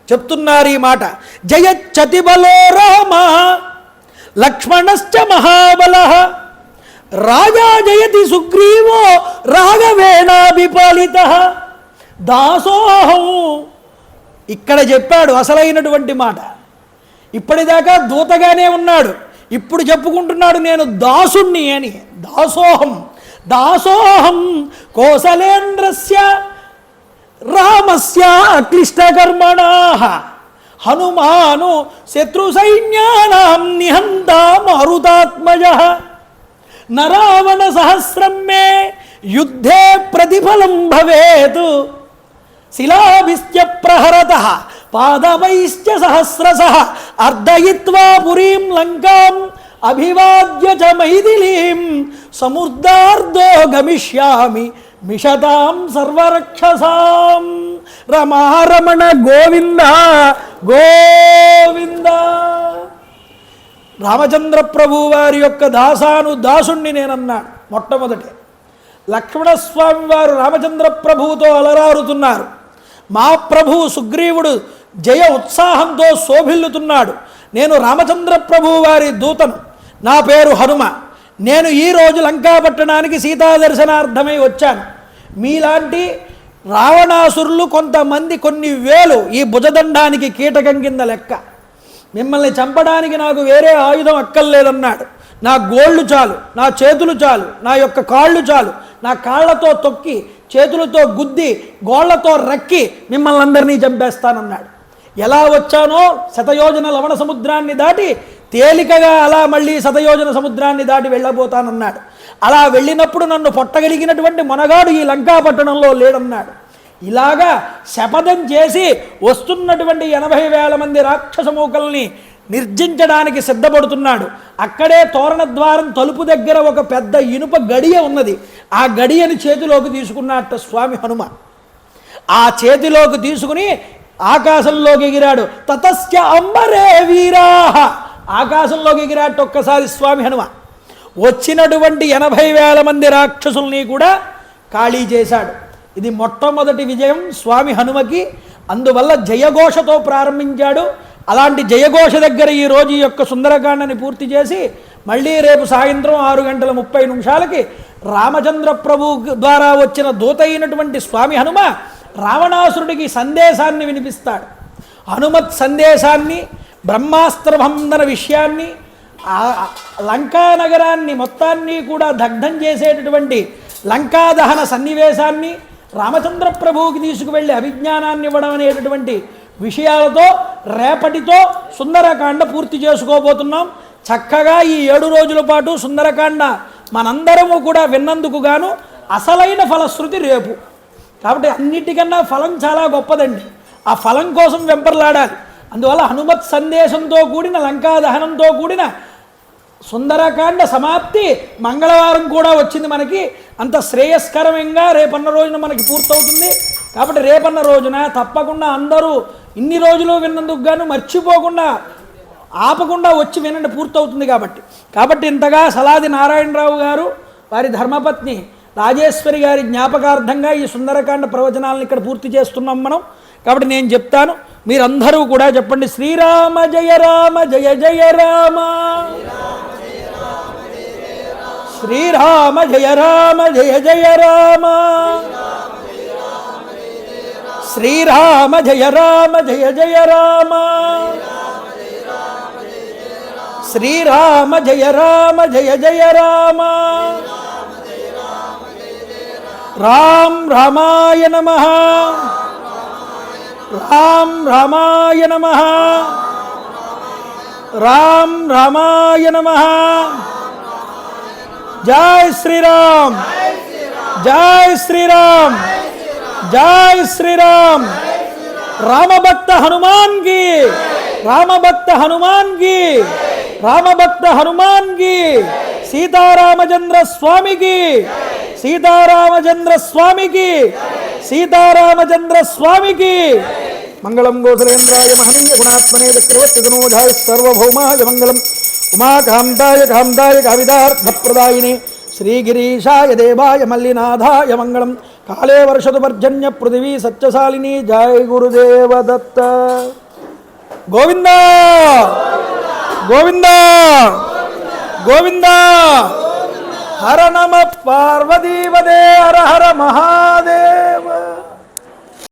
చెప్తున్నారు ఈ మాట. జయచ్చతిబలో రామ లక్ష్మణశ్చ మహాబల రాజా జయతి సుగ్రీవో రాఘవేణాభిపాలిత దాసోహం. ఇక్కడ చెప్పాడు అసలైనటువంటి మాట. ఇప్పటిదాకా దూతగానే ఉన్నాడు, ఇప్పుడు చెప్పుకుంటున్నాడు నేను దాసుణ్ణి అని. దాసోహం దాసోహం కోసలేంద్రస్య రామస్య అక్లిష్టకర్మణః హనుమాను శత్రు సైన్యానాం నిహంతా మారుతాత్మజః నరావణ సహస్రం మే యుద్ధే ప్రతిఫలం భవేత్ శిలాభిశ్చ ప్రహరతః పాదవైశ్చ సహస్రశః అర్ధయిత్వా పురీం లంకాం అభివాద్య చ మైథిలీం సముద్రార్ధో గమిష్యామి మిషతాం సర్వరక్షసాం. రమారమణ గోవింద గోవింద. రామచంద్ర ప్రభు వారి యొక్క దాసుణ్ణి నేనన్నాడు మొట్టమొదటి. లక్ష్మణస్వామి వారు రామచంద్ర ప్రభువుతో అలరారుతున్నారు. మా ప్రభువు సుగ్రీవుడు జయ ఉత్సాహంతో శోభిల్లుతున్నాడు. నేను రామచంద్ర ప్రభువు వారి దూతను, నా పేరు హనుమ. నేను ఈరోజు లంకాపట్టణానికి సీతాదర్శనార్థమై వచ్చాను. మీలాంటి రావణాసురులు కొంతమంది కొన్ని వేలు ఈ భుజదండానికి కీటకం కింద లెక్క. మిమ్మల్ని చంపడానికి నాకు వేరే ఆయుధం అక్కర్లేదన్నాడు. నా గోళ్ళు చాలు, నా చేతులు చాలు, నా యొక్క కాళ్ళు చాలు. నా కాళ్లతో తొక్కి, చేతులతో గుద్ది, గోళ్లతో రక్కి మిమ్మల్ని అందరినీ చంపేస్తానన్నాడు. ఎలా వచ్చానో శతయోజన లవణ సముద్రాన్ని దాటి తేలికగా అలా మళ్ళీ శతయోజన సముద్రాన్ని దాటి వెళ్ళబోతానన్నాడు. అలా వెళ్ళినప్పుడు నన్ను పొట్టగలిగినటువంటి మొనగాడు ఈ లంకాపట్టణంలో లేడన్నాడు. ఇలాగా శపథం చేసి వస్తున్నటువంటి 80,000 మంది రాక్షస మూకల్ని నిర్జించడానికి సిద్ధపడుతున్నాడు. అక్కడే తోరణద్వారం తలుపు దగ్గర ఒక పెద్ద ఇనుప గడియ ఉన్నది. ఆ గడియని చేతిలోకి తీసుకున్నట్ట స్వామి హనుమ. ఆ చేతిలోకి తీసుకుని ఆకాశంలోకి ఎగిరాడు. తతస్య అంబరే వీరాహ. ఆకాశంలోకి ఎగిరాట ఒక్కసారి స్వామి హనుమ. వచ్చినటువంటి 80,000 మంది రాక్షసుల్ని కూడా ఖాళీ చేశాడు. ఇది మొట్టమొదటి విజయం స్వామి హనుమకి. అందువల్ల జయఘోషతో ప్రారంభించాడు. అలాంటి జయఘోష దగ్గర ఈరోజు ఈ యొక్క సుందరకాండని పూర్తి చేసి మళ్ళీ రేపు సాయంత్రం 6:30 రామచంద్ర ప్రభు ద్వారా వచ్చిన దూత అయినటువంటి స్వామి హనుమ రావణాసురుడికి సందేశాన్ని వినిపిస్తాడు. హనుమత్ సందేశాన్ని, బ్రహ్మాస్త్రభంధన విషయాన్ని, లంకా నగరాన్ని మొత్తాన్ని కూడా దగ్ధం చేసేటటువంటి లంకాదహన సన్నివేశాన్ని, రామచంద్ర ప్రభువుకి తీసుకువెళ్ళి అభిజ్ఞానాన్ని ఇవ్వడం అనేటటువంటి విషయాలతో రేపటితో సుందరకాండ పూర్తి చేసుకోబోతున్నాం. చక్కగా ఈ 7 రోజుల పాటు సుందరకాండ మనందరము కూడా విన్నందుకు గాను అసలైన ఫలశ్రుతి రేపు. కాబట్టి అన్నిటికన్నా ఫలం చాలా గొప్పదండి. ఆ ఫలం కోసం వెంపర్లాడాలి. అందువల్ల హనుమత్ సందేశంతో కూడిన లంకా దహనంతో కూడిన సుందరకాండ సమాప్తి మంగళవారం కూడా వచ్చింది మనకి. అంత శ్రేయస్కరంగా రేపన్న రోజున మనకి పూర్తవుతుంది. కాబట్టి రేపన్న రోజున తప్పకుండా అందరూ ఇన్ని రోజులు విన్నందుకు గాను మర్చిపోకుండా ఆపకుండా వచ్చి వినండి, పూర్తవుతుంది కాబట్టి ఇంతగా సలాది నారాయణరావు గారు వారి ధర్మపత్ని రాజేశ్వరి గారి జ్ఞాపకార్థంగా ఈ సుందరకాండ ప్రవచనాలను ఇక్కడ పూర్తి చేస్తున్నాం మనం. కాబట్టి నేను చెప్తాను, మీరందరూ కూడా చెప్పండి. శ్రీరామ జయ రామ జయ జయ రామ, శ్రీరామ జయ రామ జయ జయ రామ, శ్రీరామ జయ రామ జయ జయ రామ, శ్రీరామ జయ రామ జయ జయ రామ. రామ్ రామాయ నమః, రామ్ రామాయ నమః, రామ్ రామాయ నమః. జై శ్రీరామ్, జై శ్రీరామ్, జై శ్రీరామ్. రామభక్త హనుమాన్ కి, రామభక్త హనుమాన్ కి, రామభక్త హనుమాన్ కి. సీతారామచంద్ర స్వామికి, సీతారామచంద్ర స్వామికి, సీతారామచంద్ర స్వామికి. మంగళం గోసలేంద్రాయ మహనీయ గుణాత్మనే చక్రవర్తి తనూజాయ సర్వభౌమాయ మంగళం. ఉమాకాంతాయ కాంతాయ కవితార్థప్రదాయిని శ్రీగిరీశాయ దేవాయ మల్లినాథాయ మంగళం. కాళే వర్షతు పర్జన్య పృథివీ సత్యశాలిని. జయ గురుదేవ దత్త. గోవింద గోవింద గోవింద. హర నమ పార్వతీపదే, హర హర మహా